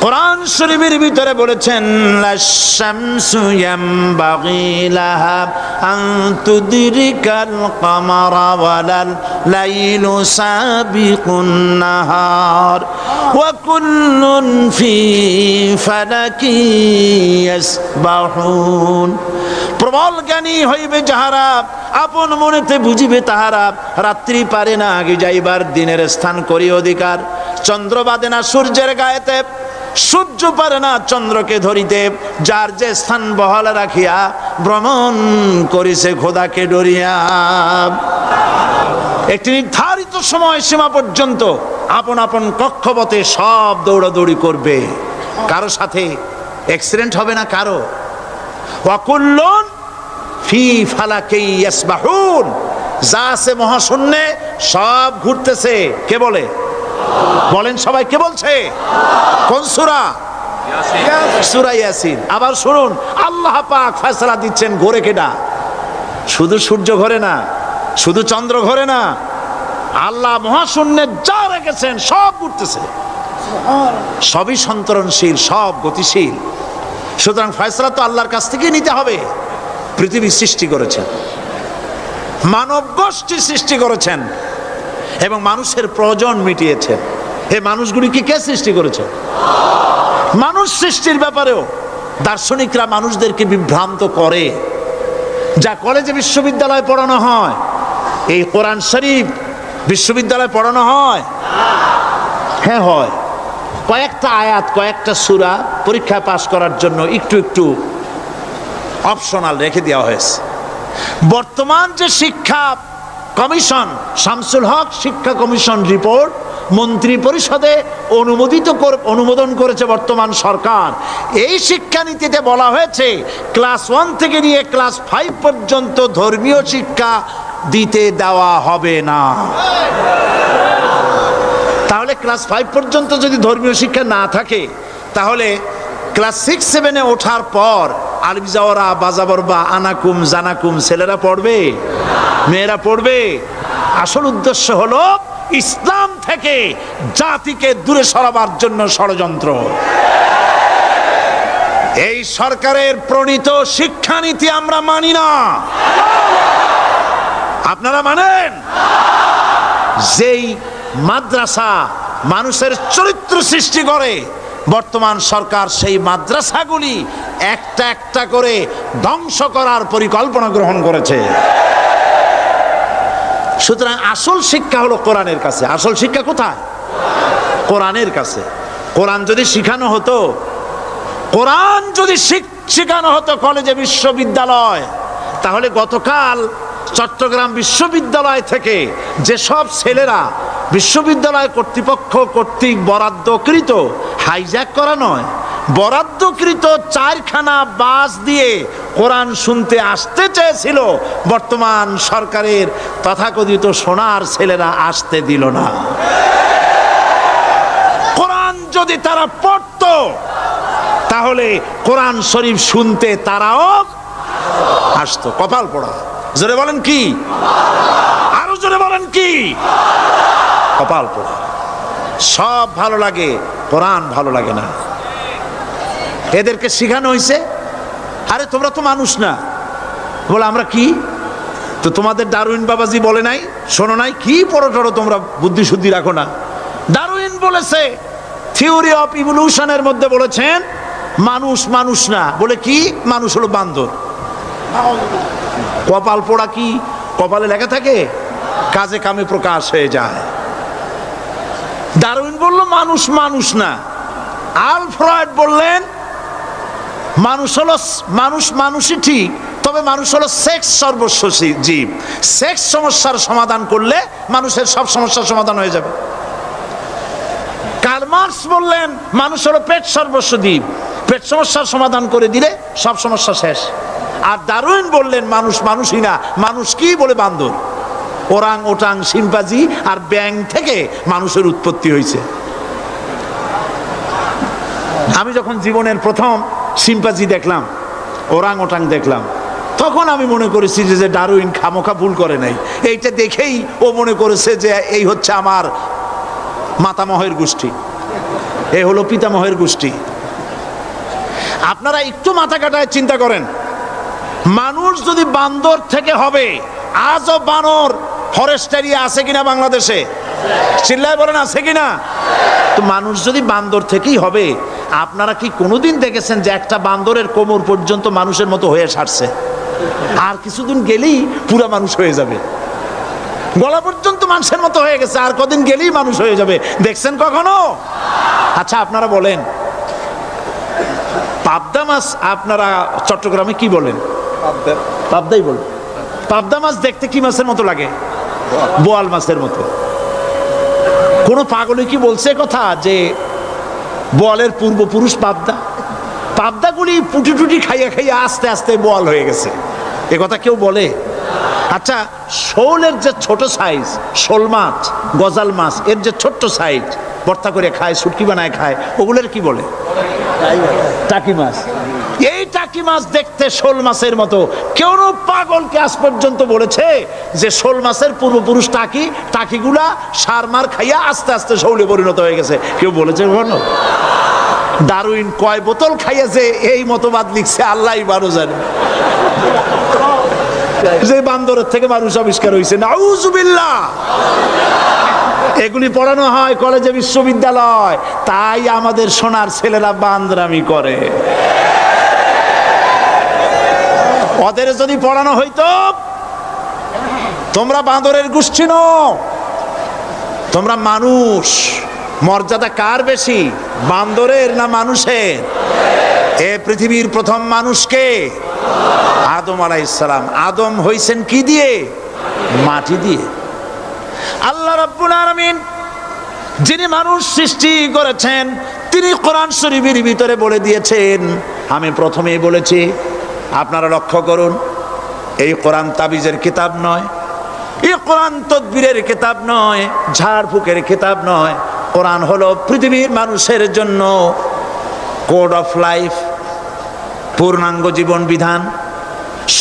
কোরআন শরীফের ভিতরে বলেছেন লাশ-শামসু ইয়ামবাগি লাহা আন তুদরিকাল কামারা ওয়ালাল লাইলু সাবিকুন নাহার ওয়া কুল্লুন ফি ফালাকি ইয়াসবাহুন। প্রবল জ্ঞানী হইবে যাহারা, আপন মনেতে বুঝিবে তাহারা। রাত্রি পারে না আগে যাইবার, দিনের স্থান করি অধিকার। চন্দ্র বাদে না সূর্যের গায়েতে, সূর্য পারে না চন্দ্রকে ধরিতে। যার যে স্থান বহাল রাখিয়া ভ্রমণ করিছে খোদাকে ডরিয়া। একটি নির্ধারিত সময় সীমা পর্যন্ত আপন আপন কক্ষপথে সব দৌড়াদৌড়ি করবে, কারো সাথে অ্যাক্সিডেন্ট হবে না কারো। ওয়াকুল্লুন ফি ফালাকি ইয়াসবাহুন, যা আছে মহাশূন্যে সব ঘুরতেছে। কে বলে? বলেন সবাই, কে বলছে? কোন সূরা? সূরা ইয়াসিন। আবার শুনুন, আল্লাহ পাক ফয়সালা দিচ্ছেন ঘোরে কেডা? শুধু সূর্য ঘোরে না, শুধু চন্দ্র ঘোরে না, আল্লাহ মহাশূন্যে যা রেখেছেন সব ঘুরতেছে, সবই সন্তরণশীল, সব গতিশীল। সুতরাং ফয়সালা তো আল্লাহর কাছ থেকে নিতে হবে। পৃথিবী সৃষ্টি করেছেন, মানব গোষ্ঠী সৃষ্টি করেছেন এবং মানুষের প্রয়োজন মিটিয়েছেন। এই মানুষগুলিকে কে সৃষ্টি করেছে? মানুষ সৃষ্টির ব্যাপারেও দার্শনিকরা মানুষদেরকে বিভ্রান্ত করে। যা কলেজে বিশ্ববিদ্যালয়ে পড়ানো হয়, এই কোরআন শরীফ বিশ্ববিদ্যালয়ে পড়ানো হয়? হ্যাঁ হয়। কয়েকটা আয়াত, কয়েকটা সূরা পরীক্ষায় পাশ করার জন্য একটু একটু অপশনাল রেখে দেওয়া হয়েছে। বর্তমান যে শিক্ষা কমিশন, শামসুল হক শিক্ষা কমিশন রিপোর্ট মন্ত্রী পরিষদে অনুমোদন করেছে বর্তমান সরকার। এই শিক্ষানীতিতে বলা হয়েছে ক্লাস 1 থেকে নিয়ে ক্লাস 5 পর্যন্ত ধর্মীয় শিক্ষা দিতে দেওয়া হবে না। তাহলে ক্লাস 5 পর্যন্ত যদি ধর্মীয় শিক্ষা না থাকে, তাহলে ক্লাস 6-7-এ ওঠার পর আলিফ জাওরা বাজাবরবা আনাকুম জানাকুম ছেলেরা পড়বে? মেয়েরা পড়বে? আসল উদ্দেশ্য হলো ইসলাম থেকে জাতিকে দূরে সরাবার জন্য ষড়যন্ত্র। এই সরকারের প্রণীত শিক্ষানীতি আমরা মানি না। আপনারা মানেন? যেই মাদ্রাসা মানুষের চরিত্র সৃষ্টি করে, বর্তমান সরকার সেই মাদ্রাসাগুলি একটা একটা করে ধ্বংস করার পরিকল্পনা গ্রহণ করেছে। সুতরাং আসল শিক্ষা হলো কোরআনের কাছে। আসল শিক্ষা কোথায়? কোরআনের কাছে। কোরআন যদি শিখানো হতো, কোরআন যদি শিখানো হতো কলেজে বিশ্ববিদ্যালয়, তাহলে গতকাল চট্টগ্রাম বিশ্ববিদ্যালয় থেকে যেসব ছেলেরা বিশ্ববিদ্যালয় কর্তৃপক্ষ কর্তৃক বরাদ্দকৃত, হাইজ্যাক করা নয়, বরাদ্দকৃত 4খানা বাস দিয়ে কোরআন শুনতে আসতে চেয়েছিল, বর্তমান সরকারের তথাকথিত সোনার ছেলেরা আসতে দিল না। কোরআন যদি তারা পড়তো, তাহলে কোরআন শরীফ শুনতে তারাও আসতো। কপাল পোড়া। জোরে বলেন কি? আরো জোরে বলেন কি? কপাল পোড়া। সব ভালো লাগে, কোরআন ভালো লাগে না। এদেরকে শিখানো হয়েছে, আরে তোমরা তো মানুষ না। বলে আমরা কি? তো তোমাদের ডারউইন বাবাজি বলে নাই, শোনো নাই? কি পড়ো টড়ো তোমরা, বুদ্ধি শুদ্ধি রাখো না। ডারউইন বলেছে, থিওরি অফ ইভলিউশনের মধ্যে বলেছেন মানুষ মানুষ না। বলে কি? মানুষ হলো বান্দর। কপাল পোড়া। কি কপালে লেখা থাকে? কাজে কামে প্রকাশ হয়ে যায়। ডারউইন বলল মানুষ মানুষ না। আলফ্রেড বললেন মানুষ হলো মানুষই ঠিক, তবে মানুষ হলো সেক্স সর্বস্ব জীব। সেক্স সমস্যার সমাধান করলে মানুষের সব সমস্যার সমাধান হয়ে যাবে। কার্ল মার্কস বললেন মানুষ হলো পেট সর্বস্ব জীব, পেট সমস্যার সমাধান করে দিলে সব সমস্যা শেষ। আর ডারউইন বললেন মানুষ মানুষই না, মানুষ কি? বলে বান্দর। ওরাং ওটাং শিম্পাজি আর ব্যাং থেকে মানুষের উৎপত্তি হয়েছে। আমি যখন জীবনের প্রথম শিম্পাজি দেখলাম, ওরাং ওটাং দেখলাম, তখন আমি মনে করেছি যে ডারউইন খামোখা ভুল করে নাই। এইটা দেখেই ও মনে করেছে যে এই হচ্ছে আমার মাতামহের গোষ্ঠী। এ হলো পিতামহের গোষ্ঠী। আপনারা একটু মাথা কাটায় চিন্তা করেন, মানুষ যদি বান্দর থেকে হবে, আজও বানর ফরেস্ট এরিয়া আছে কিনা বাংলাদেশে? চিল্লায় বলেন আছে কিনা? তো মানুষ যদি বান্দর থেকেই হবে, আপনারা কি কোনোদিন দেখেছেন যে একটা বান্দরের কোমর পর্যন্ত মানুষের মতো হয়ে সারছে? আর কিছুদিন গেলেই পুরা মানুষ হয়ে যাবে, গলা পর্যন্ত মানুষের মতো হয়ে গেছে, আর কদিন গেলেই মানুষ হয়ে যাবে। দেখছেন কখনো? আচ্ছা আপনারা বলেন, পাবদা মাছ আপনারা চট্টগ্রামে কি বলেন? পাবদাই বলেন। পাবদা মাছ দেখতে কি মাছের মতো লাগে? বোয়াল মাছের মতো। কোন পাগলে কি বলছে কথা যে বোয়ালের পূর্বপুরুষ পাবদা? পাবদাগুলি পুটি টুটি খাইয়া খাইয়া আস্তে আস্তে বোয়াল হয়ে গেছে, এ কথা কেউ বলে? আচ্ছা, শোলের যে ছোট সাইজ, শোল মাছ, গজাল মাছ, এর যে ছোট্ট সাইজ ভর্তা করে খায়, শুটকি বানায় খায়, ওগুলোর কি বলে? টাকি মাছ। এই টাকি মাছ দেখতে শোল মাছের মতো। কেউ পাগলকে আজ পর্যন্ত বলেছে যে শোল মাছের পূর্বপুরুষ টাকি, টাকিগুলা সার মার খাইয়া আস্তে আস্তে শৌলে পরিণত হয়ে গেছে? কেউ বলেছে কখনো? ডারউইন কয় বোতল খাইয়া যে এই মতবাদ লিখছে আল্লাহই ভালো জানে, যে বান্দরের থেকে মানুষ আবিষ্কার হয়েছে। নাউজুবিল্লাহ। এগুলি পড়ানো হয় কলেজে, বিশ্ববিদ্যালয়, তাই আমাদের সোনার ছেলেরা বান্দরামি করে। ওদের যদি পড়ানো হইতো তোমরা বান্দরের গোষ্ঠী নও, তোমরা মানুষ, মর্যাদা কার বেশি, বান্দরের না মানুষের? এ পৃথিবীর প্রথম মানুষকে আদম আলাইহিস সালাম। আদম হইছেন কি দিয়ে? মাটি দিয়ে। আল্লাহ রাব্বুল আলামিন যিনি মানুষ সৃষ্টি করেছেন, তিনি কোরআন শরীফের ভিতরে বলে দিয়েছেন, আমি প্রথমেই বলেছি, আপনারা লক্ষ্য করুন, এই কোরআন তাবিজের কিতাব নয়, এই কোরআন তদবিরের কিতাব নয়, ঝাড়ফুঁকের কিতাব নয়। কোরআন হলো পৃথিবীর মানুষের জন্য কোড অফ লাইফ, পূর্ণাঙ্গ জীবন বিধান।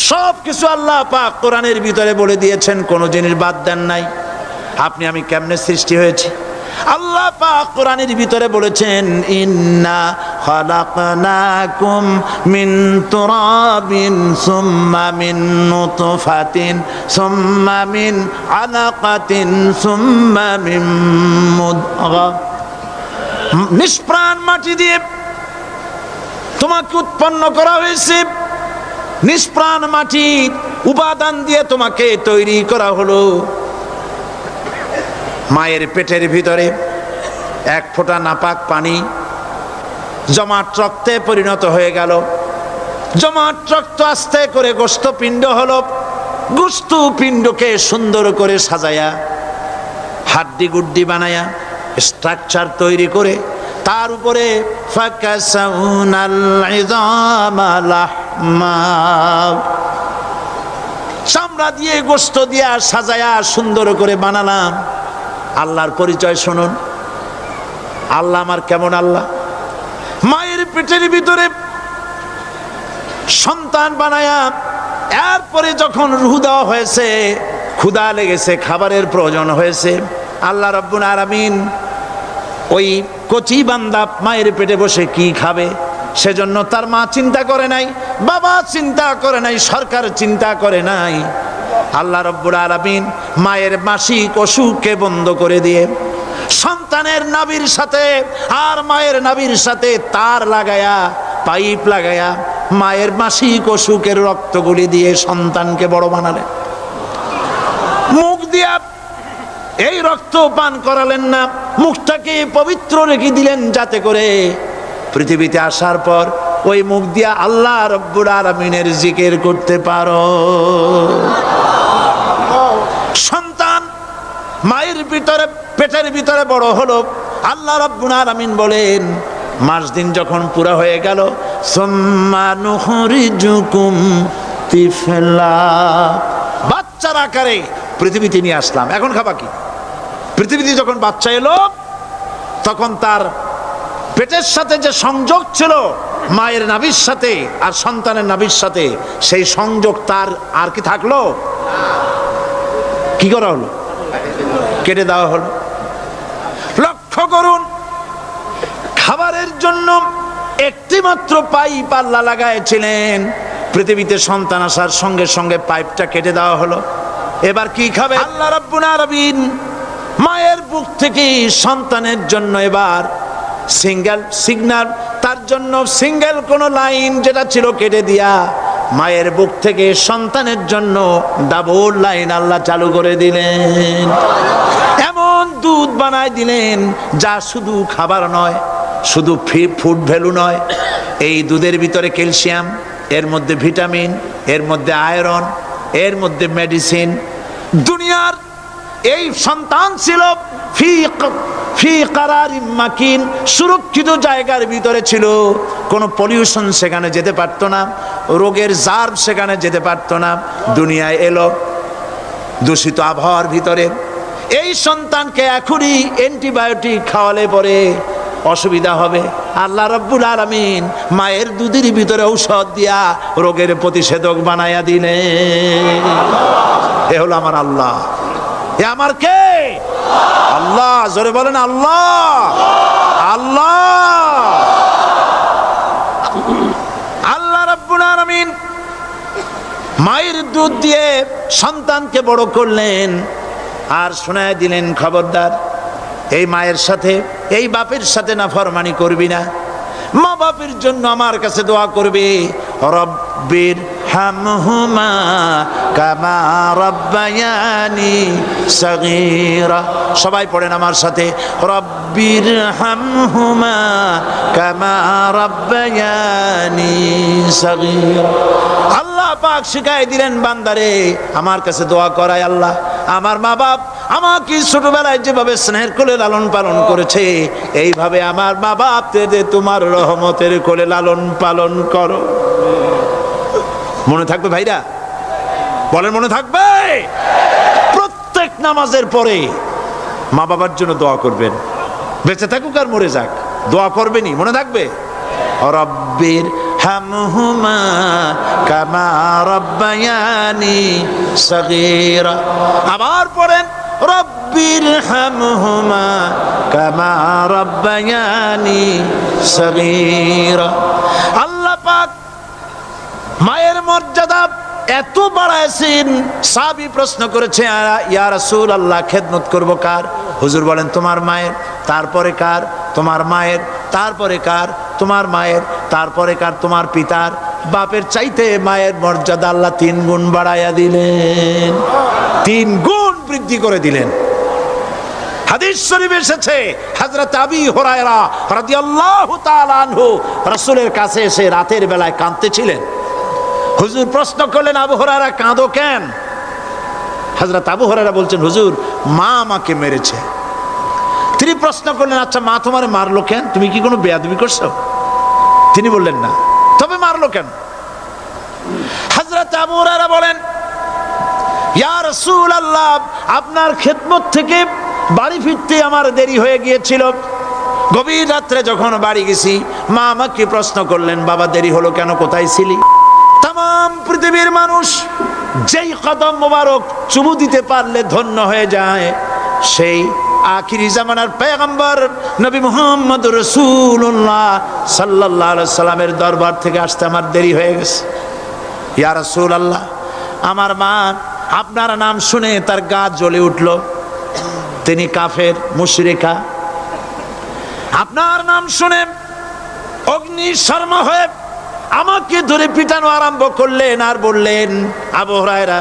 সব কিছু আল্লাহ পাক কোরআনের ভিতরে বলে দিয়েছেন, কোনো জিনিস বাদ দেন নাই। আপনি আমি কেমনে সৃষ্টি হয়েছি আল্লাহ পাক কোরআনের ভিতরে বলেছেন, ইন্না খালাকনাকুম মিন তুরাবিন সুম্মা মিন নুতফাতিন সুম্মা মিন আলাকাতিন সুম্মা মিন মুদগা। নিষ্প্রাণ মাটি দিয়ে তোমাকে উৎপন্ন করা হয়েছে, নিষ্প্রাণ মাটির উপাদান দিয়ে তোমাকে তৈরি করা হলো। মায়ের পেটের ভিতরে এক ফোঁটা নাপাক পানি জমাট রক্তে পরিণত হয়ে গেল, জমাট রক্ত আস্তে করে গোস্ত পিণ্ড হলো, গোস্ত পিণ্ডকে সুন্দর করে সাজায়া হাড্ডি গুড্ডি বানায়া স্ট্রাকচার তৈরি করে তার উপরে ফাকাসাউনাল ইযামা লাহমা, চামড়া দিয়ে গোস্ত দিয়া সাজায়া সুন্দর করে বানালাম। আল্লাহর পরিচয় শুনুন, আল্লাহ আমার কেমন আল্লাহ। মায়ের পেটের ভিতরে সন্তান বানায়া এরপরে যখন রূহ দেওয়া হয়েছে, ক্ষুধা লেগেছে, খাবারের প্রয়োজন হয়েছে, আল্লাহ রাব্বুল আলামিন ওই কচি বান্দা মায়ের পেটে বসে কি খাবে, সেজন্য তার মা চিন্তা করে নাই, বাবা চিন্তা করে নাই, সরকার চিন্তা করে নাই। আল্লাহ রাব্বুল আলামিন মায়ের মাসিক অসুখকে বন্ধ করে দিয়ে সন্তানের নাভির সাথে আর মায়ের নাভির সাথে তার লাগায়া, পাইপ লাগায়া মায়ের মাসিক অসুখের রক্তগুলি দিয়ে সন্তানকে বড় বানালেন। মুখ দিয়া এই রক্ত পান করালেন না, মুখটাকে পবিত্র রেখে দিলেন যাতে করে পৃথিবীতে আসার পর ওই মুখ দিয়া আল্লাহ রাব্বুল আলামিনের জিকির করতে পারো। সন্তান মায়ের ভিতরে পেটের ভিতরে বড় হলো, আল্লাহ রাব্বুল আলামিন বলেন মাস দিন যখন পুরা হয়ে গেল, সুম্মা নুখরিজুকুম তিফলা, বাচ্চার আকারে পৃথিবীতে নিয়ে আসলাম। এখন খাবা কি? পৃথিবীতে যখন বাচ্চা এলো তখন তার পেটের সাথে যে সংযোগ ছিল মায়ের নাভির সাথে আর সন্তানের নাভির সাথে, সেই সংযোগ তার আর কি থাকলো? কি করা হলো? কেটে দেওয়া হলো। লক্ষ্য করুন, মায়ের জন্য একটি মাত্র পাইপ আল্লাহ লাগাইছিলেন, পৃথিবীতে সন্তান আসার সঙ্গে সঙ্গে পাইপটা কেটে দেওয়া হলো। এবার কি খাবে? আল্লাহ রাব্বুল আলামিন মায়ের বুক থেকে সন্তানের জন্য এবার সিঙ্গেল সিগন্যাল, তার জন্য সিঙ্গেল কোন লাইন যেটা ছিল কেটে দিয়া মায়ের বুক থেকে সন্তানের জন্য ডাবল লাইন আল্লাহ চালু করে দিলেন। এমন দুধ বানায় দিলেন যা শুধু খাবার নয়, শুধু ফুড ভ্যালু নয়, এই দুধের ভিতরে ক্যালসিয়াম, এর মধ্যে ভিটামিন, এর মধ্যে আয়রন, এর মধ্যে মেডিসিন। দুনিয়ার এই সন্তান ছিল ফি কারারিম মাকিন, সুরক্ষিত জায়গার ভিতরে ছিল, কোনো পলিউশন সেখানে যেতে পারতো না, রোগের জার্ম সেখানে যেতে পারতো না। দুনিয়ায় এলো দূষিত আবহাওয়ার ভিতরে, এই সন্তানকে এখনই অ্যান্টিবায়োটিক খাওয়ালে পরে অসুবিধা হবে। আল্লাহ রাব্বুল আলামিন মায়ের দুধের ভিতরে ঔষধ দিয়া রোগের প্রতিষেধক বানায়া দিলেন। এ হলো আমার আল্লাহ। এ আমার কে? আল্লাহ। জোরে বলেন আল্লাহ। আল্লাহ আল্লাহ রাব্বুল আলামিন মায়ের দুধ দিয়ে সন্তানকে বড় করলেন আর শোনায় দিলেন, খবরদার এই মায়ের সাথে, এই বাপের সাথে নাফরমানি করবি না। মা বাপের জন্য আমার কাছে দোয়া করবে, রব্বির হামহুমা কামা রাব্বায়ানি সগীরা। সবাই পড়েন আমার সাথে, রব্বির হামহুমা কামা রাব্বায়ানি সগীরা। আল্লাহ পাক শিখাই দিলেন বান্দারে আমার কাছে দোয়া করায়, আল্লাহ আমার মা বাপ আমাকে ছোটবেলায় যেভাবে স্নেহের কোলে লালন পালন করেছে, এইভাবে আমার মা বাপদের তোমার রহমতের কোলে লালন পালন করো। মনে থাকবে ভাইরা? বলেন মনে থাকবে? প্রত্যেক নামাজের পরে মা বাবার জন্য দোয়া করবেন, বেঁচে থাকুক আর মরে যাক, দোয়া করবেনই। মনে থাকবে? রব্বির হামহুমা কামা রাব্বায়ানি সগীরা। আবার পড়েন, রব্বির হামহুমা কামা রাব্বায়ানি সগীরা। আল্লাহ পাক মায়ের মর্যাদা এত বাড়াইছেন, সাহাবী প্রশ্ন করেছে, ইয়া রাসূলুল্লাহ খেদমত করব কার? হুজুর বলেন তোমার মায়ের, তারপরে কার? তোমার মায়ের, তারপরে কার? তোমার মায়ের, তারপরে কার? তোমার পিতার। বাপের চাইতে মায়ের মর্যাদা আল্লাহ 3 গুণ বাড়াইয়া দিলেন, 3 গুণ বৃদ্ধি করে দিলেন। হাদিস শরীফে এসেছে, হযরত আবী হুরায়রা রাদিয়াল্লাহু তাআলা আনহু রাসূলের কাছে এসে রাতের বেলায় কাঁদতেছিলেন। হুজুর প্রশ্ন করলেন, আবু হুরায়রা কাঁদো কেন? হযরত আবু হুরায়রা বলছেন, হুজুর মা আমাকে মেরেছে। তিনি প্রশ্ন করলেন, আচ্ছা মা তোমারে মারলো কেন? তুমি কি কোনো বেয়াদবি করছো? তিনি বললেন না, তবে মারলো কেন? হযরত আবু হুরায়রা বলেন, ইয়া রাসূলুল্লাহ আপনার খেদমত থেকে বাড়ি ফিরতে আমার দেরি হয়ে গিয়েছিল। গভীর রাত্রে যখন বাড়ি গেছি, মা আমাকে প্রশ্ন করলেন, বাবা দেরি হলো কেন, কোথায় ছিলি? তাম পৃথিবীর মানুষ যেই কদম মোবারক চুমু দিতে পারলে ধন্য হয়ে যায়, সেই আখিরি জামানার পয়গম্বর নবী মুহাম্মদ রাসূলুল্লাহ সাল্লাল্লাহু আলাইহি সাল্লামের দরবার থেকে আসতে আমার দেরি হয়ে গেছে। ইয়া রাসূলুল্লাহ আমার মা আপনার নাম শুনে তার গা জ্বলে উঠল, তিনি কাফের মুশরিকা। আপনার নাম শুনে অগ্নি শর্মা হয়ে আমাকে ধরে পিটানো আরম্ভ করলেন আর বললেন, আবু হুরায়রা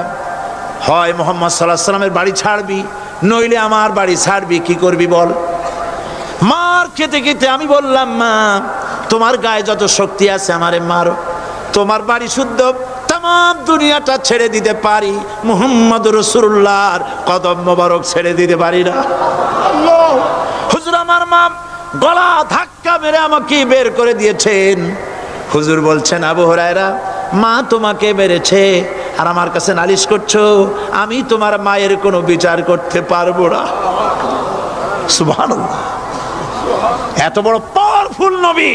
হয় মুহাম্মদ সাল্লাল্লাহু আলাইহি সাল্লামের বাড়ি ছাড়বি, নইলে আমার বাড়ি ছাড়বি, কি করবি বল। মার খেতে খেতে আমি বললাম, মা তোমার গায়ে যত শক্তি আছে আমারে মারো, তোমার বাড়ি শুদ্ধ, তাম দুনিয়াটা ছেড়ে দিতে পারি, মুহাম্মদ রাসূলুল্লাহর কদম মোবারক ছেড়ে দিতে পারি না। হুজুর আমার মা গলা ধাক্কা মেরে আমাকে বের করে দিয়েছেন। হুজুর বলছেন, আবু হুরায়রা মা তোমাকে মেরেছে আর আমার কাছে নালিশ করছো, আমি তোমার মায়ের কোনো বিচার করতে পারবো না। সুবহানাল্লাহ, এত বড় পাওয়ারফুল নবী,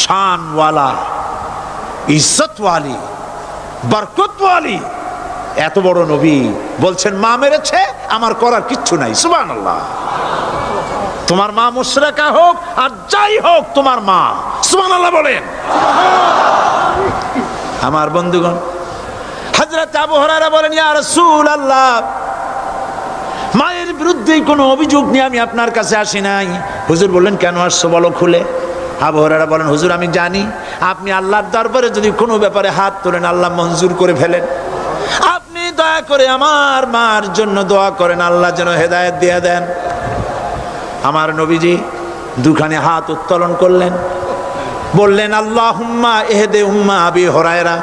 শানওয়ালা, ইজ্জতওয়ালি, বরকতওয়ালি, এত বড় নবী বলছেন মা মেরেছে, আমার করার কিচ্ছু নাই। সুবহানাল্লাহ। তোমার মা মুশরিকা হোক আর যাই হোক তোমার মা। সুবহানাল্লাহ বলেন। আমার বন্ধুগণ, হযরত আবু হুরায়রা বলেন, ইয়া রাসূলুল্লাহ, মায়ের বিরুদ্ধে কোনো অভিযোগ নিয়ে আমি আপনার কাছে আসি নাই। হুজুর বললেন, কেন আসছো বলো খুলে। আবু হুরায়রা বলেন, হুজুর আমি জানি আপনি আল্লাহর দরবারে যদি কোনো ব্যাপারে হাত তোলেন আল্লাহ মঞ্জুর করে ফেলেন। আপনি দয়া করে আমার মার জন্য দোয়া করেন, আল্লাহ যেন হেদায়েত দিয়ে দেন। আমার নবীজি দুখানে হাত উত্তোলন করলেন, বললেন, আল্লাহুম্মা ইহদি উম্মা আবি হুরায়রা,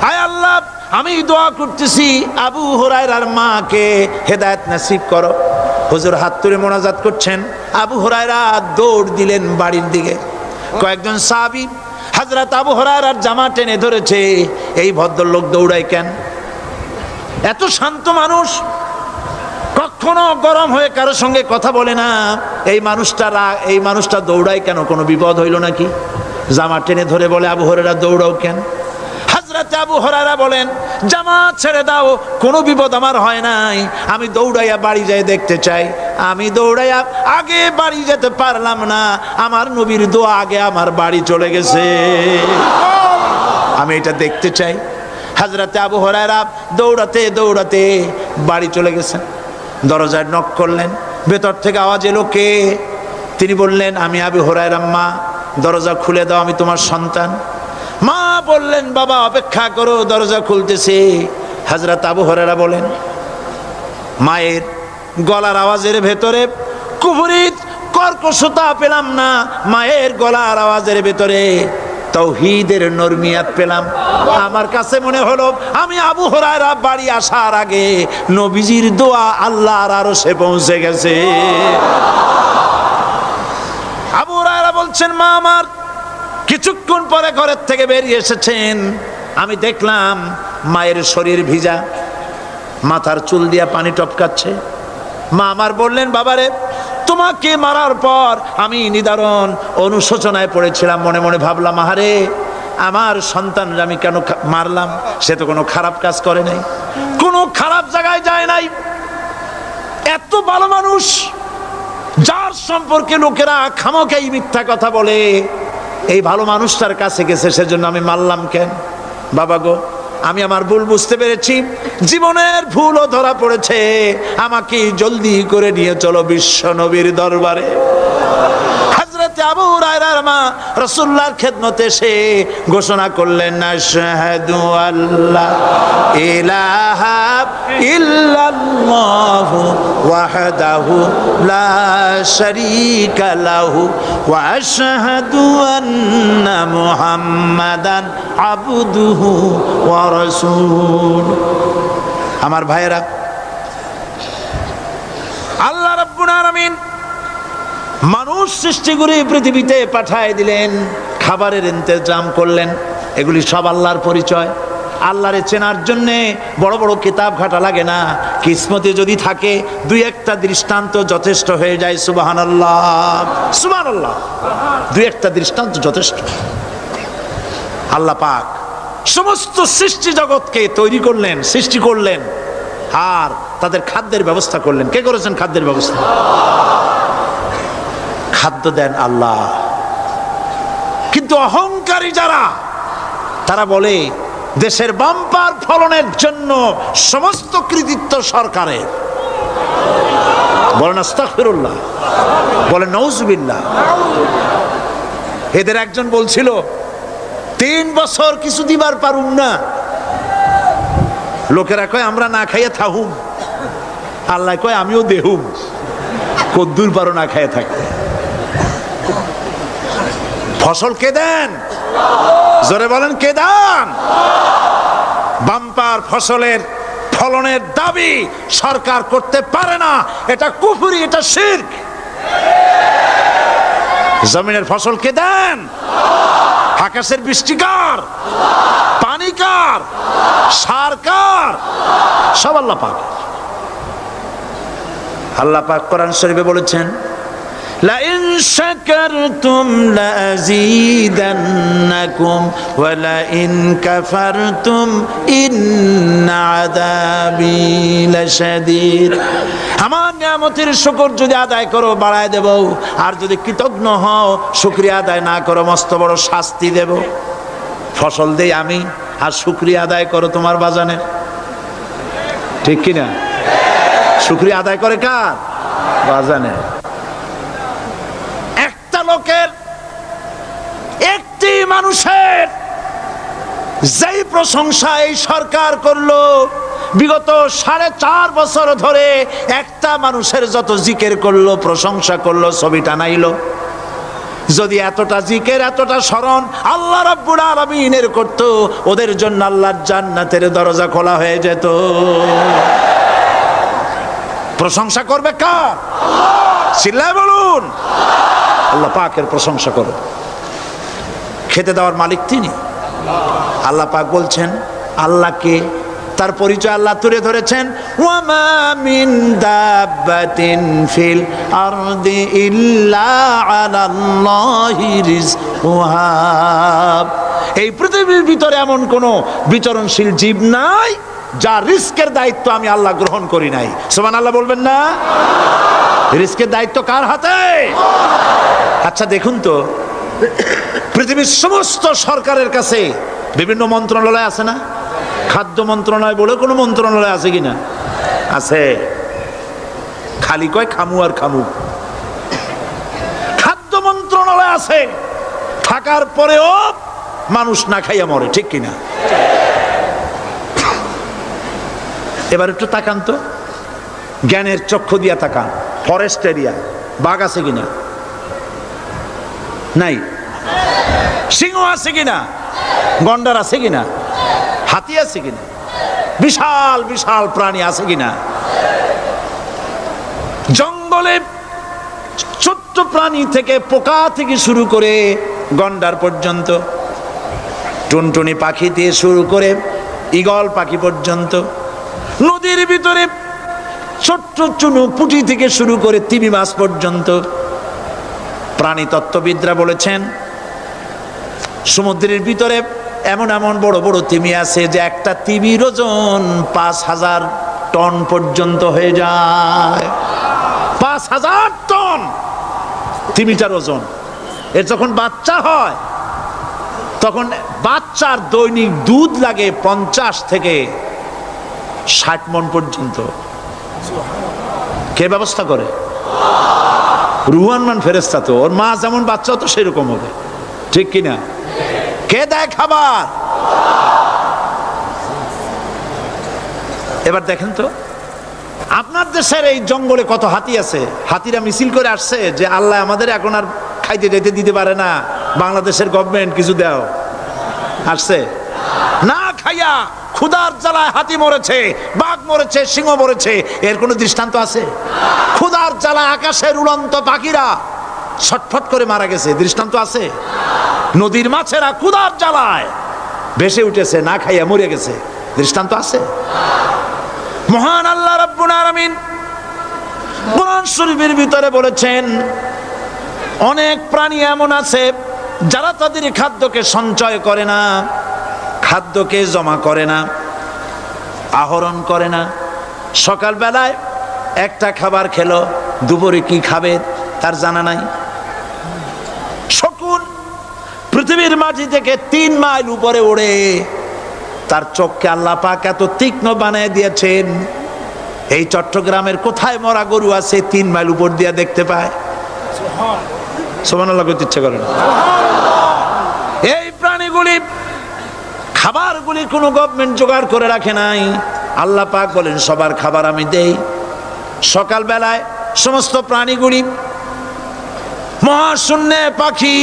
আয় আল্লাহ আমি দোয়া করতেছি আবু হুরায়রার মাকে হেদায়েত নসিব করো। হুজুর হাত তুলে মোনাজাত করছেন, আবু হুরায়রা দৌড় দিলেন বাড়ির দিকে। কয়েকজন সাহাবী হযরত আবু হুরায়রার জামা টেনে ধরেছে, এই ভদ্রলোক দৌড়ায় কেন? এত শান্ত মানুষ, কখনো গরম হয়ে কারো সঙ্গে কথা বলে না, এই মানুষটা দৌড়ায় কেন? কোনো বিপদ হইল নাকি? জামা টেনে ধরে বলে, আবু হুরায়রা দৌড়াও কেন? হযরত আবু হুরায়রা বলেন, জামা ছেড়ে দাও, কোনো বিপদ আমার হয় নাই, আমি দৌড়াইয়া বাড়ি যাই দেখতে চাই। আমি দৌড়াইয়া আগে বাড়ি যেতে পারলাম না, আমার নবীর দোয়া আগে আমার বাড়ি চলে গেছে, আমি এটা দেখতে চাই। হযরত আবু হুরায়রা দৌড়াতে দৌড়াতে বাড়ি চলে গেছেন। দরজায় নক করলেন, ভেতর থেকে আওয়াজ এলো, কে? তিনি বললেন, আমি আবু হুরায়রা, মা দরজা খুলে দাও, আমি তোমার সন্তান। মা বললেন, বাবা অপেক্ষা করো, দরজা খুলতেছে। হযরত আবু হুরায়রা বলেন, মায়ের গলার আওয়াজের ভেতরে কুফরি কর্কশতা পেলাম না, মায়ের গলার আওয়াজের ভেতরে তাওহীদের নরমিয়াত পেলাম। আমার কাছে মনে হলো আমি আবু হুরায়রা বাড়ি আসার আগে নবীজির দোয়া আল্লাহর আরশে পৌঁছে গেছে। আবু হুরায়রা বলছেন, মা আমার কিছুক্ষণ পরে ঘরের থেকে বেরিয়ে এসেছেন, আমি দেখলাম মায়ের শরীর ভিজা, মাথার চুল দিয়া পানি টপকাচ্ছে। মা আমার বললেন, বাবারে তোমাকে মারার পর আমি নিদারুণ অনুশোচনায় পড়েছিলাম, মনে মনে ভাবলাম, আহারে আমার সন্তান আমি কেন মারলাম? সে তো কোনো খারাপ কাজ করে নাই, কোনো খারাপ জায়গায় যায় নাই, এত ভালো মানুষ যার সম্পর্কে লোকেরা খামোখাই মিথ্যা কথা বলে, এই ভালো মানুষটার কাছে গেছে, সেজন্য আমি মারলাম কেন? বাবা গো, আমি আমার ভুল বুঝতে পেরেছি, জীবনের ভুলও ধরা পড়েছে, আমাকে জলদি করে নিয়ে চলো বিশ্ব নবীর দরবারে। হযরত আবু হুরায়রার মা রাসূলুল্লাহর খেদমতে এসে ঘোষণা করলেন, আশহাদু আল্লা ইলাহা ইল্লাল্লাহু ওয়াহদাহু লা শারীকা লাহু ওয়া আশহাদু আন্না মুহাম্মাদান আবদুহু ওয়া রাসূলুহু। আমার ভাইয়েরা, আল্লাহ রাব্বুল আলামিন মানুষ সৃষ্টি করে পৃথিবীতে পাঠায় দিলেন, খাবারের ইন্তজাম করলেন, এগুলি সব আল্লাহর পরিচয়। আল্লাহরে চেনার জন্যে বড় বড় কিতাব ঘাটা লাগে না, কিসমতে যদি থাকে দুই একটা দৃষ্টান্ত যথেষ্ট হয়ে যায়। সুবহানাল্লাহ, সুবহানাল্লাহ, দুই একটা দৃষ্টান্ত যথেষ্ট। আল্লাহ পাক সমস্ত সৃষ্টি জগৎকে তৈরি করলেন, সৃষ্টি করলেন, আর তাদের খাদ্যের ব্যবস্থা করলেন। কে করেছেন খাদ্যের ব্যবস্থা? খাদ্য দেন আল্লাহ। কিন্তু অহংকারী যারা, তারা বলে দেশের বাম্পার ফলনের জন্য সমস্ত কৃতিত্ব সরকারের। বলেন আস্তাগফিরুল্লাহ, বলেন নাউজুবিল্লাহ। এদের একজন বলছিল, 3 বছর কিছু দিবার পারুম না, লোকেরা কয় আমরা না খাইয়া থাহুম, আল্লাহ কয় আমিও দেহুম, কদ্দুর পারো না খাইয়া থাকতে। ফসল কে দেন? জোরে বলেন, কে দেন? বাম্পার ফসলের ফলনের দাবি সরকার করতে পারে না, এটা কুফরি, এটা শিরক। জমিনের ফসল কে দেন? আকাশের বৃষ্টি কার? পানি কার? সার কার? সব আল্লাহ পাক। আল্লাহ পাক কোরআন শরীফে বলেছেন, লা ইন শাকারতুম লাযীদান্নাকুম ওয়া লাইন কাফারতুম ইন্না আযাবী লাশাদীদ। আমার নিয়ামতের শুকর যদি আদায় করো বাড়ায় দেব, আর যদি কৃতজ্ঞ হও শুকরিয়া আদায় না করো মস্ত বড় শাস্তি দেব। ফসল দেই আমি আর শুকরিয়া আদায় করো তোমার বাজানে, ঠিক কিনা? শুকরিয়া আদায় করে কার? বাজানে। একটা লোকের, একটি মানুষের যেই প্রশংসা এই সরকার করলো, বিগত 4.5 বছর ধরে একটা মানুষের যত জিকির করলো, প্রশংসা করলো, ছবি টানাইলো, যদি এতটা জিকির এতটা স্মরণ আল্লাহ রাব্বুল আলামিনের করত, ওদের জন্য আল্লাহর জান্নাতের দরজা খোলা হয়ে যেত। প্রশংসা করবে কার? চিল্লায় বলুন, আল্লাহ পাকের প্রশংসা করো। খেতে দেওয়ার মালিক তিনি। আল্লাহ পাক বলছেন আল্লাহকে, তার পরিচয় আল্লাহ তুলে ধরেছেন, ওয়ামা মিন দাব্বাতিন ফিল আরদি ইল্লা আলাল্লাহি রিজকুহা। এই পৃথিবীর ভিতরে এমন কোন বিচরণশীল জীব নাই যার রিস্কের দায়িত্ব আমি আল্লাহ গ্রহণ করি নাই। সুবহানাল্লাহ বলবেন না? রিস্কের দায়িত্ব কার হাতে? আচ্ছা দেখুন তো, পৃথিবীর সমস্ত সরকারের কাছে বিভিন্ন মন্ত্রণালয় আছে না? খাদ্য মন্ত্রণালয় বলে কোনো মন্ত্রণালয় আছে কিনা? আছে। খালি কয় খামু আর খামু। খাদ্য মন্ত্রণালয় আছে, থাকার পরেও মানুষ না খাইয়া মরে, ঠিক কিনা? এবার একটু তাকান তো, জ্ঞানের চক্ষু দিয়া তাকান। ফরেস্ট এরিয়া, বাঘ আছে কিনা? নাই। সিংহ আছে কিনা? গন্ডার আছে কিনা? হাতি আছে কিনা? বিশাল বিশাল প্রাণী আছে কিনা? জঙ্গলে ছোট্ট প্রাণী থেকে, পোকা থেকে শুরু করে গন্ডার পর্যন্ত, টুনটুনি পাখি দিয়ে শুরু করে ঈগল পাখি পর্যন্ত, নদীর ভিতরে ছোট্ট চুনু পুঁটি থেকে শুরু করে তিমি মাছ পর্যন্ত। প্রাণী তত্ত্ববিদরা বলেছেন সমুদ্রের ভিতরে এমন এমন বড় বড় তিমি আছে যে একটা তিমির ওজন 5000 টন পর্যন্ত হয়ে যায়। 5000 টন তিমিটার ওজন। এর যখন বাচ্চা হয় তখন বাচ্চার দৈনিক দুধ লাগে 50 থেকে 60 মণ পর্যন্ত। কে ব্যবস্থা করে? রুহান ফেরেশতা। তো ওর মা যেমন বাচ্চা তো সেরকম হবে, ঠিক কিনা? কে দেয় খাবার? এবার দেখেন তো, আপনার দেশের এই জঙ্গলে কত হাতি আছে। হাতিরা মিছিল করে আসছে যে আল্লাহ আমাদের এখন আর খাইতে যেতে দিতে পারে না, বাংলাদেশের গভর্নমেন্ট কিছু দাও। আসছে না, খাইয়া ক্ষুধার জ্বালায় হাতি মরেছে, বাঘ মরেছে, সিংহ মরেছে। এর কোনো দৃষ্টান্ত আছে? ক্ষুধার জ্বালায় আকাশের উড়ন্ত পাখিরা ছটফট করে মারা গেছে, দৃষ্টান্ত আছে? নদীর মাছেরা ক্ষুধার জ্বালায় ভেসে উঠেছে, না খাইয়া মরে গেছে, দৃষ্টান্ত আছে? মহান আল্লাহ রাব্বুল আলামিন কোরআন শরীফের ভিতরে বলেছেন অনেক প্রাণী এমন আছে যারা তাদের খাদ্যকে সঞ্চয় করে না, খাদ্যকে জমা করে না, আহরণ করে না। সকালবেলায় একটা খাবার খেলো, দুপুরে কি খাবে তার জানা নাই। শকুন পৃথিবীর মাটি থেকে 3 মাইল উপরে ওড়ে, তার চোখকে আল্লাহ পাক এত তীক্ষ্ণ বানিয়ে দিয়েছেন। এই চট্টগ্রামের কোথায় মরা গরু আছে 3 মাইল উপর দিয়ে দেখতে পায়? সুবহানাল্লাহ করতে ইচ্ছা করে না। এই প্রাণীগুলি খাবারগুলি কোনো গভর্নমেন্ট জোগাড় করে রাখে নাই। আল্লাহ পাক বলেন সবার খাবার আমি দেই। সকালবেলায় সমস্ত প্রাণীগুলি, মহাশূন্যে পাখি,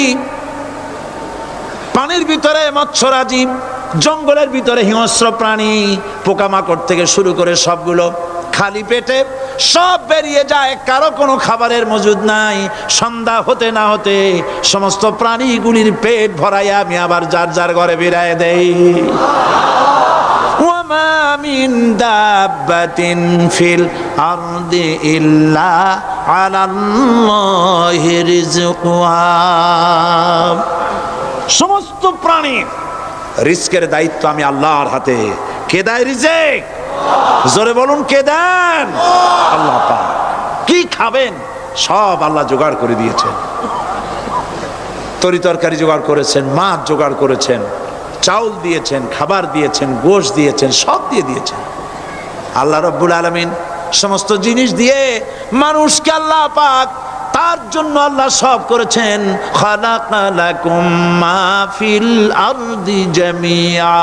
পানির ভিতরে মৎস্যরাজি, জঙ্গলের ভিতরে হিংস্র প্রাণী, পোকামাকড় থেকে শুরু করে সবগুলো খালি পেটে সব বেরিয়ে যায়, কারো কোনো খাবারের মজুদ নাই। সন্ধ্যা হতে না হতে সমস্ত প্রাণীগুলির পেট ভরাইয়া আমি আবার যার যার ঘরে বেরিয়ে দেই। ওয়ামা মিন দাব্বাতিন ফিল আরদি ইল্লা আলাল্লাহি রিজকুহা। সমস্ত প্রাণীর রিজকের দায়িত্ব আমি আল্লাহর হাতে। কে দেয় রিজেক? জোরে বলুন, কে দেন? আল্লাহ পাক। কি খাবেন সব আল্লাহ জোগাড় করে দিয়েছেন। তরি তরকারি জোগাড় করেছেন, মাছ জোগাড় করেছেন, চাউল দিয়েছেন, খাবার দিয়েছেন, গোশত দিয়েছেন, সব দিয়ে দিয়েছেন। আল্লাহ রাব্বুল আলামিন সমস্ত জিনিস দিয়ে মানুষকে আল্লাহ পাক তার জন্য আল্লাহ সব করেছেন। খালাকা লাকুম মা ফিল আরদি জামিআ।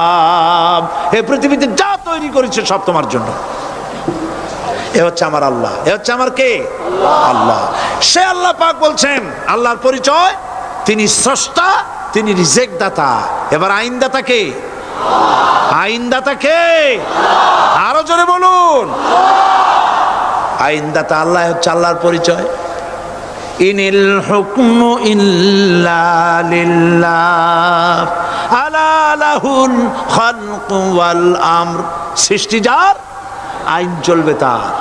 এই পৃথিবীতে যা তৈরি করেছে সব তোমার জন্য। এ হচ্ছে আমার আল্লাহ। এ হচ্ছে আমার কে? আল্লাহ। সে আল্লাহ পাক বলছেন, আল্লাহর পরিচয়, তিনি স্রষ্টা, তিনি রিজেক দাতা। এবার আইনদাতা কে? আইনদাতা কে? আরো জোরে বলুন। আইনদাতা আল্লাহ হচ্ছে আল্লাহর পরিচয়। ইনিল হুকমু ইল্লা লিল্লাহ আলা লাহুল খালকু ওয়াল আমর। সৃষ্টি যার, আইন চলবে তার।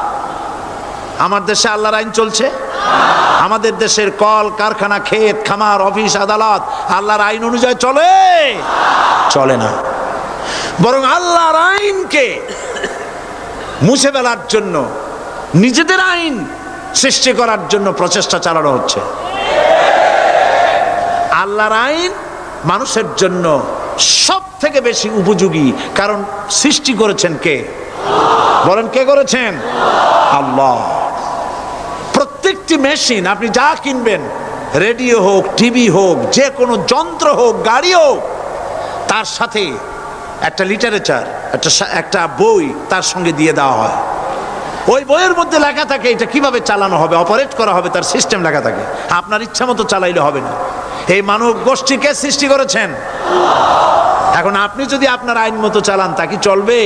আমার দেশে আল্লাহর আইন চলছে? আমাদের দেশের কল কারখানা, ক্ষেত খামার, অফিস আদালত আল্লাহর আইন অনুযায়ী চলে? চলে না। বরং আল্লাহর আইনকে মুছে ফেলার জন্য, নিজেদের আইন সৃষ্টি করার জন্য প্রচেষ্টা চালানো হচ্ছে। আল্লাহর আইন মানুষের জন্য সব থেকে বেশি উপযোগী, কারণ সৃষ্টি করেছেন কে? বলেন, কে করেছেন? আল্লাহ। প্রত্যেকটি মেশিন আপনি যা কিনবেন, রেডিও হোক, টিভি হোক, যে কোনো যন্ত্র হোক, গাড়ি হোক, তার সাথে একটা লিটারেচার, একটা বই তার সঙ্গে দিয়ে দেওয়া হয়। ওই বইয়ের মধ্যে লেখা থাকে এটা কিভাবে চালানো হবে, অপারেট করা হবে, তার সিস্টেম লেখা থাকে। আপনার ইচ্ছা মতো চালাইলে হবে না। এই মানব গোষ্ঠীকে সৃষ্টি করেছেন। এখন আপনি যদি আপনার আইন মতো চালান, তা কি চলবে?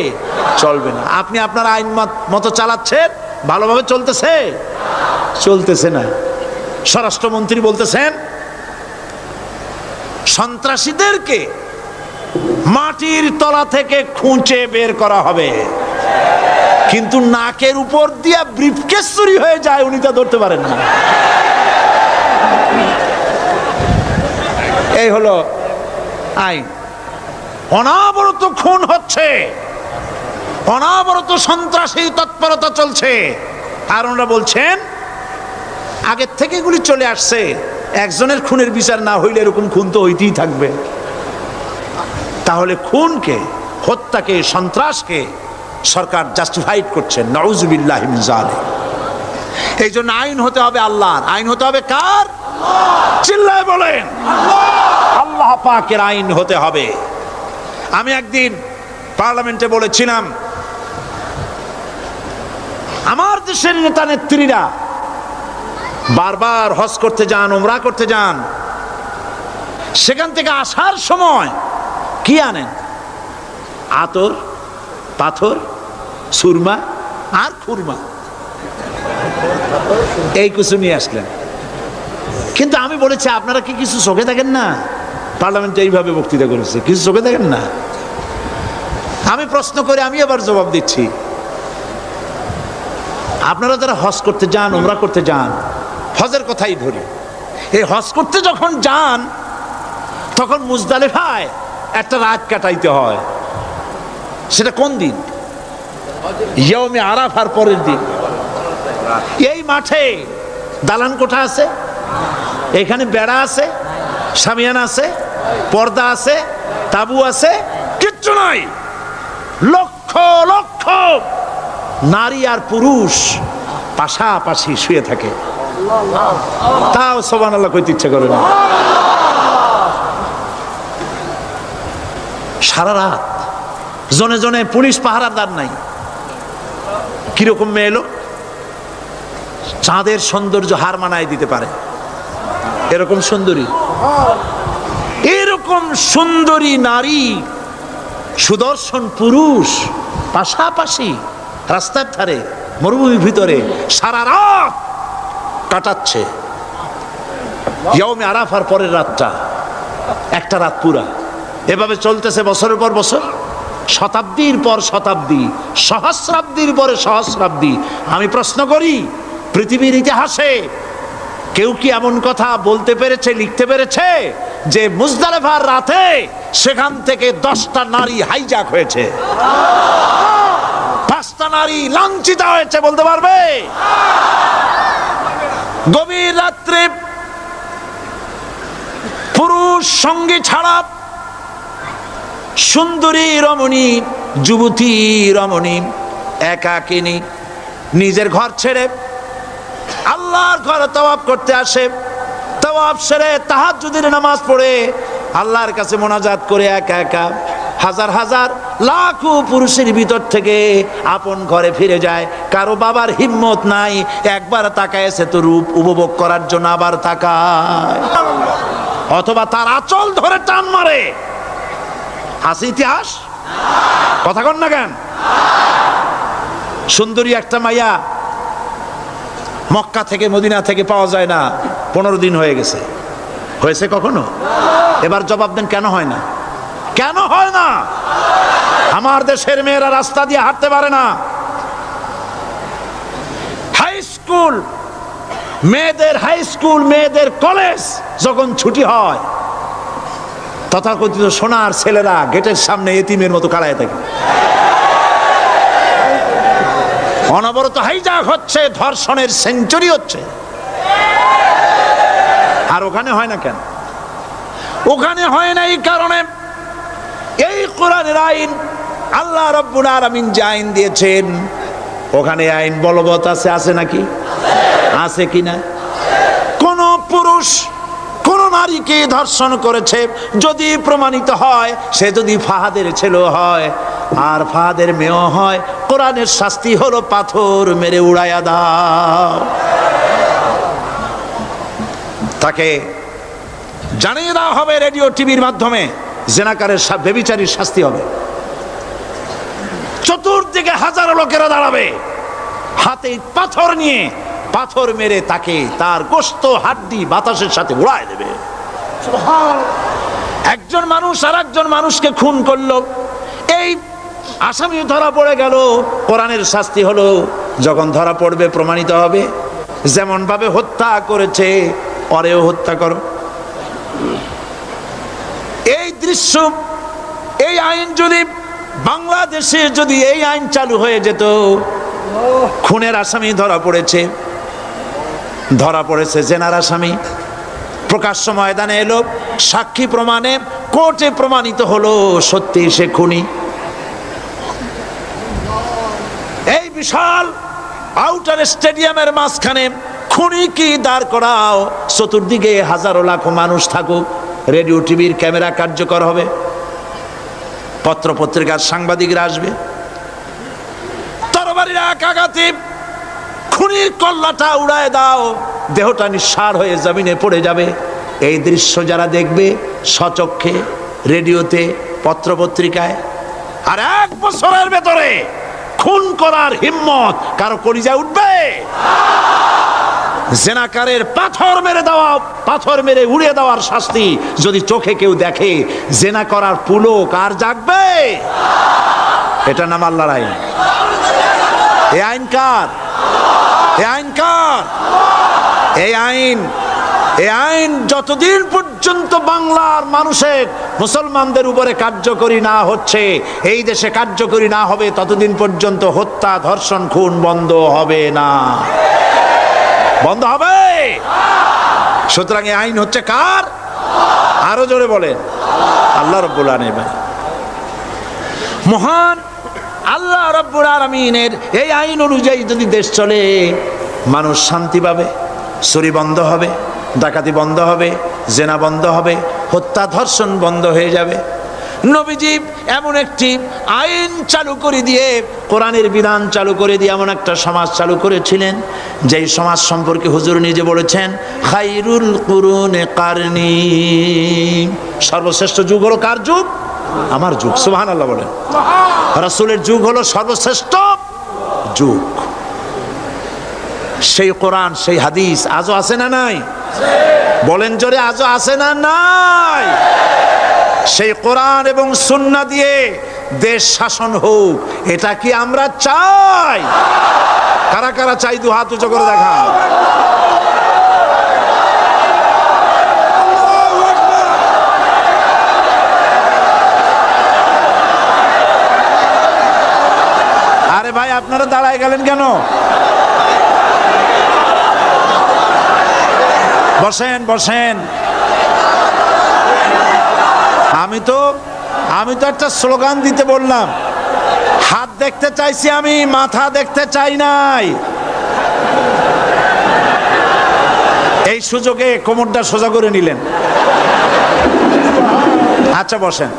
চলবে না। আপনি আপনার আইন মতো চালাচ্ছেন, ভালোভাবে চলতেছে? চলতেছে না। স্বরাষ্ট্রমন্ত্রী বলতেছেন সন্ত্রাসীদেরকে মাটির তলা থেকে খুঁজে বের করা হবে, কিন্তু নাকের উপর দিয়া ব্রিফকেস চুরি হয়ে যায়, উনি তা ধরতে পারেন না। এই হলো আইন। অনাবরত খুন হচ্ছে, অনাবরত সন্ত্রাসী তৎপরতা চলছে। আর ওনারা বলছেন আগের থেকে এগুলি চলে আসছে, একজনের খুনের বিচার না হইলে এরকম খুন তো হইতেই থাকবে। তাহলে খুনকে, হত্যাকে, সন্ত্রাসকে সরকার জাস্টিফাইড করছেন। নাউযুবিল্লাহি মিন যালিক। এই জন্য আইন হতে হবে আল্লাহর। আইন হতে হবে কার? চিল্লায় বলেন, আল্লাহ পাকের আইন হতে হবে। আমি একদিন পার্লামেন্টে বলেছিলাম, আমার দেশের নেতা নেত্রীরা বারবার হজ করতে যান, উমরা করতে যান, সেখান থেকে আসার সময় কি আনেন? আতর, পাথর, সুরমা আর খুরমা, এই কিছু নিয়ে আসলেন। কিন্তু আমি বলেছি, আপনারা কি কিছু চোখে দেখেন না? পার্লামেন্টে এইভাবে বক্তৃতা করেছে, কিছু চোখে দেখেন না? আমি প্রশ্ন করে আমি আবার জবাব দিচ্ছি, আপনারা যারা হজ করতে যান, উমরা করতে যান, হজের কথাই ধরি, এই হজ করতে যখন যান তখন মুজদালিফায় একটা রাত কাটাইতে হয়। সেটা কোন দিন? ইয়ৌমে আরাফার পরের দিন। এই মাঠে দালান কোঠা আছে, এখানে বেড়া আছে, শামিয়ানা আছে, পর্দা আছে, তাবু আছে, কিচ্ছু নাই। লক্ষ লক্ষ নারী আর পুরুষ পাশাপাশি শুয়ে থাকে, তাও সুবহানাল্লাহ কইতে ইচ্ছা করে না। সারা রাত জনে জনে পুলিশ পাহারাদার নাই। কিরকম মেয়ে এলো, চাঁদের সৌন্দর্য হার মানায় দিতে পারে এরকম সুন্দরী, এরকম সুন্দরী নারী, সুদর্শন পুরুষ পাশাপাশি রাস্তার ধারে মরুভূমির ভিতরে সারা রাত কাটাচ্ছে। ইয়ৌমে আরাফার পরের রাতটা একটা রাত পুরা। এভাবে চলতেছে বছরের পর বছর, শতাব্দীর পর শতাব্দী, সহস্রাব্দীর পরে সহস্রাব্দী। আমি প্রশ্ন করি, পৃথিবীর ইতিহাসে কেউ কি এমন কথা বলতে পেরেছে, লিখতে পেরেছে যে মুজদালিফার রাতে সেখান থেকে 10টা নারী হাইজ্যাক হয়েছে, 5টা নারী লাঞ্ছিত হয়েছে, বলতে পারবে? গভীর রাত্রে পুরুষ সঙ্গী ছাড়া সুন্দরী রমণী, যুবতী রমণী একাকিনী নিজের ঘর ছেড়ে আল্লাহর ঘরে তাওয়াফ করতে আসে। তাওয়াফ সেরে তাহাজ্জুদের নামাজ পড়ে আল্লাহর কাছে মোনাজাত করে একা একা হাজার হাজার লাখো পুরুষের ভিতর থেকে আপন ঘরে ফিরে যায়। কারো বাবার হিম্মত নাই একবার তাকায় সে তো রূপ উপভোগ করার জন্য আবার তাকায়, অথবা তার আঁচল ধরে টান মারে। আছে ইতিহাস? কথা কন না কেন? সুন্দরী একটা মাইয়া মক্কা থেকে মদিনা থেকে পাওয়া যায় না, 15 দিন হয়ে গেছে। হয়েছে কখনো? এবার জবাব দেন, কেন হয় না? কেন হয় না? আমার দেশের মেয়েরা রাস্তা দিয়ে হাঁটতে পারে না। হাই স্কুল মেয়েদের, হাই স্কুল মেয়েদের কলেজ যখন ছুটি হয়, তথাকথিত সোনার ছেলেরা গেটের সামনে এতিমের মতো কাড়ায় থাকে। অনবরত হাইজ্যাক হচ্ছে, ধর্ষণের সেঞ্চুরি হচ্ছে। আর ওখানে হয় না কেন? ওখানে হয় না এই কারণে, এই কোরআনের আইন আল্লাহ রাব্বুল আলামিন যে আইন দিয়েছেন, ওখানে আইন বলবৎ আছে। আছে নাকি? আছে কিনা? কোন পুরুষ কোন নারীকে ধর্ষণ করেছে যদি প্রমাণিত হয়, সে যদি ফাহাদের ছেলে হয় আর ফাহাদের মেয়েও হয়, কোরআনের শাস্তি হলো পাথর মেরে উড়াইয়া দাও। তাকে জানিয়ে দেওয়া হবে রেডিও টিভির মাধ্যমে, জেনাকারের ব্যভিচারীর শাস্তি হবে। চতুর্দিকে হাজারো লোকেরা দাঁড়াবে, হাতে পাথর নিয়ে পাথর মেরে তাকে তার গোশত হাড্ডি বাতাসের সাথে উড়ায় দেবে। একজন মানুষ আর একজন মানুষকে খুন করলো, এই আসামি ধরা পড়ে গেল, কোরআনের শাস্তি হলো যখন ধরা পড়বে প্রমাণিত হবে যেমন ভাবে হত্যা করেছে পরেও হত্যা করো। এই দৃশ্য, এই আইন যদি বাংলাদেশে যদি এই আইন চালু হয়ে যেত, খুনের আসামি ধরা পড়েছে জেনার আসামি, প্রকাশ্য ময়দানে এলো, সাক্ষী প্রমাণে কোর্টে প্রমাণিত হলো সত্যি সে খুনি। এই বিশাল আউটার স্টেডিয়ামের মাঝখানে খুনি কি দাঁড় করাও, চতুর্দিকে হাজারো লাখো মানুষ থাকুক, রেডিও টিভির ক্যামেরা কার্যকর হবে, পত্র পত্রিকার সাংবাদিকরা আসবে, তরবারির এক আঘাতে খুনির কল্লাটা উড়ায় দাও, দেহটা নিঃসার হয়ে জমিনে পড়ে যাবে। এই দৃশ্য যারা দেখবে স্বচক্ষে, রেডিওতে, পত্র পত্রিকায়, আর 1 বছরের ভেতরে খুন করার হিম্মত কারো কলিজায় উঠবে? জেনাকারের পাথর মেরে উড়িয়ে দেওয়ার শাস্তি যদি চোখে কেউ দেখে, জেনা করার পুলক আর জাগবে? এটা নাম আল্লাহর আইন। এই আইন কার? এই আইন কার? এই আইন যতদিন পর্যন্ত বাংলার মানুষের, মুসলমানদের উপরে কার্যকরী না হচ্ছে, এই দেশে কার্যকরী না হবে, ততদিন পর্যন্ত হত্যা, ধর্ষণ, খুন বন্ধ হবে না। বন্ধ হবে? সুতরাং এই আইন হচ্ছে কার? আরো জোরে বলেন, আল্লাহ রাব্বুল আলামিন। মহান আল্লাহ রাব্বুল আলামিনের এই আইন অনুযায়ী যদি দেশ চলে, মানুষ শান্তি পাবে, চুরি বন্ধ হবে, ডাকাতি বন্ধ হবে, জেনা বন্ধ হবে, হত্যা ধর্ষণ বন্ধ হয়ে যাবে। নবীজি এমন একটি আইন চালু করে দিয়ে, কোরআনের বিধান চালু করে দিয়ে এমন একটা সমাজ চালু করেছিলেন, যেই সমাজ সম্পর্কে হুজুর নিজে বলেছেন, খায়রুল কুরুনে কারনি, সর্বশ্রেষ্ঠ যুগ হলো কার যুগ? আমার যুগ। সুবহানাল্লাহ বলেন। রাসূলের যুগ হলো সর্বশ্রেষ্ঠ যুগ। সেই কোরআন, সেই হাদিস আজও আছে না নাই? বলেন জোরে, আজও আছে না নাই? সেই কোরআন এবং সুন্নাহ দিয়ে দেশ শাসন হোক, এটা কি আমরা চাই? কারা কারা চাই দু হাত উঁচু করে দেখা। আরে ভাই আপনারা দাঁড়ায় গেলেন কেন? বসেন বসেন। আমি তো একটা স্লোগান দিতে বললাম, হাত দেখতে চাইছি আমি, মাথা দেখতে চাই নাই। এই সুযোগে কোমরটা সোজা করে নিলেন। আচ্ছা বসেন,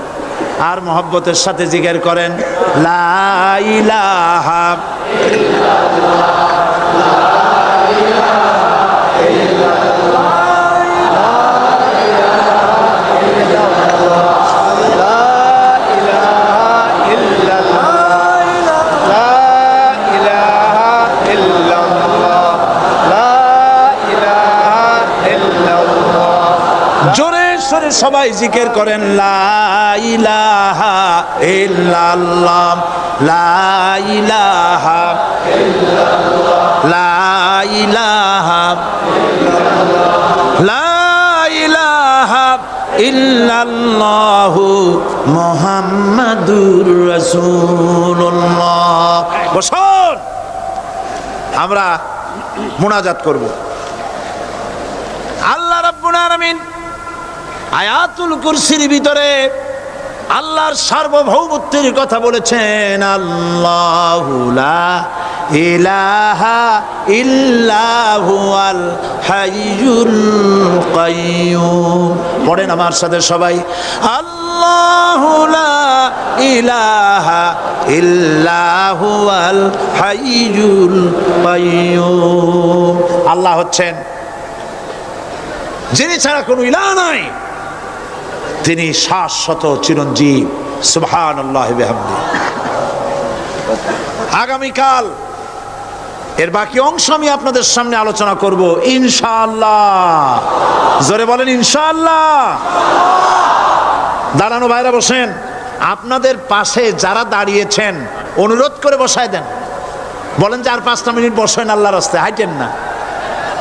আর মহব্বতের সাথে জিকির করেন লা ইলাহা সবাই জিকির করেন লা ইলাহা ইল্লাল্লাহ লা ইলাহা ইল্লাল্লাহ লা ইলাহা লা ইলাহা ইল্লাল্লাহু মুহাম্মাদুর রাসূলুল্লাহ। বসুন, আমরা মুনাজাত করব। আল্লাহ রাব্বুল আলামিন আয়াতুল কুরসির ভিতরে আল্লাহর সার্বভৌমত্বের কথা বলেছেন। আল্লাহু লা ইলাহা ইল্লা হুয়াল হাইয়ুল কাইয়্যুম। পড়েন আমার সাথে সবাই, আল্লাহু লা ইলাহা ইল্লা হুয়াল হাইয়ুল কাইয়্যুম। আল্লাহ হচ্ছেন যিনি ছাড়া কোনো ইলাহ নাই, তিনি শাশ্বত চিরঞ্জীব। সুবহানাল্লাহি ওয়া বিহামদিহি। আগামীকাল এর বাকি অংশ আমি আপনাদের সামনে আলোচনা করব ইনশাআল্লাহ। জোরে বলেন ইনশাআল্লাহ। দাঁড়ানো ভাইরা বসেন। আপনাদের পাশে যারা দাঁড়িয়েছেন অনুরোধ করে বসায় দেন। বলেন যে আর 5টা মিনিট বসেন, আল্লাহর রাস্তায় হাঁটেন না।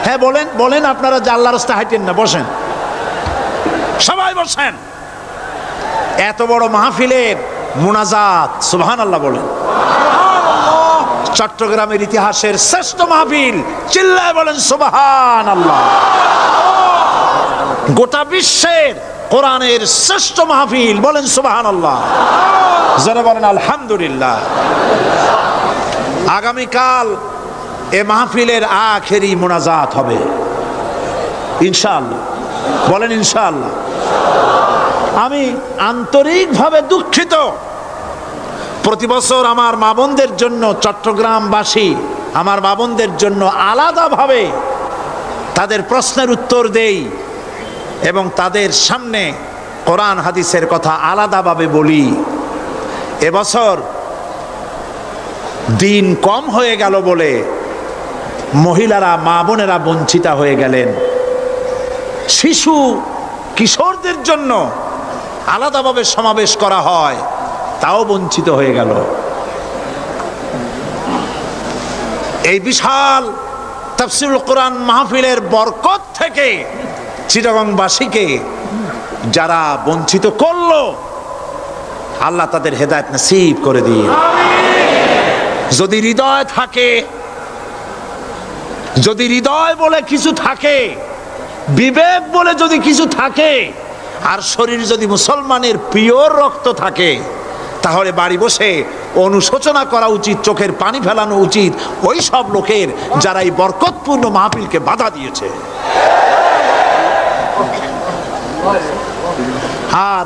হ্যাঁ বলেন বলেন, আপনারা যে আল্লাহর রাস্তায় হাঁটেন না, বসেন, সবাই বসেন। এত বড় মাহফিলের মুনাজাত, সুবহানাল্লাহ বলেন। চট্টগ্রামের ইতিহাসের শ্রেষ্ঠ মাহফিল, চিল্লায় বলেন সুবহানাল্লাহ। গোটা বিশ্বের কোরআনের শ্রেষ্ঠ মাহফিল, বলেন সুবহানাল্লাহ। যারা বলেন আলহামদুলিল্লাহ। আগামীকাল এ মাহফিলের আখেরি মুনাজাত হবে ইনশাআল্লাহ। বলেন ইনশাআল্লাহ। আমি আন্তরিকভাবে দুঃখিত, প্রতি বছর আমার মা বোনদের জন্য, চট্টগ্রামবাসী আমার মা বোনদের জন্য আলাদাভাবে তাদের প্রশ্নের উত্তর দেই এবং তাদের সামনে কোরআন হাদিসের কথা আলাদাভাবে বলি। এবছর দিন কম হয়ে গেল বলে মহিলারা, মা বোনেরা বঞ্চিতা হয়ে গেলেন। শিশু কিশোরদের জন্য আলাদাভাবে সমাবেশ করা হয়, তাও বঞ্চিত হয়ে গেল। এই বিশাল তাফসীরুল কোরআন মাহফিলের বরকত থেকে চিটাগংবাসীকে যারা বঞ্চিত করলো, আল্লাহ তাদের হেদায়েত নসিব করে দিন। যদি হৃদয় থাকে, যদি হৃদয় বলে কিছু থাকে, বিবেক বলে যদি কিছু থাকে, আর শরীর যদি মুসলমানের পিওর রক্ত থাকে, তাহলে বাড়ি বসে অনুশোচনা করা উচিত, চোখের পানি ফেলানো উচিত ওই সব লোকের যারা এই বরকতপূর্ণ মাহফিলকে বাধা দিয়েছে। আর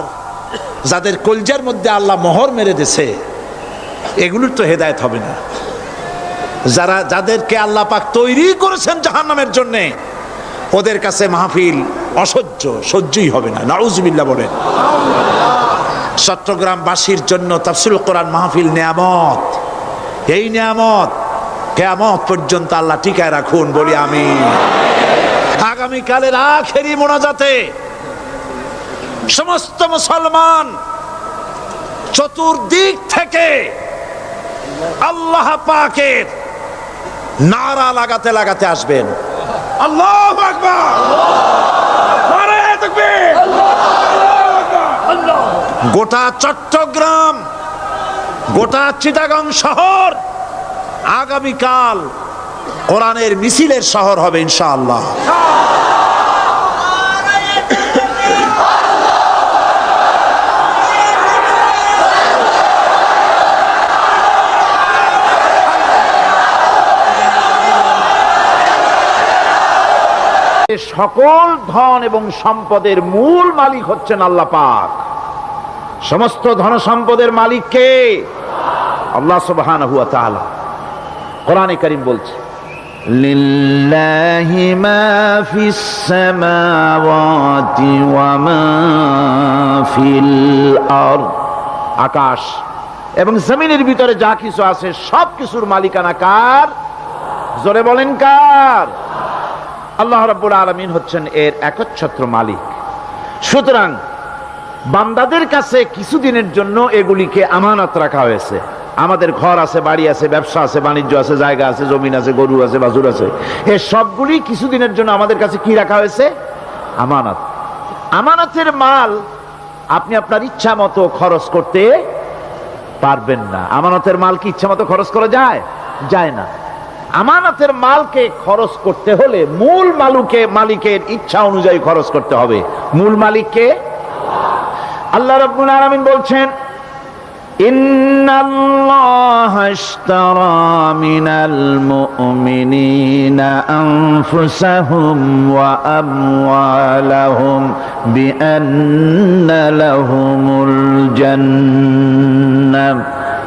যাদের কলজার মধ্যে আল্লাহ মোহর মেরে দিয়েছে, এগুলোর তো হেদায়েত হবে না। যাদেরকে আল্লাহ পাক তৈরি করেছেন জাহান্নামের জন্য, ওদের কাছে মাহফিল অসহ্য, সহ্যই হবে না। নাউজুবিল্লাহ বলেন। চট্টগ্রামবাসীর জন্য তাফসীরুল কোরআন মাহফিল নিয়ামত। এই নিয়ামত কিয়ামত পর্যন্ত আল্লাহ টিকায় রাখুন, বলি আমিন। আগামীকালের আখেরি মোনাজাতে সমস্ত মুসলমান চতুর্দিক থেকে আল্লাহ পাকের নারা লাগাতে লাগাতে আসবেন। আল্লাহু আকবার, নারায়ে তাকবীর, গোটা চট্টগ্রাম, গোটা চিটাগাং শহর আগামীকাল কোরআনের মিছিলের শহর হবে ইনশাআল্লাহ। সকল ধন এবং সম্পদের মূল মালিক হচ্ছেন আল্লাহ পাক। সমস্ত ধন সম্পদের মালিক কে? আল্লাহ সুবহানাহু ওয়া তাআলা। কোরআনে কারীম বলছে, লিল্লাহি মা ফিস সামাওয়াতি ওয়া মা ফিল আরদ। আকাশ এবং জমিনের ভিতরে যা কিছু আছে সব কিছুর মালিকানা কার? জোরে বলেন কার? আল্লাহ রাব্বুল আলামিন হচ্ছেন এর একচ্ছত্র মালিক। সুতরাং বান্দাদের কাছে কিছুদিনের জন্য এগুলিকে আমানত রাখা হয়েছে। আমাদের ঘর আছে, বাড়ি আছে, ব্যবসা আছে, বাণিজ্য আছে, জায়গা আছে, জমিন আছে, গরু আছে, বাছুর আছে, এই সবগুলি কিছুদিনের জন্য আমাদের কাছে কি রাখা হয়েছে? আমানত। আমানতের মাল আপনি আপনার ইচ্ছা মতো খরচ করতে পারবেন না। আমানতের মাল কি ইচ্ছা মতো খরচ করা যায়? যায় না। আমানতের মালকে খরচ করতে হলে মূল মালিকের ইচ্ছা অনুযায়ী খরচ করতে হবে। মূল মালিককে আল্লাহ রাব্বুল আলামিন বলছেন, ইন্নাল্লাহা ইশতারা মিনাল মুমিনিনা আনফুসাহুম ওয়া আমওয়ালাহুম বিআন্না লাহুমুল জান্নাহ।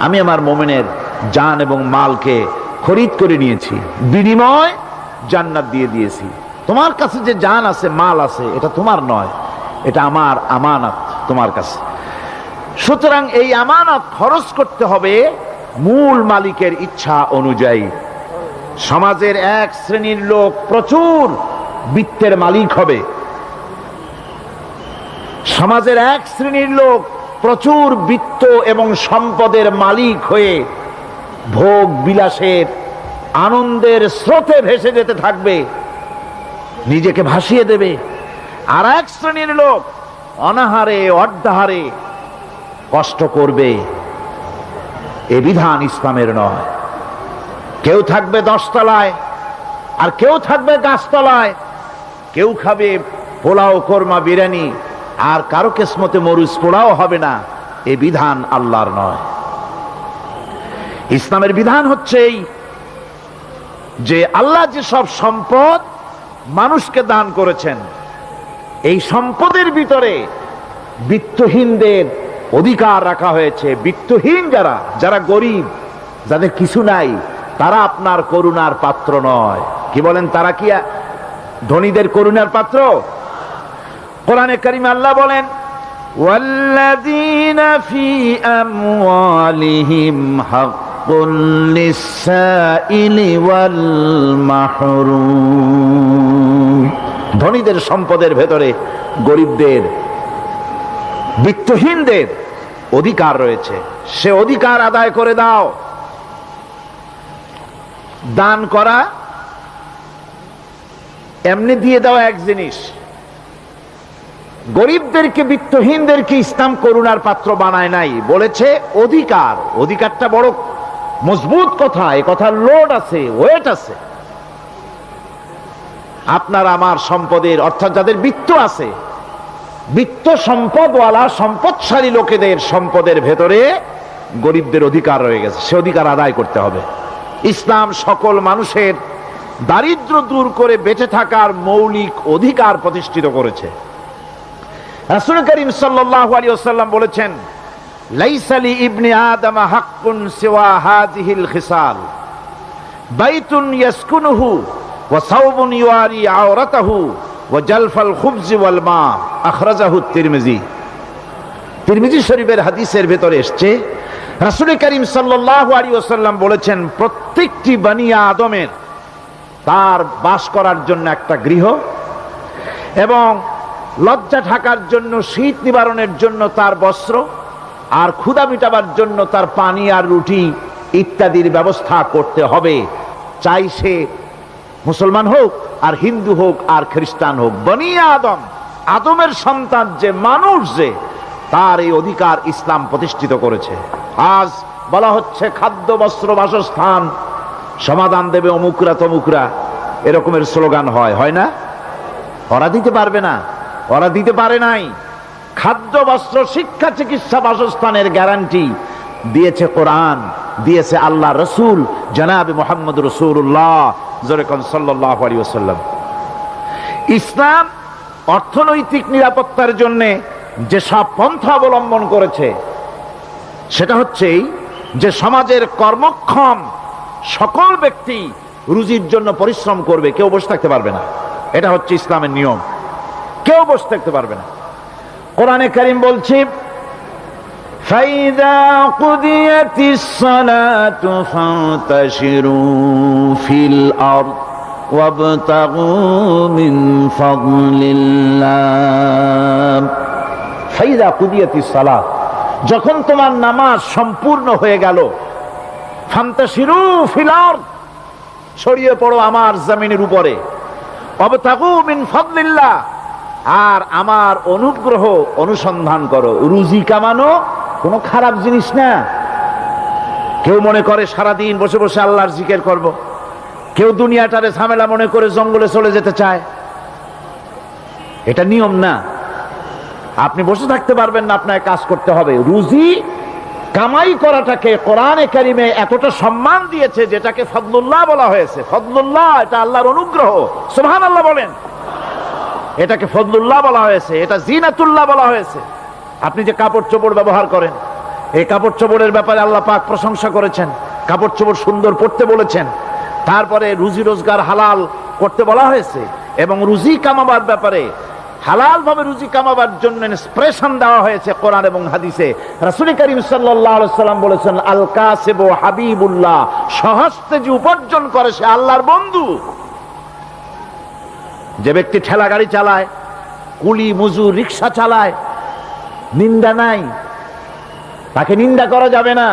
আমি আমার মুমিনের জান এবং মালকে খরিদ করে নিয়েছি, বিনিময় জান্নাত দিয়ে দিয়েছি। তোমার কাছে যে জান আছে, মাল আছে, এটা তোমার নয়, এটা আমার আমানত তোমার কাছে। সুতরাং এই আমানত খরচ করতে হবে মূল মালিকের ইচ্ছা অনুযায়ী। সমাজের এক শ্রেণীর লোক প্রচুর বিত্তের মালিক হবে, সমাজের এক শ্রেণীর লোক প্রচুর বিত্ত এবং সম্পদের মালিক হয়ে ভোগ বিলাসের আনন্দের স্রোতে ভেসে যেতে থাকবে, নিজেকে ভাসিয়ে দেবে। আর এক শ্রেণীর লোক অনাহারে অর্ধাহারে কষ্ট করবে। এ বিধান ইসলামের নয়। কেউ থাকবে 10 তলায় আর কেউ থাকবে গাছতলায়, কেউ খাবে পোলাও, কোরমা, বিরিয়ানি, আর কারো কিসমতে মরুচ পোড়াও হবে না। এ বিধান আল্লাহর নয়। ইসলামের বিধান হচ্ছে এই যে আল্লাহ যে সব সম্পদ মানুষকে দান করেছেন, এই সম্পদের ভিতরে বিত্তহীনদের অধিকার রাখা হয়েছে। বিত্তহীন যারা গরিব, যাদের কিছু নাই, তারা আপনার করুণার পাত্র নয়। কি বলেন? তারা কি ধনীদের করুণার পাত্র? কোরআনে কারিমে আল্লাহ বলেন, ওয়াল্লাযীনা ফী আমওয়ালিহিম হাক্কুল লিসসাইলি ওয়াল মাহরুম। ধনীদের সম্পদের ভেতরে গরিবদের, বিত্তহীনদের অধিকার রয়েছে। সে অধিকার আদায় করে দাও। দান করা এমনি দিয়ে দেওয়া এক জিনিস, গরিবদেরকে, বিত্তহীনদেরকে ইসলাম করুণার পাত্র বানায় নাই, বলেছে অধিকার। অধিকারটা বড় মজবুত কথা, এ কথার লোড আছে, ওয়েট আছে। আপনার আমার সম্পদের, অর্থাৎ যাদের বিত্ত আছে, বিত্ত সম্পদওয়ালা সম্পদশালী লোকেদের সম্পদের ভেতরে গরিবদের অধিকার রয়ে গেছে। সে অধিকার আদায় করতে হবে। ইসলাম সকল মানুষের দারিদ্র দূর করে বেঁচে থাকার মৌলিক অধিকার প্রতিষ্ঠিত করেছে। রাসূল করিম সাল্লাল্লাহু আলাইহি ওয়াসাল্লাম বলেছেন, লাইসা লি ইবনি আদম হাক্কুন সিওয়া হাযিহিল খিসাল, বাইতুন ইয়াসকুনুহু ওয়া সাওবুন ইউয়ারি আওরাতাহু ওয়া জালফাল খুবজি ওয়াল মা। আখরাজাহু তিরমিজি। তিরমিজি শরীফের হাদিসের ভেতরে এসেছে, রাসূল করিম সাল্লাল্লাহু আলাইহি ওয়াসাল্লাম বলেছেন, প্রত্যেকটি বনি আদমের তার বাস করার জন্য একটা গৃহ, এবং লজ্জা ঢাকার জন্য, শীত নিবারণের জন্য তার বস্ত্র, আর ক্ষুধা মিটাবার জন্য তার পানি আর রুটি ইত্যাদির ব্যবস্থা করতে হবে। চাই সে মুসলমান হোক আর হিন্দু হোক আর খ্রিস্টান হোক, বনি আদম, আদমের সন্তান যে মানুষ, যে তার এই অধিকার ইসলাম প্রতিষ্ঠিত করেছে। আজ বলা হচ্ছে খাদ্য বস্ত্র বাসস্থান সমাধান দেবে অমুকরা তমুকরা, এরকমের স্লোগান হয় না? ওরা দিতে পারবে না, ওরা দিতে পারে নাই। খাদ্য বস্ত্র শিক্ষা চিকিৎসা বাসস্থানের গ্যারান্টি দিয়েছে কোরআন, দিয়েছে আল্লাহ রসুল জনাবে মুহাম্মদ রাসূলুল্লাহ সাল্লাল্লাহু আলাইহি ওয়াসাল্লাম। ইসলাম অর্থনৈতিক নিরাপত্তার জন্য যে সব পন্থা অবলম্বন করেছে সেটা হচ্ছে যে সমাজের কর্মক্ষম সকল ব্যক্তি রুজির জন্য পরিশ্রম করবে, কেউ বসে থাকতে পারবে না। এটা হচ্ছে ইসলামের নিয়ম, কেউ বসে থাকতে পারবে না। কোরআনে কারীম বলছে ফাইদা কুদিয়াতিস সালাতু ফান্তাশিরু ফিল আরদ ওয়াবতাগু মিন ফাদলিল্লাহ। ফাইদা কুদিয়াতিস সালাত, যখন তোমার নামাজ সম্পূর্ণ হয়ে গেল, ফান্তাশিরু ফিল আরদ, ছড়িয়ে পড়ো আমার জমিনের উপরে, ওয়াবতাগু মিন ফাদলিল্লাহ, আর আমার অনুগ্রহ অনুসন্ধান করো। রুজি কামানো কোনো খারাপ জিনিস না। কেউ মনে করে সারাদিন বসে বসে আল্লাহর জিকির করব, কেউ দুনিয়াটারে ঝামেলা মনে করে জঙ্গলে চলে যেতে চায়। এটা নিয়ম না। আপনি বসে থাকতে পারবেন না, আপনাকে কাজ করতে হবে। রুজি কামাই করাটাকে কোরআনে কারিমে এতটা সম্মান দিয়েছে যেটাকে ফদলুল্লাহ বলা হয়েছে। ফদলুল্লাহ এটা আল্লাহর অনুগ্রহ, সুবহানাল্লাহ বলেন। এটাকে ফদলুল্লাহ বলা হয়েছে, এটা জিনাতুল্লাহ বলা হয়েছে। আপনি যে কাপড় চোপড় ব্যবহার করেন, এই কাপড় চোপড়ের ব্যাপারে আল্লাহ পাক প্রশংসা করেছেন, কাপড় চোপড় সুন্দর পরতে বলেছেন। তারপরে রুজি রোজগার হালাল করতে বলা হয়েছে, এবং রুজি কামাবার ব্যাপারে হালাল ভাবে রুজি কামাবার জন্য ইন্সপিরেশন দেওয়া হয়েছে কোরআন এবং হাদিসে। রাসূল করিম সাল্লাল্লাহু আলাইহি ওয়াসাল্লাম বলেছেন আল কাসিবু হাবিবুল্লাহ, সহস্তে যে উপার্জন করে সে আল্লাহর বন্ধু। যে ব্যক্তি ঠেলা গাড়ি চালায়, কুলি মজুর রিক্সা চালায়, নিন্দা নাই, তাকে নিন্দা করা যাবে না।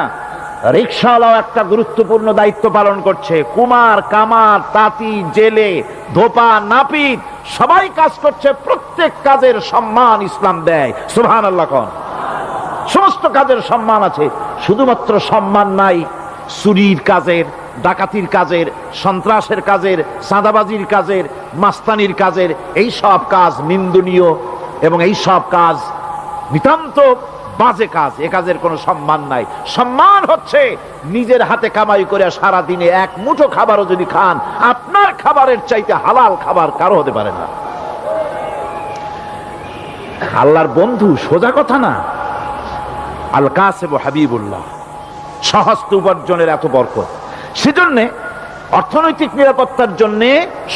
রিক্সাওয়ালাও একটা গুরুত্বপূর্ণ দায়িত্ব পালন করছে। কুমার, কামার, তাঁতি, জেলে, ধোপা, নাপিত সবাই কাজ করছে। প্রত্যেক কাজের সম্মান ইসলাম দেয়, সুবহানাল্লাহ কোন। সমস্ত কাজের সম্মান আছে, শুধুমাত্র সম্মান নাই চুরির কাজের, ডাকাতির কাজের, সন্ত্রাসের কাজের, চাঁদাবাজির কাজের, মাস্তানির কাজের। এই সব কাজ নিন্দনীয় এবং এই সব কাজ নিতান্ত বাজে কাজ। এ কাজের কোনো সম্মান নাই। সম্মান হচ্ছে নিজের হাতে কামাই করে সারা দিনে এক মুঠো খাবারও যদি খান, আপনার খাবারের চাইতে হালাল খাবার কারো হতে পারে না। আল্লাহর বন্ধু সোজা কথা না। আল কাসিবু হাবিবুল্লাহ, সহস্ত উপার্জনের এত বরকত। সেজন্য অর্থনৈতিক নিরাপত্তার জন্য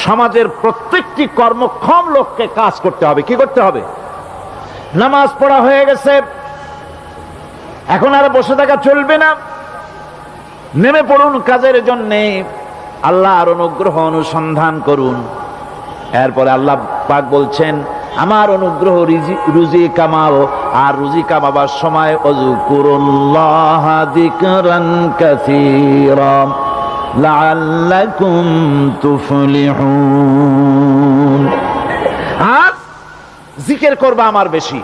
সমাজের প্রত্যেকটি কর্মক্ষম লোককে কাজ করতে হবে। কি করতে হবে? নামাজ পড়া হয়ে গেছে, এখন আর বসে থাকা চলবে না, নেমে পড়ুন কাজের জন্য, আল্লাহর অনুগ্রহ অনুসন্ধান করুন। এরপরে আল্লাহ পাক বলছেন আমার অনুগ্রহ রুজি কামাও, আর রুজি কামাবার সময় ওযকুরুল্লাহ যিকরান কাসীরা লাআল্লাকুম তুফলিহুন। আর জিকির করবা আমার বেশি,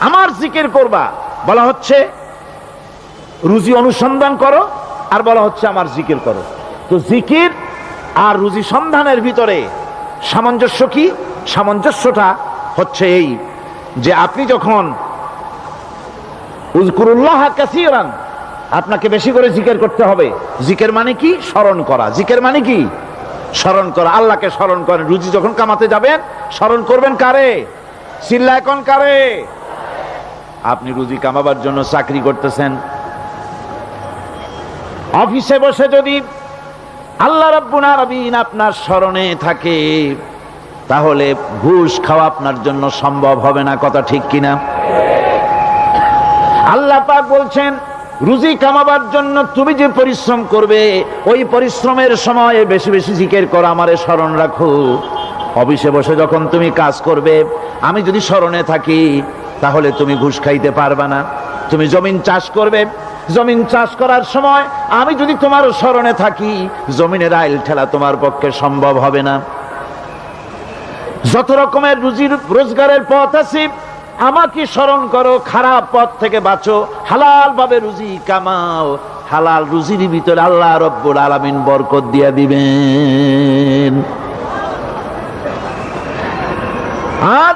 আমার জিকির করবা। বলা হচ্ছে রুজি অনুসন্ধান করো, আর বলা হচ্ছে আমার জিকির করো। তো জিকির আর রুজি সন্ধানের ভিতরে সামঞ্জস্য কি? সামঞ্জস্যটা হচ্ছে এই যে আপনি যখন উযকুরুল্লাহ কাসীরান, আপনাকে বেশি করে জিকির করতে হবে। জিকির মানে কি? স্মরণ করা। জিকির মানে কি? স্মরণ করা। আল্লাহকে স্মরণ করেন। রুজি যখন কামাতে যাবেন স্মরণ করবেন কারে? চিল্লায় কোন কারে? আপনি রুজি কামাবার জন্য চাকরি করতেছেন, অফিসে বসে যদি আল্লাহ রাব্বুল আলামিন আপনার স্মরণে থাকে, তাহলে ঘুষ খাওয়া আপনার জন্য সম্ভব হবে না। কথা ঠিক কিনা? আল্লাহ পাক বলছেন রুজি কামাবার জন্য তুমি যে পরিশ্রম করবে, ওই পরিশ্রমের সময় বেশি বেশি জিকির করো, আমারে স্মরণ রাখো। অফিসে বসে যখন তুমি কাজ করবে, আমি যদি স্মরণে থাকি, তাহলে তুমি ঘুষ খাইতে পারবে না। তুমি জমিন চাষ করবে, জমিন চাষ করার সময় আমি যদি তোমার স্মরণে থাকি, জমিনের আইল ঠেলা তোমার পক্ষে সম্ভব হবে না। যত রকমের রুজি রোজগারের পথ আছে, আমাকে স্মরণ করো, খারাপ পথ থেকে বাঁচো, হালাল ভাবে রুজি কামাও। হালাল রুজির ভিতরে আল্লাহ রব্বুল আলামিন বরকত দিয়া দিবেন। আর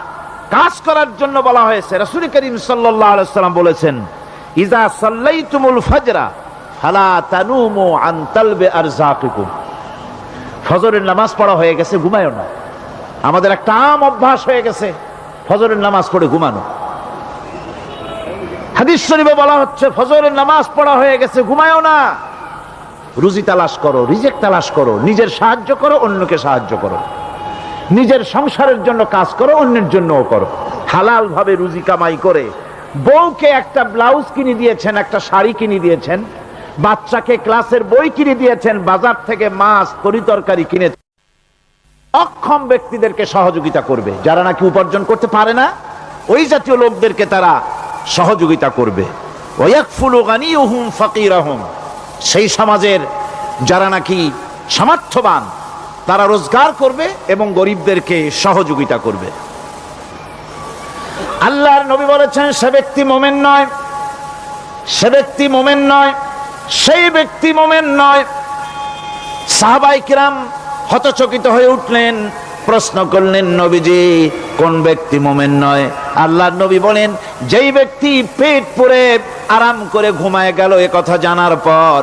কাজ করার জন্য বলা হয়েছে। রাসূল করিম সাল্লাল্লাহু আলাইহি ওয়াসাল্লাম বলেছেন, ইজা সাল্লাইতুমুল ফাজরা ফালা তানুমু আন তালবি আরযাকিকুম। ফজরের নামাজ পড়া হয়ে গেছে, ঘুমায়ও না। আমাদের একটা আম অভ্যাস হয়ে গেছে ফজরের নামাজ পড়ে ঘুমানো। হাদিস শরীফে বলা হচ্ছে, ফজরের নামাজ পড়া হয়ে গেছে, ঘুমায়ও না। রুজি তালাশ করো, রিজিক তালাশ করো, নিজের সাহায্য করো, অন্যকে সাহায্য করো, নিজের সংসারের জন্য কাজ করো, অন্যের জন্যও করো। হালাল ভাবে রুজি কামাই করে বউকে একটা ব্লাউজ কিনে দিয়েছেন, একটা শাড়ি কিনে দিয়েছেন, বাচ্চাকে ক্লাসের বই কিনে দিয়েছেন, বাজার থেকে মাছ তরিতরকারি কিনে। অক্ষম ব্যক্তিদেরকে সহযোগিতা করবে, যারা নাকি উপার্জন করতে পারে না, ওই জাতীয় লোকদেরকে তারা সহযোগিতা করবে। ওয়াকফুলু গানিয়ুহুম ফাকিরাহুম, সেই সমাজের যারা নাকি সামর্থ্যবান তারা রোজগার করবে এবং গরিবদেরকে সহযোগিতা করবে। আল্লাহর নবী বলেছেন, সে ব্যক্তি মুমিন নয়, সে ব্যক্তি মুমিন নয়, সেই ব্যক্তি মুমিন নয়। সাহাবায়ে কিরাম হতচকিত হয়ে উঠলেন, প্রশ্ন করলেন, নবীজি কোন ব্যক্তি মুমিন নয়? আল্লাহর নবী বলেন, যেই ব্যক্তি পেট পুরে আরাম করে ঘুমায় গেল এ কথা জানার পর,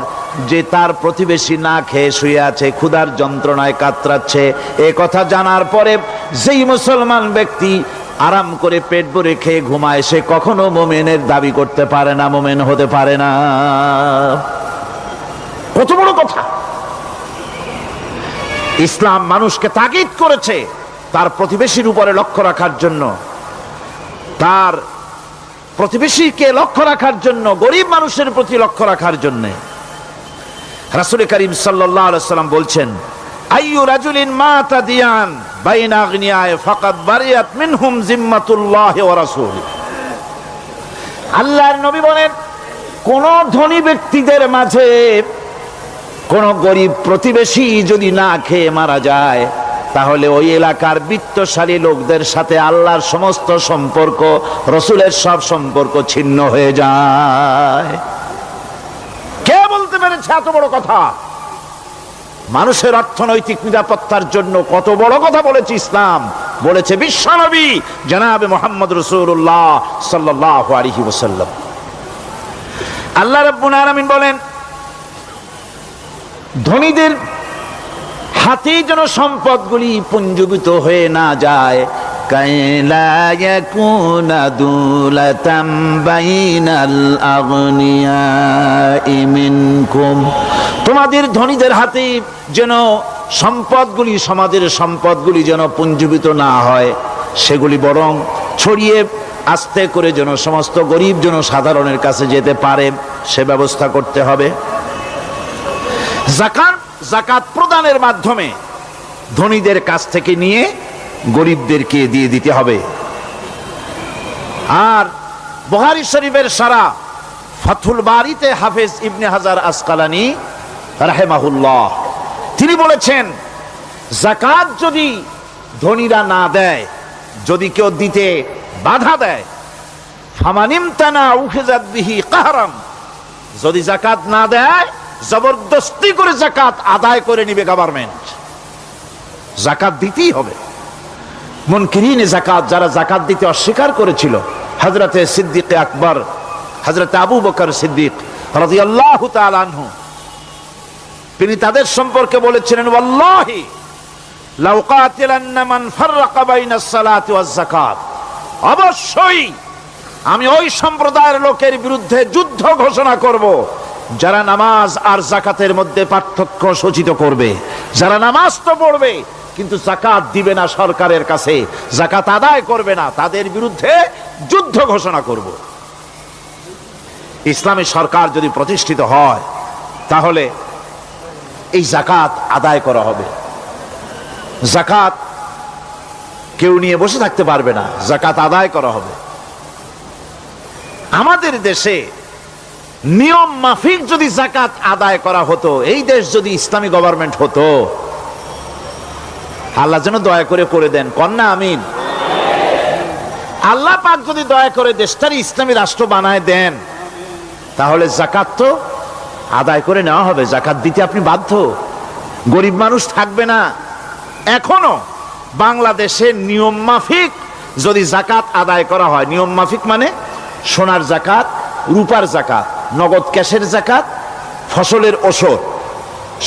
যে তার প্রতিবেশী না খেয়ে শুয়ে আছে, ক্ষুধার যন্ত্রণায় কাতরাচ্ছে, এ কথা জানার পরে যেই মুসলমান ব্যক্তি আরাম করে পেট ভরে খেয়ে ঘুমায়, সে কখনো মুমিনের দাবি করতে পারে না, মুমিন হতে পারে না। কত বড় কথা! ইসলাম মানুষকে তাগিদ করেছে তার প্রতিবেশীর উপরে লক্ষ্য রাখার জন্য, তার প্রতিবেশীকে লক্ষ্য রাখার জন্য, গরিব মানুষের প্রতি লক্ষ্য রাখার জন্য। রাসূল করিম সাল্লাল্লাহু আলাইহি ওয়াসাল্লাম বলছেন, আইয়ু রাজুলিন মাতা দিয়ান বাইনা আগনিয়ায় ফাকাদ বারিয়াত মিনহুম জিম্মাতুল্লাহি ওয়া রাসূলিহি। আল্লাহর নবী বলেন, কোন ধনী ব্যক্তিদের মাঝে কোন গরিব প্রতিবেশী যদি না খেয়ে মারা যায়, তাহলে ওই এলাকার বিত্তশালী লোকদের সাথে আল্লাহর সমস্ত সম্পর্ক, রসুলের সব সম্পর্ক ছিন্ন হয়ে যায়। কে বলতে পেরেছে এত বড় কথা? মানুষের অর্থনৈতিক নিরাপত্তার জন্য কত বড় কথা বলেছে ইসলাম, বলেছে বিশ্বনবী জনাবে মুহাম্মদ রাসূলুল্লাহ সাল্লাল্লাহু আলাইহি ওয়াসাল্লাম। আল্লাহ রাব্বুল আলামিন বলেন, ধনীদের হাতে যেন সম্পদগুলি পুঞ্জীভূত হয়ে না যায়, কাইলা ইয়াকুনা দুলাতাম বাইনাল আগনিয়াই মিনকুম। তোমাদের ধনীদের হাতে যেন সম্পদগুলি, সমাজের সম্পদগুলি যেন পুঞ্জীভূত না হয়, সেগুলি বরং ছড়িয়ে আস্তে করে যেন সমস্ত গরিব যেন সাধারণের কাছে যেতে পারে, সে ব্যবস্থা করতে হবে। যাকাত প্রদানের মাধ্যমে ধনীদের কাছ থেকে নিয়ে গরিবদেরকে দিয়ে দিতে হবে। আর বুখারী শরীফের সারা ফাথুল বারীতে হাফেজ ইবনে হাজার আসকালানী রাহিমাহুল্লাহ তিনি বলেছেন, যাকাত যদি ধনীরা না দেয়, যদি কেউ দিতে বাধা দেয়, ফামানিমতানা উখিযাত বিহি কাহরাম, যদি যাকাত না দেয় জবরদস্তি করে যাকাত আদায় করে নিবে গভর্নমেন্ট। যাকাত দিতেই হবে। মুনকিরিনে যাকাত, যারা যাকাত দিতে অস্বীকার করেছিল, হযরতে সিদ্দিক আকবর, হযরতে আবু বকর সিদ্দিক রাদিয়াল্লাহু তাআলা আনহু, তিনি তাদের সম্পর্কে বলেছিলেন, ওয়াল্লাহি লাউ কাতিলান্না মান ফাররাকা বাইনাস সালাতি ওয়াজ যাকাত, অবশ্যই আমি ওই সম্প্রদায়ের লোকের বিরুদ্ধে যুদ্ধ ঘোষণা করব যারা নামাজ আর যাকাতের মধ্যে পার্থক্য সূচিত করবে। যারা নামাজ তো পড়বে কিন্তু যাকাত দিবে না সরকারের কাছে, যাকাত আদায় করবে না, তাদের বিরুদ্ধে যুদ্ধ ঘোষণা করব। ইসলামী সরকার যদি প্রতিষ্ঠিত হয়, তাহলে এই যাকাত আদায় করা হবে। যাকাত কেউ নিয়ে বসে থাকতে পারবে না, যাকাত আদায় করা হবে। আমাদের দেশে নিয়ম মাফিক যদি যাকাত আদায় করা হতো, এই দেশ যদি ইসলামী গভর্নমেন্ট হতো, আল্লাহ যেন দয়া করে দেন, কন্যা আমিন। আল্লাহ পাক যদি দয়া করে দেশটার ইসলামী রাষ্ট্র বানায় দেন, তাহলে যাকাত তো আদায় করে নেওয়া হবে, যাকাত দিতে আপনি বাধ্য, গরিব মানুষ থাকবে না। এখনো বাংলাদেশে নিয়ম মাফিক যদি যাকাত আদায় করা হয়, নিয়ম মাফিক মানে সোনার যাকাত, রূপার যাকাত, নগদ ক্যাশের যাকাত, ফসলের ওষুধ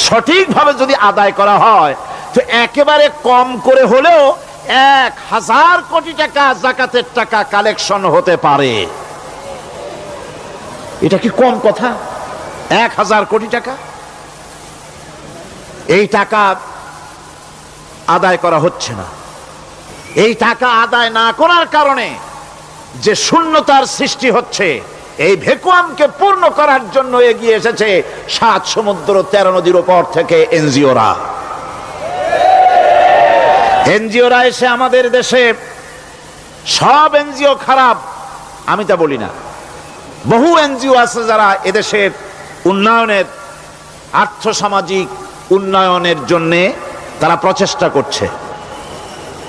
সঠিকভাবে যদি আদায় করা হয়, তো একেবারে কম করে হলেও 1000 কোটি টাকা যাকাতের টাকা কালেকশন হতে পারে। এটা কি কম কথা? 1000 কোটি টাকা, এই টাকা আদায় করা হচ্ছে না। এই টাকা আদায় না করার কারণে যে শূন্যতার সৃষ্টি হচ্ছে, এই ভ্যাকুয়ামকে পূর্ণ করার জন্য এগিয়ে এসেছে 7 সমুদ্র 13 নদীর উপর থেকে এনজিওরা। এনজিওরা এসে আমাদের দেশে, সব এনজিও খারাপ আমি তা বলি না, বহু এনজিও আছে যারা এদেশের উন্নয়নের, আর্থসামাজিক উন্নয়নের জন্য তারা প্রচেষ্টা করছে,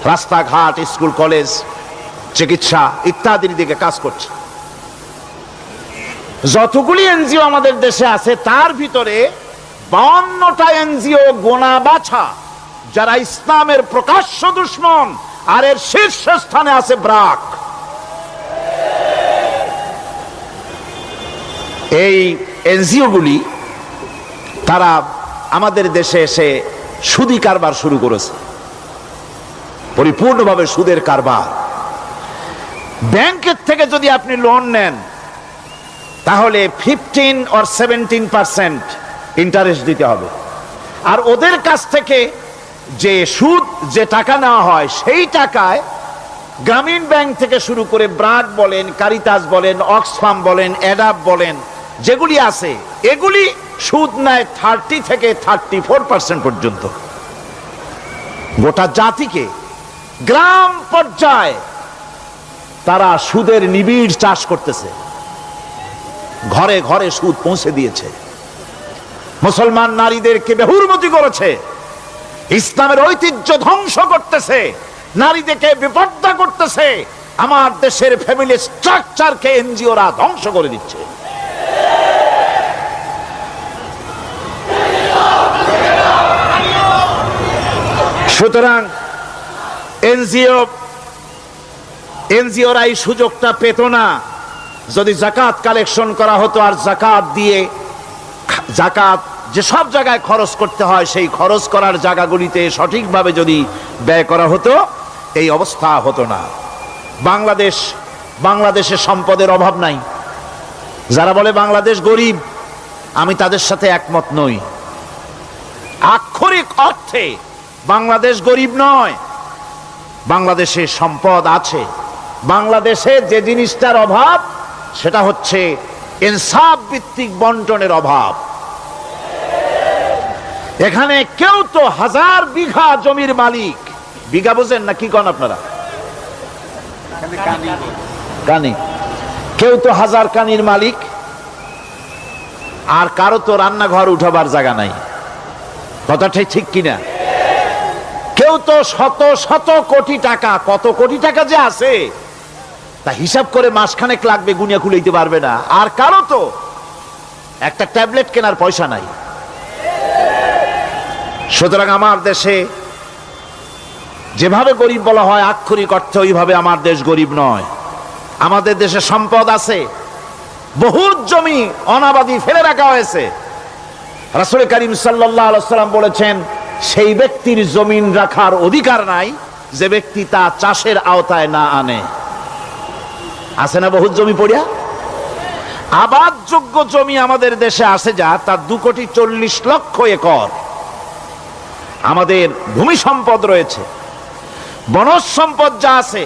রাস্তাঘাট, স্কুল কলেজ, চিকিৎসা ইত্যাদির দিকে কাজ করছে। যতগুলি এনজিও আমাদের দেশে আছে, তার ভিতরে 52টা এনজিও গোনা বাছা যারা ইসলামের প্রকাশ্য দুশমন, আর এর শীর্ষস্থানে আছে ব্রাক। এই এনজিও গুলি তারা আমাদের দেশে এসে সুদি কারবার শুরু করেছে, পরিপূর্ণভাবে সুদের কারবার। ব্যাংকের থেকে যদি আপনি লোন নেন, তাহলে 15 or 17% ইন্টারেস্ট দিতে হবে, আর ওদের কাছ থেকে যে সুদ, যে টাকা নেওয়া হয়, সেই টাকায় গ্রামীণ ব্যাংক থেকে শুরু করে ব্রাক বলেন, কারিতাস বলেন, অক্সফাম বলেন, অ্যাডাপ বলেন, যেগুলি আছে, এগুলি সুদ নেয় 30 থেকে 34% পর্যন্ত। গোটা জাতিকে গ্রাম পর্যায়ে তারা সুদের নিবিড় চাষ করতেছে, ঘরে ঘরে সুদ পৌঁছে দিয়েছে, মুসলমান নারীদেরকে বেহুরমতি করেছে, ইসলামের ঐতিহ্য ধ্বংস করতেছে, নারীদেরকে বিপর্দা করতেছে, আমার দেশের ফ্যামিলি স্ট্রাকচারকে এনজিওরা ধ্বংস করে দিচ্ছে। সুতরাং এনজিওরা এই সুযোগটা পেত না যদি যাকাত কালেকশন করা হতো, আর যাকাত দিয়ে, যাকাত যে সব জায়গায় খরচ করতে হয়, সেই খরচ করার জায়গাগুলিতে সঠিকভাবে যদি ব্যয় করা হতো, এই অবস্থা হতো না। বাংলাদেশে সম্পদের অভাব নাই। যারা বলে বাংলাদেশ গরিব, আমি তাদের সাথে একমত নই। আক্ষরিক অর্থে বাংলাদেশ গরিব নয়, বাংলাদেশে সম্পদ আছে। বাংলাদেশে যে জিনিসটার অভাব, সেটা হচ্ছে ইনসাফ ভিত্তিক বন্টনের অভাব। এখানে কেউ তো 1000 বিঘা জমির মালিক, বিঘা বোঝেন না কি কন আপনারা? কানি। কেউ তো 1000 কানির মালিক, আর কারো তো রান্নাঘর উঠাবার জায়গা নাই। কথাটাই ঠিক কিনা? কেউ তো শত শত কোটি টাকা, কত কোটি টাকা যে আছে তা হিসাব করে মাসখানেক লাগবে, গুনিয়া খুলাইতে পারবে না। আর কারো তো একটা ট্যাবলেট কেনার পয়সা নাই। সুতরাং আমার দেশে যেভাবে গরিব বলা হয়, আক্ষরিক অর্থে ওইভাবে আমার দেশ গরিব নয়। আমাদের দেশে সম্পদ আছে, বহুত জমি অনাবাদি ফেলে রাখা হয়েছে। রাসূল করিম সাল্লাল্লাহু আলাইহি ওয়াসাল্লাম বলেছেন, সেই ব্যক্তির জমিন রাখার অধিকার নাই যে ব্যক্তি তা চাষের আওতায় না আনে। আছে না বহুত জমি পড়িয়া? আবাদযোগ্য জমি আমাদের দেশে আছে যা, তার 2,40,00,000 একর। আমাদের ভূমি সম্পদ রয়েছে, বনজ সম্পদ যা আছে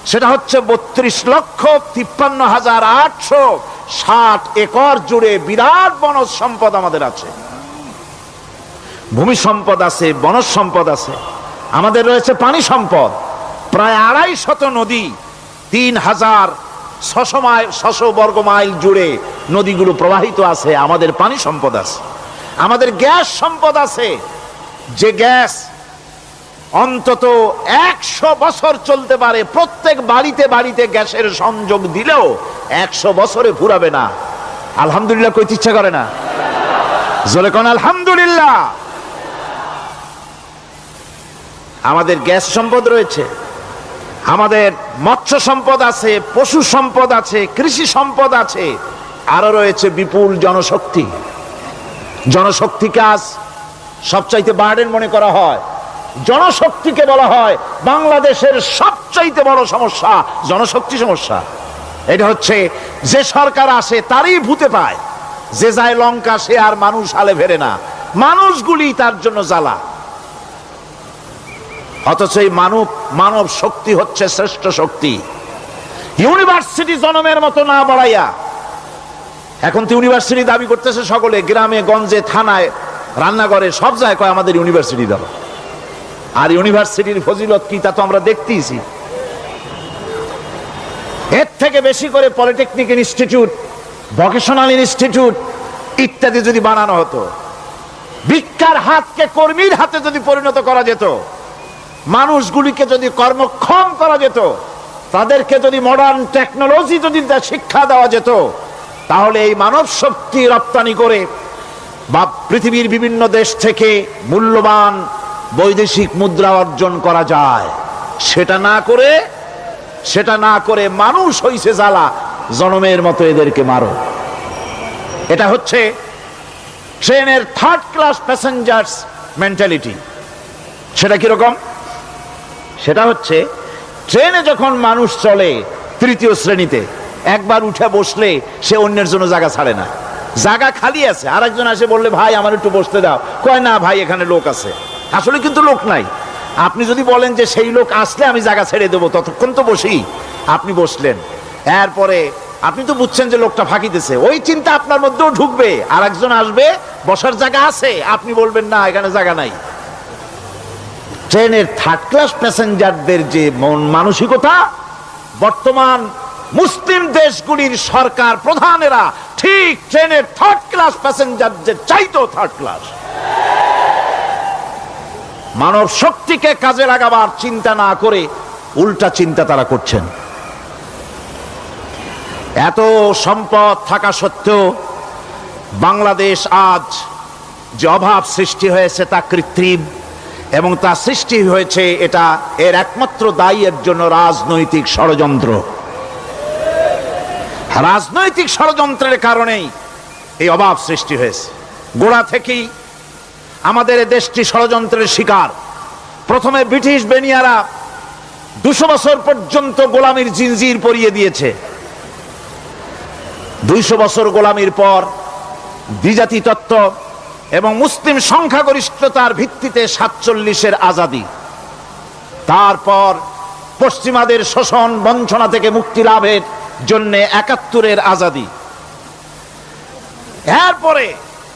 সেটা হচ্ছে 32,53,860 একর জুড়ে বিরাট বনজ সম্পদ আমাদের আছে। ভূমি সম্পদ আছে, বনজ সম্পদ আছে। আমাদের রয়েছে পানি সম্পদ, প্রায় 250 নদী, 3000 600 বর্গ মাইল জুড়ে নদীগুলো প্রবাহিত আছে, আমাদের পানি সম্পদ আছে, আমাদের গ্যাস সম্পদ আছে, যে গ্যাস অন্তত 100 বছর চলতে পারে। প্রত্যেক বাড়িতে বাড়িতে গ্যাসের সংযোগ দিলেও 100 বছরে ফুরাবে না। আলহামদুলিল্লাহ কইতে ইচ্ছা করে না? জোরে কোন আলহামদুলিল্লাহ। আমাদের গ্যাস সম্পদ রয়েছে, আমাদের মৎস্য সম্পদ আছে, পশু সম্পদ আছে, কৃষি সম্পদ আছে, আরো রয়েছে বিপুল জনশক্তি। জনশক্তিকে আজ সবচাইতে বার্ডেন মনে করা হয়। জনশক্তিকে বলা হয় বাংলাদেশের সবচাইতে বড় সমস্যা, জনশক্তি সমস্যা। এটা হচ্ছে যে সরকার আসে তারই ভূতে পায়, যে যায় লঙ্কা সে আর মানুষ হালে ফেরে না, মানুষগুলি তার জন্য জ্বালা। অথচ এই মানব শক্তি হচ্ছে শ্রেষ্ঠ শক্তি। ইউনিভার্সিটি জনমের মতো না বাড়াইয়া, এখন তো ইউনিভার্সিটি দাবি করতেছে সকলে, গ্রামে গঞ্জে থানায় রান্নাঘরে সব জায়গায় কয় আমাদের ইউনিভার্সিটি দাও। আর ইউনিভার্সিটির ফজিলত কি তা তো আমরা দেখতেইছি। এর থেকে বেশি করে পলিটেকনিক ইনস্টিটিউট, ভোকেশনাল ইনস্টিটিউট ইত্যাদি যদি বানানো হতো, ভিক্ষার হাতকে কর্মীর হাতে যদি পরিণত করা যেত, মানুষগুলিকে যদি কর্মক্ষম করা যেত, তাদেরকে যদি মডার্ন টেকনোলজি যদি শিক্ষা দেওয়া যেত, তাহলে এই মানব শক্তি রপ্তানি করে বা পৃথিবীর বিভিন্ন দেশ থেকে মূল্যবান বৈদেশিক মুদ্রা অর্জন করা যায়। সেটা না করে মানুষ হইছে জ্বালা, জনমের মতো এদেরকে মারো। এটা হচ্ছে ট্রেনের থার্ড ক্লাস প্যাসেঞ্জার্স মেন্টালিটি। সেটা কিরকম? সেটা হচ্ছে ট্রেনে যখন মানুষ চলে তৃতীয় শ্রেণীতে, একবার উঠে বসলে সে অন্যের জন্য জায়গা ছাড়ে না। জায়গা খালি আছে, আরেকজন আসে বললে ভাই আমার একটু বসতে দাও, কয় না ভাই এখানে লোক আছে। আসলে কিন্তু লোক নাই। আপনি যদি বলেন যে সেই লোক আসলে আমি জায়গা ছেড়ে দেবো, ততক্ষণ তো বসি। আপনি বসলেন, এরপরে আপনি তো বুঝছেন যে লোকটা ফাঁকিতেছে, ওই চিন্তা আপনার মধ্যেও ঢুকবে, আর একজন আসবে বসার জায়গা আছে, আপনি বলবেন না এখানে জায়গা নাই। ট্রেনের থার্ড ক্লাস প্যাসেঞ্জারদের যে মন মানসিকতা, বর্তমান মুসলিম দেশগুলির সরকার প্রধানেরা ঠিক ট্রেনের থার্ড ক্লাস প্যাসেঞ্জারদের চাইতেও থার্ড ক্লাস। মানব শক্তিকে কাজে লাগাবার চিন্তা না করে উল্টা চিন্তা তারা করছেন। এত সম্পদ থাকা সত্ত্বেও বাংলাদেশ আজ যে অভাব সৃষ্টি হয়েছে তা কৃত্রিম, এবং তা সৃষ্টি হয়েছে এটা এর একমাত্র দায়ী এর জন্য রাজনৈতিক ষড়যন্ত্র। রাজনৈতিক ষড়যন্ত্রের কারণেই এই অভাব সৃষ্টি হয়েছে। গোড়া থেকেই আমাদের দেশটি ষড়যন্ত্রের শিকার। প্রথমে ব্রিটিশ বেনিয়ারা 200 বছর পর্যন্ত গোলামির জিনজির পরিয়ে দিয়েছে। 200 বছর গোলামির পর দ্বিজাতি তত্ত্ব এবং মুসলিম সংখ্যাগরিষ্ঠতার ভিত্তিতে 47-এর আজাদি, তারপর পশ্চিমাদের শোষণ বঞ্চনা থেকে মুক্তি লাভের জন্য 71-এর আজাদি, এরপরে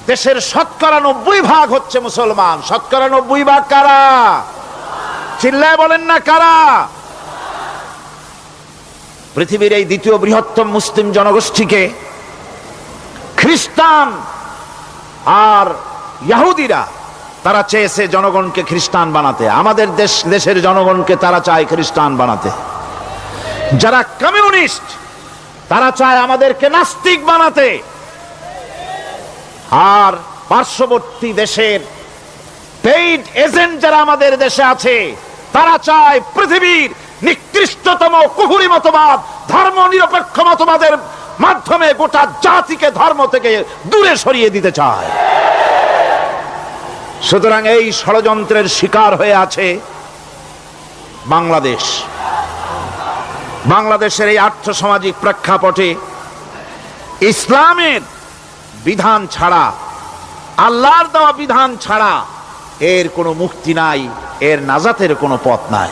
দেশের 90% হচ্ছে মুসলমান। 90% কারা? চিল্লায় বলেন না কারা? পৃথিবীর এই দ্বিতীয় বৃহত্তম মুসলিম জনগোষ্ঠীকে খ্রিস্টান আর ইহুদিরা তারা চেয়েছে জনগণকে খ্রিস্টান বানাতে। আমাদের দেশের জনগণকে তারা চায় খ্রিস্টান বানাতে। যারা কমিউনিস্ট তারা চায় আমাদেরকে নাস্তিক বানাতে। আর পার্শ্ববর্তী দেশের পেইড এজেন্ট যারা আমাদের দেশে আছে তারা চায় পৃথিবীর নিকৃষ্টতম কুফরি মতবাদ, ধর্ম নিরপেক্ষ মতবাদের মাধ্যমে গোটা জাতিকে ধর্ম থেকে দূরে সরিয়ে দিতে চায়। সুতরাং এই ষড়যন্ত্রের শিকার হয়ে আছে বাংলাদেশ। বাংলাদেশের এই আর্থসামাজিক প্রেক্ষাপটে ইসলামের বিধান ছাড়া, আল্লাহর দেওয়া বিধান ছাড়া এর কোনো মুক্তি নাই, এর নাজাতের কোনো পথ নাই।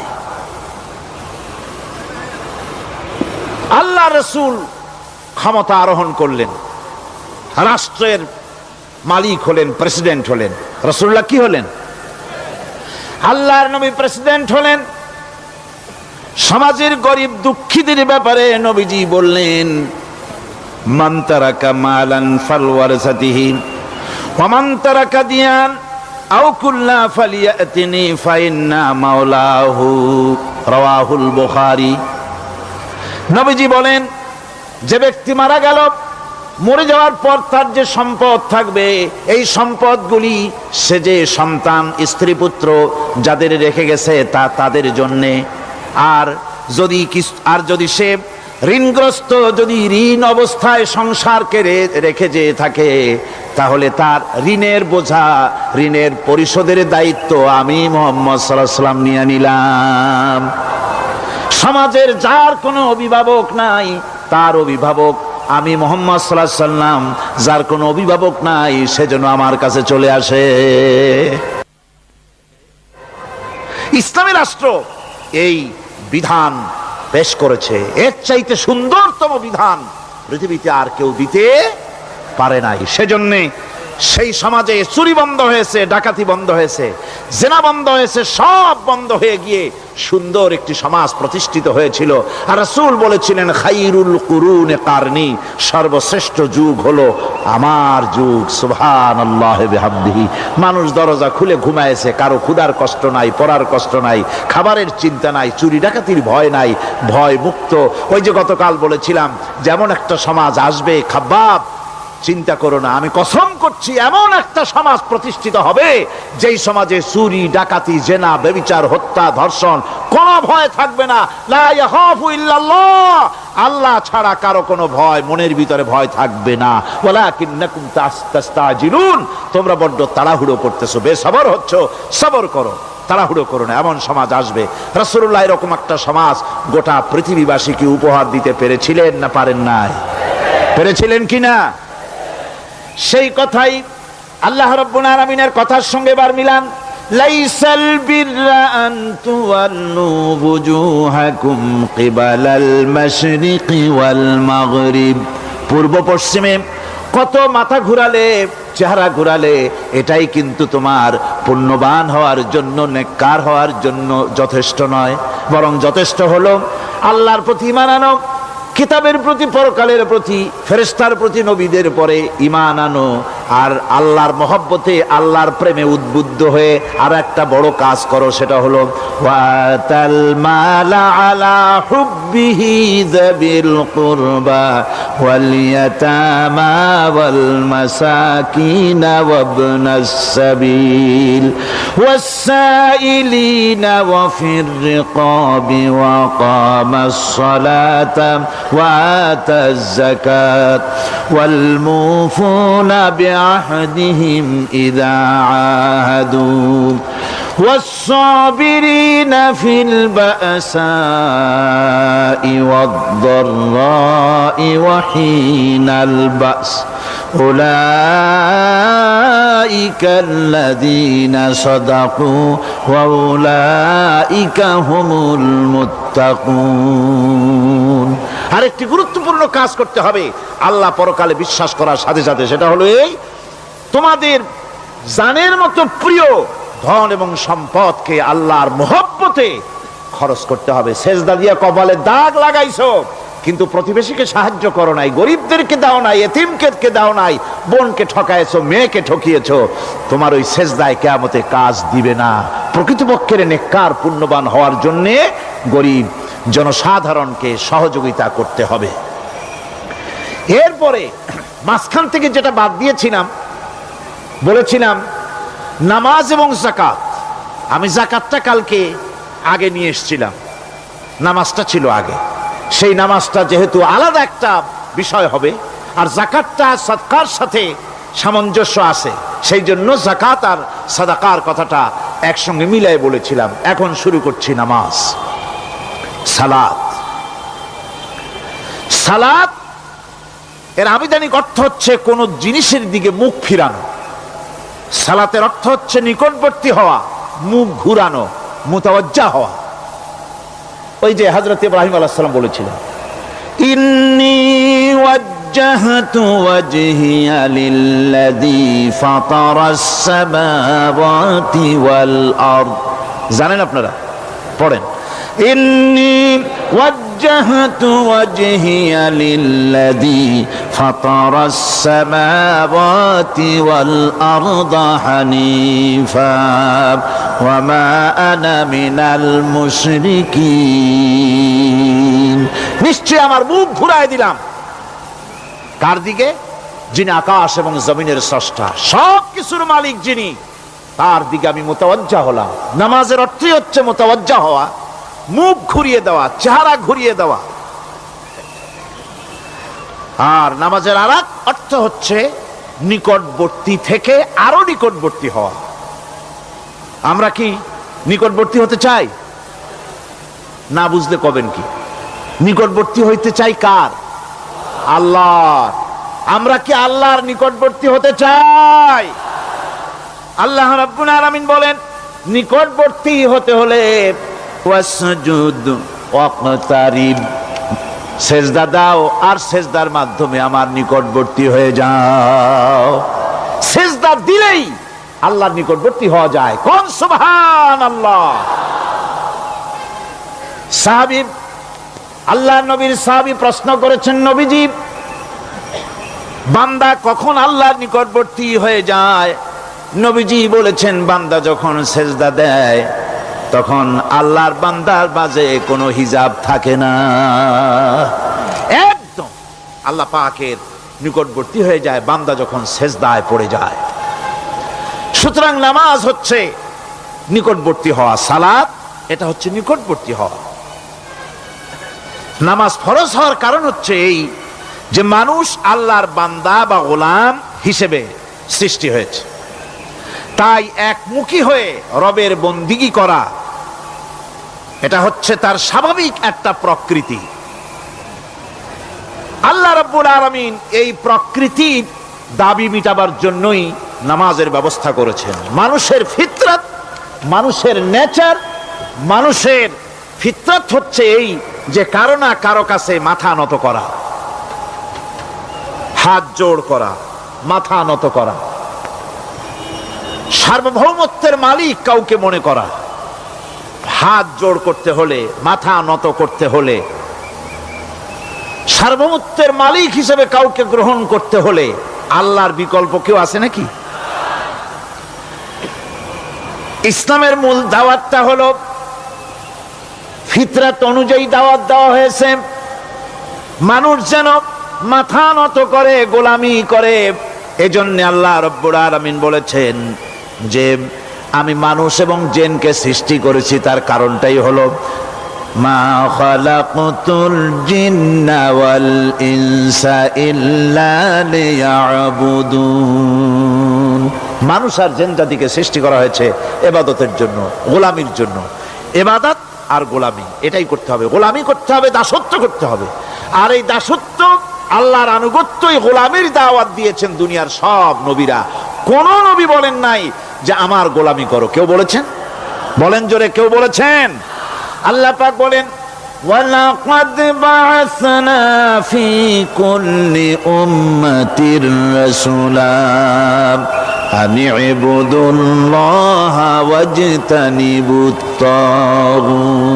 আল্লাহ রসুল ক্ষমতা আরোহণ করলেন, রাষ্ট্রের মালিক হলেন, প্রেসিডেন্ট হলেন। রাসূলুল্লাহ কি হলেন? আল্লাহর নবী প্রেসিডেন্ট হলেন। সমাজের গরিব দুঃখীদের ব্যাপারে নবীজি বললেন, মান তারাকা মালান ফালওয়ারসাতিহি ওয়া মান তারাকা দিয়ান আও কুল্লা ফালিয়াতিনি ফাইন্না মাওলাহু, রাওয়াহুল বুখারী। নবীজি বলেন, যে ব্যক্তি মারা গেল, মরে যাওয়ার পর তার যে সম্পদ থাকবে, এই সম্পদগুলি সে যে সন্তান স্ত্রী পুত্র যাদের রেখে গেছে তা তাদের জন্যে। আর যদি সে ঋণগ্রস্ত, যদি ঋণ অবস্থায় সংসারকে রেখে যে থাকে, তাহলে তার ঋণের বোঝা, ঋণের পরিশোধের দায়িত্ব আমি মুহাম্মদ সাল্লাল্লাহু আলাইহি ওয়াসাল্লাম নিয়ে নিলাম। সমাজের যার কোনো অভিভাবক নাই, তার অভিভাবক আমি মুহাম্মদ সাল্লাল্লাহু আলাইহি ওয়াসাল্লাম। যার কোনো অভিভাবক নাই, সেজন্য আমার কাছে চলে আসে। ইসলামী রাষ্ট্র এই বিধান পেশ করেছে। এর চাইতে সুন্দরতম বিধান পৃথিবীতে আর কেউ দিতে পারে নাই। সেজন্য সেই সমাজে চুরি বন্ধ হয়েছে, ডাকাতি বন্ধ হয়েছে, জেনা বন্ধ হয়েছে, সব বন্ধ হয়ে গিয়ে সুন্দর একটি সমাজ প্রতিষ্ঠিত হয়েছিল। আর রাসূল বলেছিলেন, খাইরুল কুরুনে কারনি, সর্বশ্রেষ্ঠ যুগ হলো আমার যুগ। সুবহানাল্লাহি বিহামদিহি। মানুষ দরজা খুলে ঘুমায়েছে, কারো ক্ষুধার কষ্ট নাই, পড়ার কষ্ট নাই, খাবারের চিন্তা নাই, চুরি ডাকাতির ভয় নাই, ভয় মুক্ত। ওই যে গতকাল বলেছিলাম, যেমন একটা সমাজ আসবে, খাব্বাব চিন্তা করো না, আমি কসম করছি এমন একটা সমাজ প্রতিষ্ঠিত হবে যেই সমাজে চুরি ডাকাতি জেনা ব্যভিচার হত্যা ধর্ষণ কোনো ভয় থাকবে না। লা ইয়াখাফু ইল্লাল্লাহ, আল্লাহ ছাড়া কারো কোনো ভয়, মনের ভিতরে ভয় থাকবে না। ওয়ালাকিন্নাকুম তাস্তাজিলুন, তোমরা বড্ড তাড়াহুড়ো করতেছো, বেসবর হচ্ছ, সবর করো, তাড়াহুড়ো করো না। এমন সমাজ আসবে। রাসূলুল্লাহ এরকম একটা সমাজ গোটা পৃথিবীবাসীকে উপহার দিতে পেরেছিলেন না পারেন নাই? পেরেছিলেন কিনা? সেই কথাই আল্লাহ রাব্বুল আলামিনের কথার সঙ্গে বার মিলান। লাইসাল বিররা আন তুওয়াল্লু বুজুহাকুম কিবালাল মাশরিকি ওয়াল মাগরিব, পূর্ব পশ্চিমে কত মাথা ঘুরালে, চেহারা ঘুরালে, এটাই কিন্তু তোমার পুণ্যবান হওয়ার জন্য, নেককার হওয়ার জন্য যথেষ্ট নয়। বরং যথেষ্ট হলো আল্লাহর প্রতি ঈমান আনো, কিতাবের প্রতি, পরকালের প্রতি, ফেরেশতার প্রতি, নবীদের পরে ঈমান আনো। আর আল্লাহর মহব্বতে, আল্লাহর প্রেমে উদ্বুদ্ধ হয়ে আর একটা বড় কাজ করো, সেটা হলো ওয়াতাল মালা আলা হুব্বিহি যাবিল কুরবা ওয়াল ইয়াতামা ওয়াল মাসাকিন ওয়াবনাস সাবিল ওয়াস-সাইলিনা ওয়া ফির রিকাবি ওয়া কামাস সালাতা ওয়া আতাজ যাকাত ওয়াল মুফুনা بعهدهم إذا عاهدوا والصابرين في البأساء والضراء وحين البأس أولئك الذين صدقوا وأولئك هم المتقون। আরেকটি গুরুত্বপূর্ণ কাজ করতে হবে আল্লাহ পরকালে বিশ্বাস করার সাথে সাথে, সেটা হলো এই, তোমাদের জানের মতো প্রিয় ধন এবং সম্পদকে আল্লাহর মহব্বতে খরচ করতে হবে। সেজদা দিয়া কপালে দাগ লাগাইছো, কিন্তু প্রতিবেশীকে সাহায্য করো নাই, গরিবদেরকে দাও নাই, এতিমকে দাও নাই, বোনকে ঠকাইছো, মেয়েকে ঠকিয়েছো, তোমার ওই সেজদায় কিয়ামতে কাজ দিবে না। প্রকৃতপক্ষের নেককার পুণ্যবান হওয়ার জন্যে গরিব জনসাধারণকে সহযোগিতা করতে হবে। এরপরে মাঝখান থেকে যেটা বাদ দিয়েছিলাম, বলেছিলাম নামাজ এবং যাকাত। আমি যাকাতটা কালকে আগে নিয়ে এসেছিলাম, নামাজটা ছিল আগে। সেই নামাজটা যেহেতু আলাদা একটা বিষয় হবে, আর যাকাতটা সাদকার সাথে সামঞ্জস্য আছে, সেই জন্য যাকাত আর সাদাকার কথাটা একসঙ্গে মিলাই বলেছিলাম। এখন শুরু করছি নামাজ। সালাত, সালাত এর আবিধানিক অর্থ হচ্ছে কোন জিনিসের দিকে মুখ ফিরানো। সালাতের অর্থ হচ্ছে নিকটবর্তী হওয়া, মুখ ঘুরানো, মুতাওয়াজ্জা হওয়া। ওই যে হযরত ইব্রাহিম আলাইহিস সালাম বলেছিলেন, ইন্নী ওয়াজ্জাহতু ওয়াজহিয়া লিল্লাযী ফাতারাস সামাওয়াতি ওয়াল আরদ। জানেন আপনারা? পড়েন, ইন্নী ওয়াজ্জাহতু ওয়াজহিয়া লিল্লাযী ফাতারাস সামাওয়াতি ওয়াল আরদা হানিফা ওয়া মা আনা মিনাল মুশরিকিন। নিশ্চয় আমার মুখ ঘুরায় দিলাম কার দিকে? যিনি আকাশ এবং জমিনের স্রষ্টা, সব কিছুর মালিক যিনি, তার দিকে আমি মুতাওয়াজ্জা হলাম। নামাজের অর্থই হচ্ছে মুতাওয়াজ্জা হওয়া, মুখ ঘুরিয়ে দেওয়া, চেহারা ঘুরিয়ে দেওয়া। আর নামাজের আরেক অর্থ হচ্ছে নিকটবর্তী থেকে আরো নিকটবর্তী হওয়া। আমরা কি নিকটবর্তী হতে চাই? না বুঝলে কবেন কি? নিকটবর্তী হইতে চাই কার? আল্লাহর। আমরা কি আল্লাহর নিকটবর্তী হতে চাই? আল্লাহ রাব্বুল আলামিন বলেন, নিকটবর্তী হতে হলে ওয়াসজুদ ওয়াকতারিব, সেজদা দাও আর সেজদার মাধ্যমে আমার নিকটবর্তী হয়ে যাও। সেজদা দিলেই আল্লাহর নিকটবর্তী হওয়া যায়। কোন সুবহানাল্লাহ। সাহাবী, আল্লাহর নবীর সাহাবী প্রশ্ন করেছেন, নবীজি, বান্দা কখন আল্লাহর নিকটবর্তী হয়ে যায়? নবীজি বলেছেন, বান্দা যখন সেজদা দেয় তখন আল্লাহর বান্দার মাঝে কোনো হিজাব থাকে না, একদম আল্লাহ পাকের নিকটবর্তী হয়ে যায় বান্দা যখন সেজদায় পড়ে যায়। সুতরাং নামাজ হচ্ছে নিকটবর্তী হওয়া, সালাত এটা হচ্ছে নিকটবর্তী হওয়া। নামাজ ফরজ হওয়ার কারণ হচ্ছে এই যে মানুষ আল্লাহর বান্দা বা গোলাম হিসেবে সৃষ্টি হয়েছে, তাই একমুখী হয়ে রবের বন্দিগি করা এটা হচ্ছে তার স্বাভাবিক একটা প্রকৃতি। আল্লাহ রাব্বুল আলামিন এই প্রকৃতির দাবি মিটাবার জন্যই নামাজের ব্যবস্থা করেছেন। মানুষের ফিতরাত, মানুষের নেচার, মানুষের ফিতরাত হচ্ছে এই যে কারো না কারো কাছে মাথা নত করা, হাত জোড় করা, মাথা নত করা, সার্বভৌমত্বের মালিক কাউকে মনে করা। হাত জোড় করতে হলে, মাথা নত করতে হলে, সার্বভৌমত্বের মালিক হিসেবে কাউকে গ্রহণ করতে হলে আল্লাহর বিকল্প কেউ আছে নাকি? ইসলামের মূল দাওয়াতটা হলো ফিতরাত অনুযায়ী দাওয়াত দেওয়া হয়েছে। মানুষ যেন মাথা নত করে, গোলামি করে। এজন্য আল্লাহ রাব্বুল আলামিন বলেছেন যে আমি মানুষ এবং জিনকে সৃষ্টি করেছি, তার কারণটাই হলো মা খালাকতুল জিন্না ওয়াল ইনসা ইল্লা লিয়াবুদুন। মানুষ আর জিন জাতিকে সৃষ্টি করা হয়েছে ইবাদতের জন্য, গোলামির জন্য। ইবাদত আর গোলামি এটাই করতে হবে, গোলামি করতে হবে, দাসত্ব করতে হবে। আর এই দাসত্ব, আল্লাহর আনুগত্যই গোলামির দাওয়াত দিয়েছেন দুনিয়ার সব নবীরা। কোন নবী বলেন নাই যে আমার গোলামি করো। কেউ বলেছেন? বলেন জোরে, কেউ বলেছেন? আল্লাহ পাক বলেন, ওয়ালাকাদ বা'আসনা ফি কুল্লি উম্মাতির রাসূলা আন ইবুদুল্লাহা ওয়াজতানিবুত তাগুত।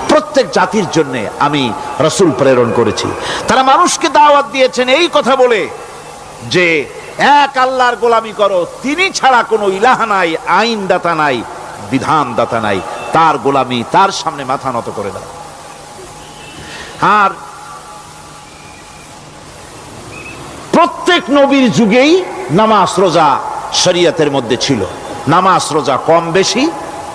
প্রত্যেক জাতির জন্য আমি রাসূল প্রেরণ করেছি। তারা মানুষকে দাওয়াত দিয়েছেন এই কথা বলে যে এক আল্লাহর গোলামি করো, তিনি ছাড়া কোনো ইলাহ নাই, আইনদাতা নাই, বিধানদাতা নাই, তার গোলামি, তার সামনে মাথা নত করে দাও। আর প্রত্যেক নবীর যুগেই নামাজ রোজা শরীয়তের মধ্যে ছিল। নামাজ রোজা কম বেশি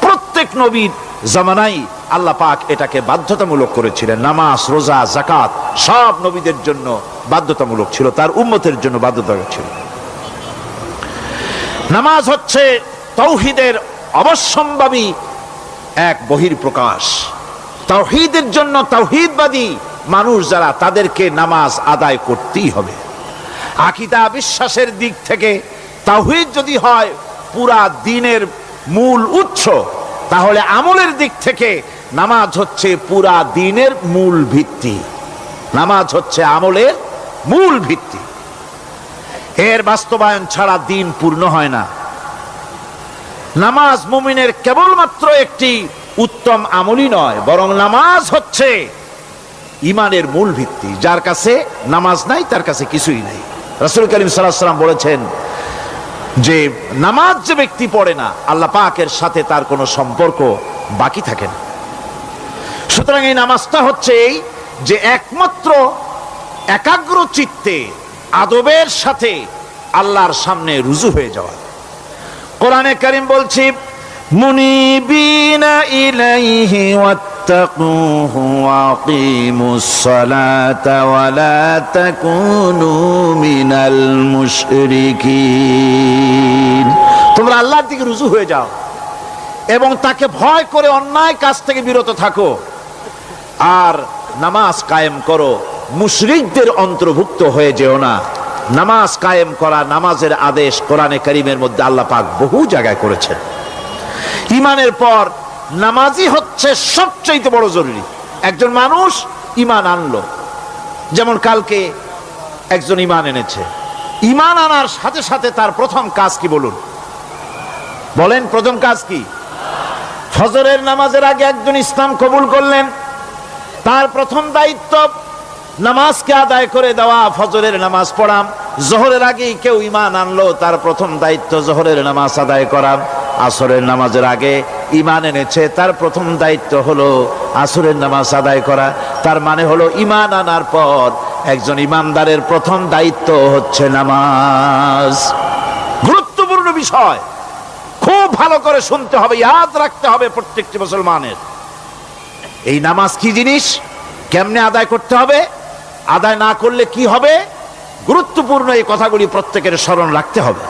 প্রত্যেক নবীর জামানাই আল্লাহ পাক এটাকে বাধ্যতামূলক করেছিলেন। নামাজ, রোজা, যাকাত সব নবীদের জন্য বাধ্যতামূলক ছিল, তার উম্মতের জন্য বাধ্যতামূলক ছিল। নামাজ হচ্ছে তাওহীদের অবশ্যম্ভাবী এক বহির্প্রকাশ। তাওহীদের জন্য তাওহীদবাদী মানুষ যারা, তাদেরকে নামাজ আদায় করতেই হবে। আকীদা বিশ্বাসের দিক থেকে তাওহীদ যদি হয় পুরা দ্বীনের মূল উৎস, তাহলে আমলের দিক থেকে নামাজ হচ্ছে পুরা দ্বীনের মূল ভিত্তি। নামাজ হচ্ছে আমলের মূল ভিত্তি। এর বাস্তবায়ন ছাড়া দ্বীন পূর্ণ হয় না। নামাজ মুমিনের কেবলমাত্র একটি উত্তম আমলই নয়, বরং নামাজ হচ্ছে ইমানের মূল ভিত্তি। যার কাছে নামাজ নাই তার কাছে কিছুই নাই। রাসূল করিম সাল্লাল্লাহু আলাইহি ওয়াসাল্লাম বলেছেন যে নামাজ যে ব্যক্তি পড়ে না, আল্লাহ পাকের সাথে তার কোনো সম্পর্ক বাকি থাকে না। সুতরাং এই নামাজটা হচ্ছে এই যে একমাত্র একাগ্র চিত্তে আদবের সাথে আল্লাহর সামনে রুজু হয়ে যাওয়া। কোরআনে কারীম বলছে মুনিবিনা ইলাইহি ওয়াত্তাকুহু ওয়াকিমুস সালাতা ওয়া লা তাকুনু মিনাল মুশরিকিন। তোমরা আল্লাহর দিকে রুজু হয়ে যাও এবং তাকে ভয় করে অন্যায় কাজ থেকে বিরত থাকো, আর নামাজ কায়েম করো, মুশরিকদের অন্তর্ভুক্ত হয়ে যেও না। নামাজ কায়েম করা, নামাজের আদেশ কোরআনে কারীমের মধ্যে আল্লাহ পাক বহু জায়গায় করেছেন। ঈমানের পর নামাজই হচ্ছে সবচেয়ে বড় জরুরি। একজন মানুষ ঈমান আনলো, যেমন কালকে একজন ঈমান এনেছে, ঈমান আনার সাথে সাথে তার প্রথম কাজ কি বলুন? বলেন প্রথম কাজ কি? ফজরের নামাজের আগে একজন ইসলাম কবুল করলেন, তার প্রথম দায়িত্ব নামাজকে আদায় করে দেওয়া, ফজরের নামাজ পড়া। জোহরের আগেই কেউ ঈমান আনলো, তার প্রথম দায়িত্ব জোহরের নামাজ আদায় করা। আসরের নামাজের আগে ঈমান এনেছে, তার প্রথম দায়িত্ব হলো আসরের নামাজ আদায় করা। তার মানে হলো ঈমান আনার পর একজন ঈমানদারের প্রথম দায়িত্ব হচ্ছে নামাজ। গুরুত্বপূর্ণ বিষয়, খুব ভালো করে শুনতে হবে, ইয়াদ রাখতে হবে প্রত্যেকটি মুসলমানের। এই নামাজ কি জিনিস, কেমনে আদায় করতে হবে, আদায় না করলে কি হবে, গুরুত্বপূর্ণ এই কথাগুলি প্রত্যেকের স্মরণ রাখতে হবে।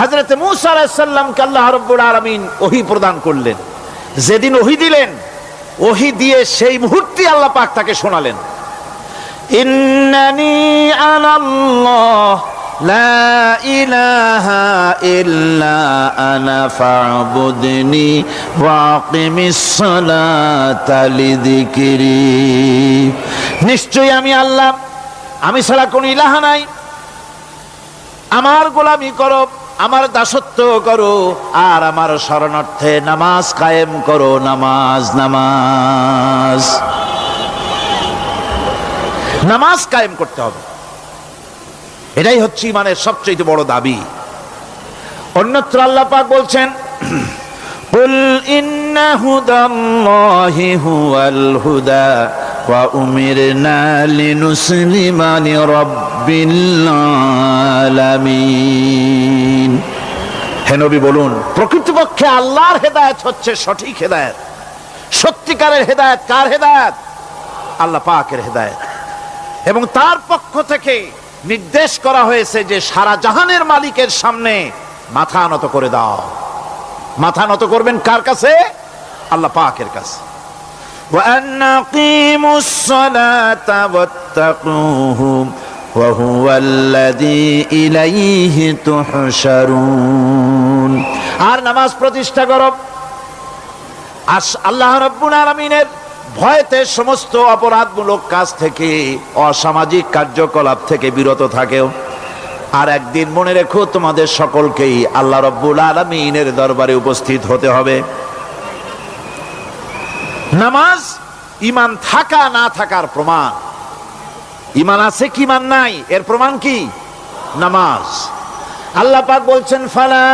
হযরত মূসা আলাইহিস সালামকে আল্লাহ রাব্বুল আলামিন ওহী প্রদান করলেন। যেদিন ওহী দিলেন, ওহী দিয়ে সেই মুহূর্তে আল্লাহ পাক তাকে শোনালেন, ইন্নানি আনাল্লাহ লা ইলাহা ইল্লা আনা ফা'বুদনি ওয়াকিমিস সালাতা লিযিকরি। নিশ্চয়ই আমি আল্লাহ, আমি ছাড়া কোনো ইলাহ নাই, আমার গোলামি করো, আমার দাসত্ব করো, আর আমার শরণার্থে নামাজ কায়েম করো। নামাজ নামাজ নামাজ কায়েম করতে হবে, এটাই হচ্ছে ইমানের সবচেয়ে বড় দাবি। অন্যত্র আল্লাহ পাক বলছেন, কুল ইন্না হুদাল্লাহি হুয়াল হুদা ওয়া উমিরনা লিনুসলিমা লিরাব্বিল আলামিন। হে নবী বলুন, প্রকৃতপক্ষে আল্লাহর হেদায়েত হচ্ছে সঠিক হেদায়েত। সত্যিকারের হেদায়েত কার হেদায়েত? আল্লাহ পাকের হেদায়েত। এবং তার পক্ষ থেকে নির্দেশ করা হয়েছে যে সারা জাহানের মালিকের সামনে মাথা নত করে দাও। মাথা নত করবেন কার কাছে? আল্লাহ পাকের কাছে। ওয়া আনাকিমুস সালাতা ওয়াত্তাকুহু ওয়া হুয়াল্লাযী ইলাইহি তুহশারুন। আর নামাজ প্রতিষ্ঠা করো, আল্লাহ রাব্বুল আলামিনের ভয়তে সমস্ত অপরাধমূলক কাজ থেকে, অসামাজিক কার্যকলাপ থেকে বিরত থাকেও। আর একদিন মনে রেখো, তোমাদের সকলকেই আল্লাহ রাব্বুল আলামিনের দরবারে উপস্থিত হতে হবে। নামাজ ঈমান থাকা না থাকার প্রমাণ। ঈমান আছে কি ঈমান নাই এর প্রমাণ কি? নামাজ। আল্লাহ পাক বলছেন, ফালা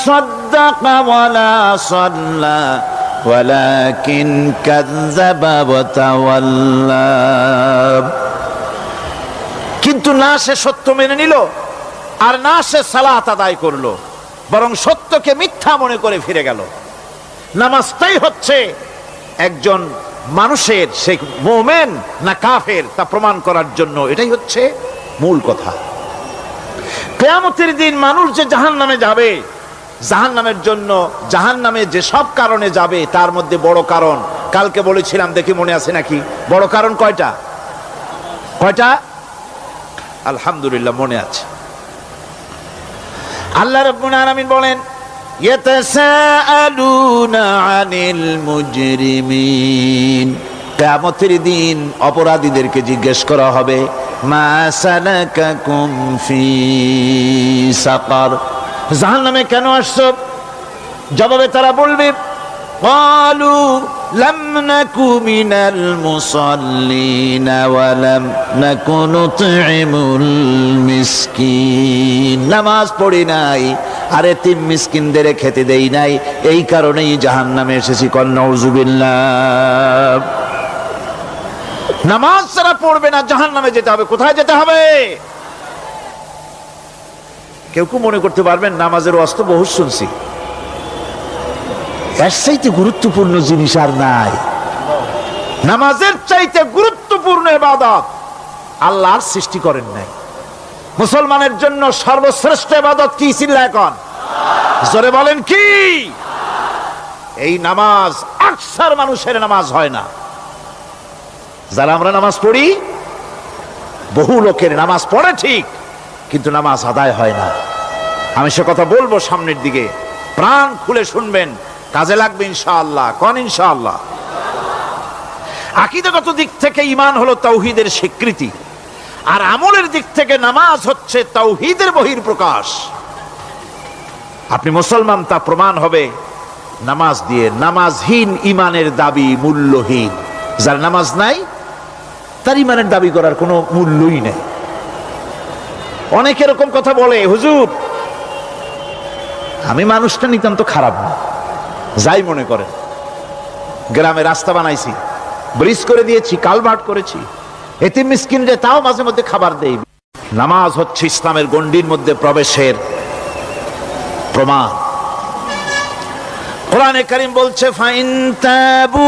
সাদ্দাকা ওয়ালা সাল্লা ওয়ালাকিন কাযযাবা ওয়া তাওয়াল্লা। কিন্তু না সে সত্য মেনে নিল, আর না সে সালাত আদায় করলো, বরং সত্যকে মিথ্যা মনে করে ফিরে গেল। নামাজটাই হচ্ছে একজন মানুষের, সে মুমিন না কাফের তা প্রমাণ করার জন্য, এটাই হচ্ছে মূল কথা। কিয়ামতের দিন মানুষ যে জাহান্নামে যাবে, জাহান্নামের জন্য, জাহান্নামে যে সব কারণে যাবে তার মধ্যে বড় কারণ কালকে বলেছিলাম, দেখি মনে আছে নাকি? বড় কারণ কয়টা? কয়টা? আলহামদুলিল্লাহ মনে আছে। আল্লাহ রাব্বুল আলামিন বলেন, ইয়াতাসাআলুনা আনিল মুজরিমিন। কিয়ামতের দিন অপরাধীদেরকে জিজ্ঞেস করা হবে, মা সালাকাকুম ফি সাকার, জাহান্নামে কেন আসছো? জবাবে তারা বলবে, قالوا لم نك من المصلين ولم نك نطعم المسكين নামাজ পড়ি নাই আর এতিম মিসকিনদের খেতে দেই নাই, এই কারণেই জাহান্নামে এসেছি। কল নাউযুবিল্লাহ। নামাজ যারা পড়বে না জাহান্নামে যেতে হবে। কোথায় যেতে হবে? কেউ কেউ মনে করতে পারবেন নামাজের ওয়াজ তো বহু শুনছি, এর চাইতে গুরুত্বপূর্ণ জিনিস আর নাই। নামাজের চাইতে গুরুত্বপূর্ণ ইবাদত আল্লাহর সৃষ্টি করেন নাই। মুসলমানের জন্য সর্বশ্রেষ্ঠ ইবাদত কি ছিল? এখন জোরে বলেন কি? এই নামাজ আকসার মানুষের নামাজ হয় না। যারা আমরা নামাজ পড়ি, বহু লোকের নামাজ পড়ে ঠিক, কিন্তু নামাজ আদায় হয় না। আমি সে কথা বলবো সামনের দিকে, প্রাণ খুলে শুনবেন, কাজে লাগবে ইনশাআল্লাহ। কোন ইনশাআল্লাহ? আকীদাগত দিক থেকে ঈমান হলো তাওহীদের স্বীকৃতি, আর আমলের দিক থেকে নামাজ হচ্ছে তাওহীদের বহিঃপ্রকাশ। আপনি মুসলমান তা প্রমাণ হবে নামাজ দিয়ে। নামাজহীন ঈমানের দাবি মূল্যহীন। যার নামাজ নাই তার ঈমানের দাবি করার কোনো মূল্যই নেই। অনেক এরকম কথা বলে, হুজুর আমি মানুষটা নিতান্ত খারাপ না, যাই মনে করেন, গ্রামে রাস্তা বানাইছি, ব্রিজ করে দিয়েছি, কালভার্ট করেছি, এতিম মিসকিনরে তাও মাঝে মধ্যে খাবার দেই। নামাজ হচ্ছে ইসলামের গণ্ডির মধ্যে প্রবেশের প্রমাণ। কোরআনে কারীম বলছে ফাইন তাবু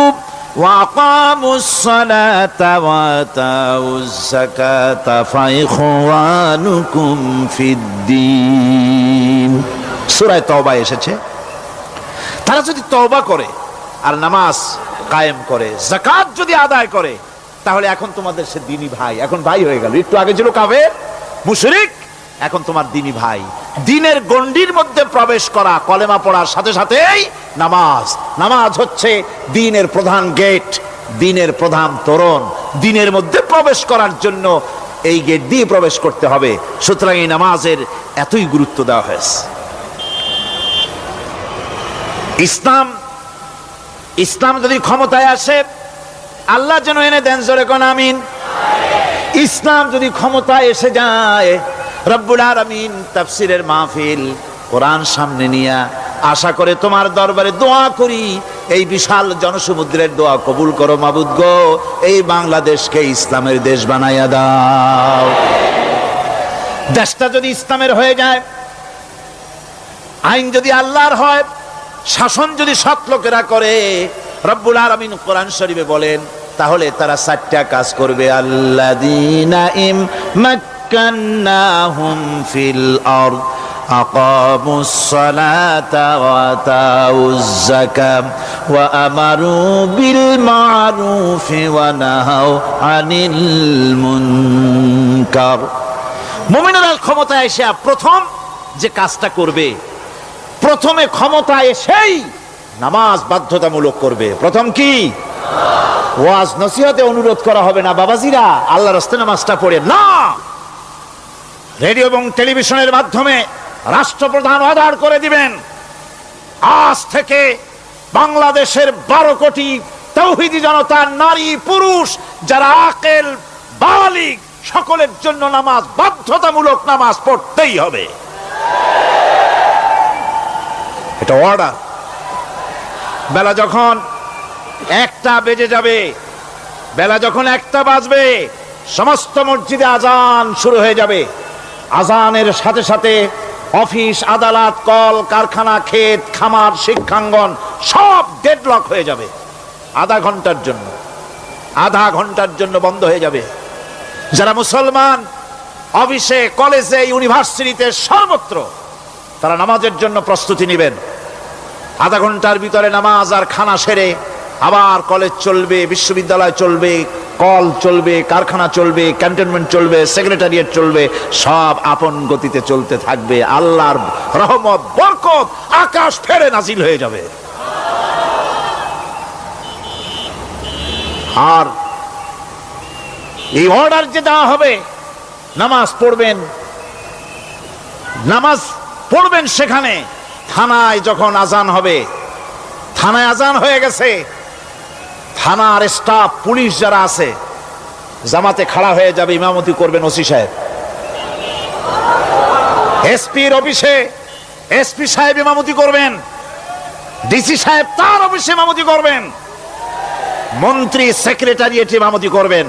ওয়া আকামুস সালাতা ওয়া আতাউজ যাকাতা ফাইখওয়ানুকুম ফিদ্দীন। সূরা তওবা এসেছে। তারা যদি তওবা করে আর নামাজ কায়েম করে, যাকাত যদি আদায় করে, তাহলে এখন তোমাদের সে দ্বীনি ভাই, এখন ভাই হয়ে গেল। একটু আগে ছিল কাফের মুশরিক, এখন তোমার দ্বীনি ভাই। দ্বীনের গণ্ডির মধ্যে প্রবেশ করা কলেমা পড়ার সাথে সাথেই নামাজ। নামাজ হচ্ছে দ্বীনের প্রধান গেট, দ্বীনের প্রধান তোরণ। দ্বীনের মধ্যে প্রবেশ করার জন্য এই গেট দিয়ে প্রবেশ করতে হবে। সুতরাং এই নামাজের এতই গুরুত্ব দেওয়া হয়েছে। ইসলাম যদি ক্ষমতায় আসে, আল্লাহ যেন এনে দেন, জোরে কোন আমিন। ইসলাম যদি ক্ষমতায় এসে যায়, রব্বুল আলামিন তাফসীরের মাহফিল, কোরআন সামনে নিয়ে আশা করে তোমার দরবারে দোয়া করি, এই বিশাল জনসমুদ্রের দোয়া কবুল করো মাবুদ গো, এই বাংলাদেশকে ইসলামের দেশ বানাইয়া দাও। দেশটা যদি ইসলামের হয়ে যায়, আইন যদি আল্লাহর হয়, শাসন যদি সৎ লোকেরা করে, রব্বুল আলামিন কোরআন শরীফে বলেন, তাহলে তারা 4টা কাজ করবে। আল্লাযীনা মাক্কান্নাহুম ফিল আরদ আকামুস সালাতা ওয়া আতাউজ যাকাত ওয়া আমারু বিল মা'রুফি ওয়া নাহাউ আনিল মুনকার। মুমিনরা ক্ষমতায় এসে প্রথম যে কাজটা করবে, প্রথমে ক্ষমতা এসেই নামাজ বাধ্যতামূলক করবে। প্রথম কি? ওয়াজ নসিহতে অনুরোধ করা হবে না, বাবাজিরা আল্লাহর রাস্তায় নামাজটা পড়ে না। রেডিও এবং টেলিভিশনের মাধ্যমে রাষ্ট্রপ্রধান অর্ডার করে দিবেন, আজ থেকে বাংলাদেশের 12 কোটি তাওহীদি জনতা, নারী পুরুষ যারা আকেল বালিগ, সকলের জন্য নামাজ বাধ্যতামূলক, নামাজ পড়তেই হবে। এটা অর্ডার। বেলা যখন 1টা বেজে যাবে, বেলা যখন 1টা বাজবে, সমস্ত মসজিদে আজান শুরু হয়ে যাবে। আজানের সাথে সাথে অফিস, আদালত, কল কারখানা, ক্ষেত খামার, শিক্ষাঙ্গন সব ডেডলক হয়ে যাবে। আধা ঘন্টার জন্য বন্ধ হয়ে যাবে। যারা মুসলমান অফিসে, কলেজে, ইউনিভার্সিটিতে, সর্বত্র তারা নামাজের জন্য প্রস্তুতি নেবেন। আধা ঘন্টার ভিতরে নামাজ আর খানা সেরে আবার কলেজ চলবে, বিশ্ববিদ্যালয় চলবে, কল চলবে, কারখানা চলবে, ক্যান্টনমেন্ট চলবে, সেক্রেটারিয়েট চলবে, সব আপন গতিতে চলতে থাকবে। আল্লাহর রহমত, বরকত আকাশ ফেরে নাজিল হয়ে যাবে। আর এই অর্ডার যে দেওয়া হবে, নামাজ পড়বেন সেখানে। থানায় যখন আজান হবে, থানায় আজান হয়ে গেছে, থানার স্টাফ পুলিশ যারা আছে জামাতে খাড়া হয়ে যাবে, ইমামতি করবেন ওসি সাহেব। এসপির অফিসে এসপি সাহেব ইমামতি করবেন, ডিসি সাহেব তার অফিসে ইমামতি করবেন, মন্ত্রী সেক্রেটারিয়েট ইমামতি করবেন,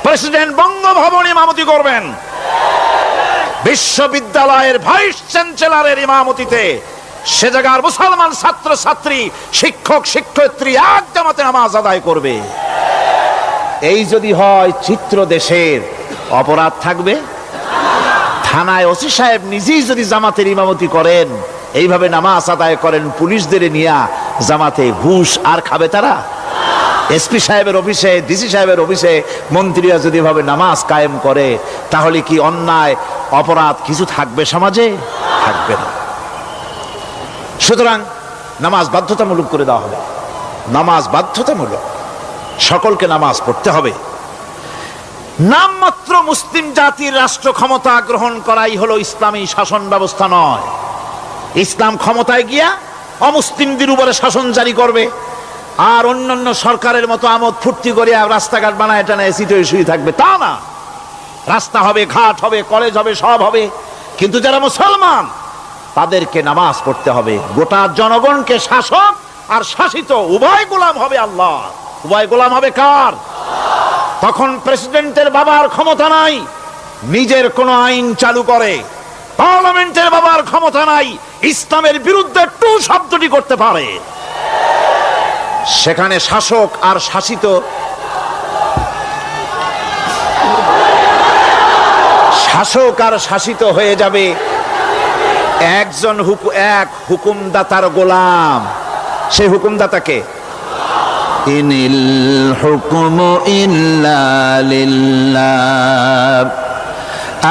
প্রেসিডেন্ট বঙ্গভবন ইমামতি করবেন, বিশ্ববিদ্যালয়ের ভাইস চ্যান্সেলরের ইমামতিতে সে জায়গার মুসলমান ছাত্র ছাত্রী শিক্ষক শিক্ষয়িত্রী এক জামাতে নামাজ আদায় করবে। এই যদি হয় চিত্র দেশের, অপরাধ থাকবে? থানায় ওসি সাহেব নিজেই যদি জামাতের ইমামতি করেন, এইভাবে নামাজ আদায় করেন পুলিশদের নিয়ে জামাতে, ঘুষ আর খাবে তারা? এসপি সাহেবের অফিসে ডিসি সাহেবের অফিসে মন্ত্রীরা যদি এভাবে নামাজ কায়েম করে, তাহলে কি অন্যায় অপরাধ কিছু থাকবে সমাজে? থাকবে না। সুতরাং নামাজ বাধ্যতামূলক করে দেওয়া হবে। নামাজ বাধ্যতামূলক, সকলকে নামাজ পড়তে হবে। নামমাত্র মুসলিম জাতির রাষ্ট্র ক্ষমতা গ্রহণ করাই হলো ইসলামী শাসন ব্যবস্থা নয়। ইসলাম ক্ষমতায় গিয়া অমুসলিমদের উপরে শাসন জারি করবে, আর অন্যান্য সরকারের মতো আমোদ ফুর্তি করে রাস্তাঘাট বানায় টানা এসিতে শুয়ে থাকবে, তা না। রাস্তা হবে, ঘাট হবে, কলেজ হবে, সব হবে, কিন্তু যারা মুসলমান তাদেরকে নামাজ পড়তে হবে। গোটা জনগণকে শাসক আর শাসিত উভয় গোলাম হবে আল্লাহ। উভয় গোলাম হবে কার? তখন প্রেসিডেন্টের বাবার ক্ষমতা নাই নিজের কোন আইন চালু করে, পার্লামেন্টের বাবার ক্ষমতা নাই ইসলামের বিরুদ্ধে টু শব্দটি করতে পারে। সেখানে শাসক আর শাসিত, শাসক আর শাসিত হয়ে যাবে একজন এক হুকুমদাতার গোলাম। সেই হুকুমদাতাকে ইনিল হুকুমু ইল্লা লিল্লাহ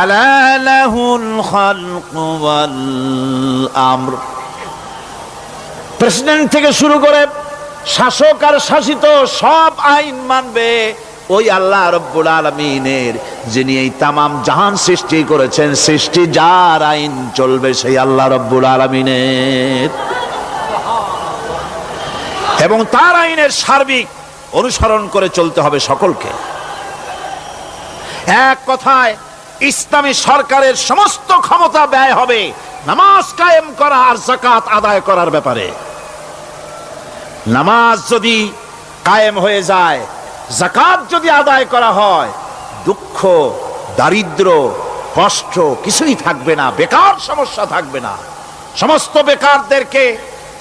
আলা লাহুল খালকু ওয়াল আমর। প্রেসিডেন্ট থেকে শুরু করে শাসক আর শাসিত সব আইন মানবে ওই আল্লাহ রব্বুল আলামিনের, যিনি এই তামাম জাহান সৃষ্টি করেছেন। সৃষ্টি যার আইন চলবে সেই আল্লাহ রব্বুল আলামিনের, এবং তার আইনের সার্বিক অনুসরণ করে চলতে হবে সকলকে। এক কথায় ইসলামী সরকারের সমস্ত ক্ষমতা ব্যয় হবে নামাজ কায়েম করা আর যাকাত আদায় করার ব্যাপারে। নামাজ যদি কায়েম হয়ে যায়, যাকাত যদি আদায় করা হয়, দুঃখ দারিদ্র কষ্ট কিছুই থাকবে না, বেকার সমস্যা থাকবে না। সমস্ত বেকারদেরকে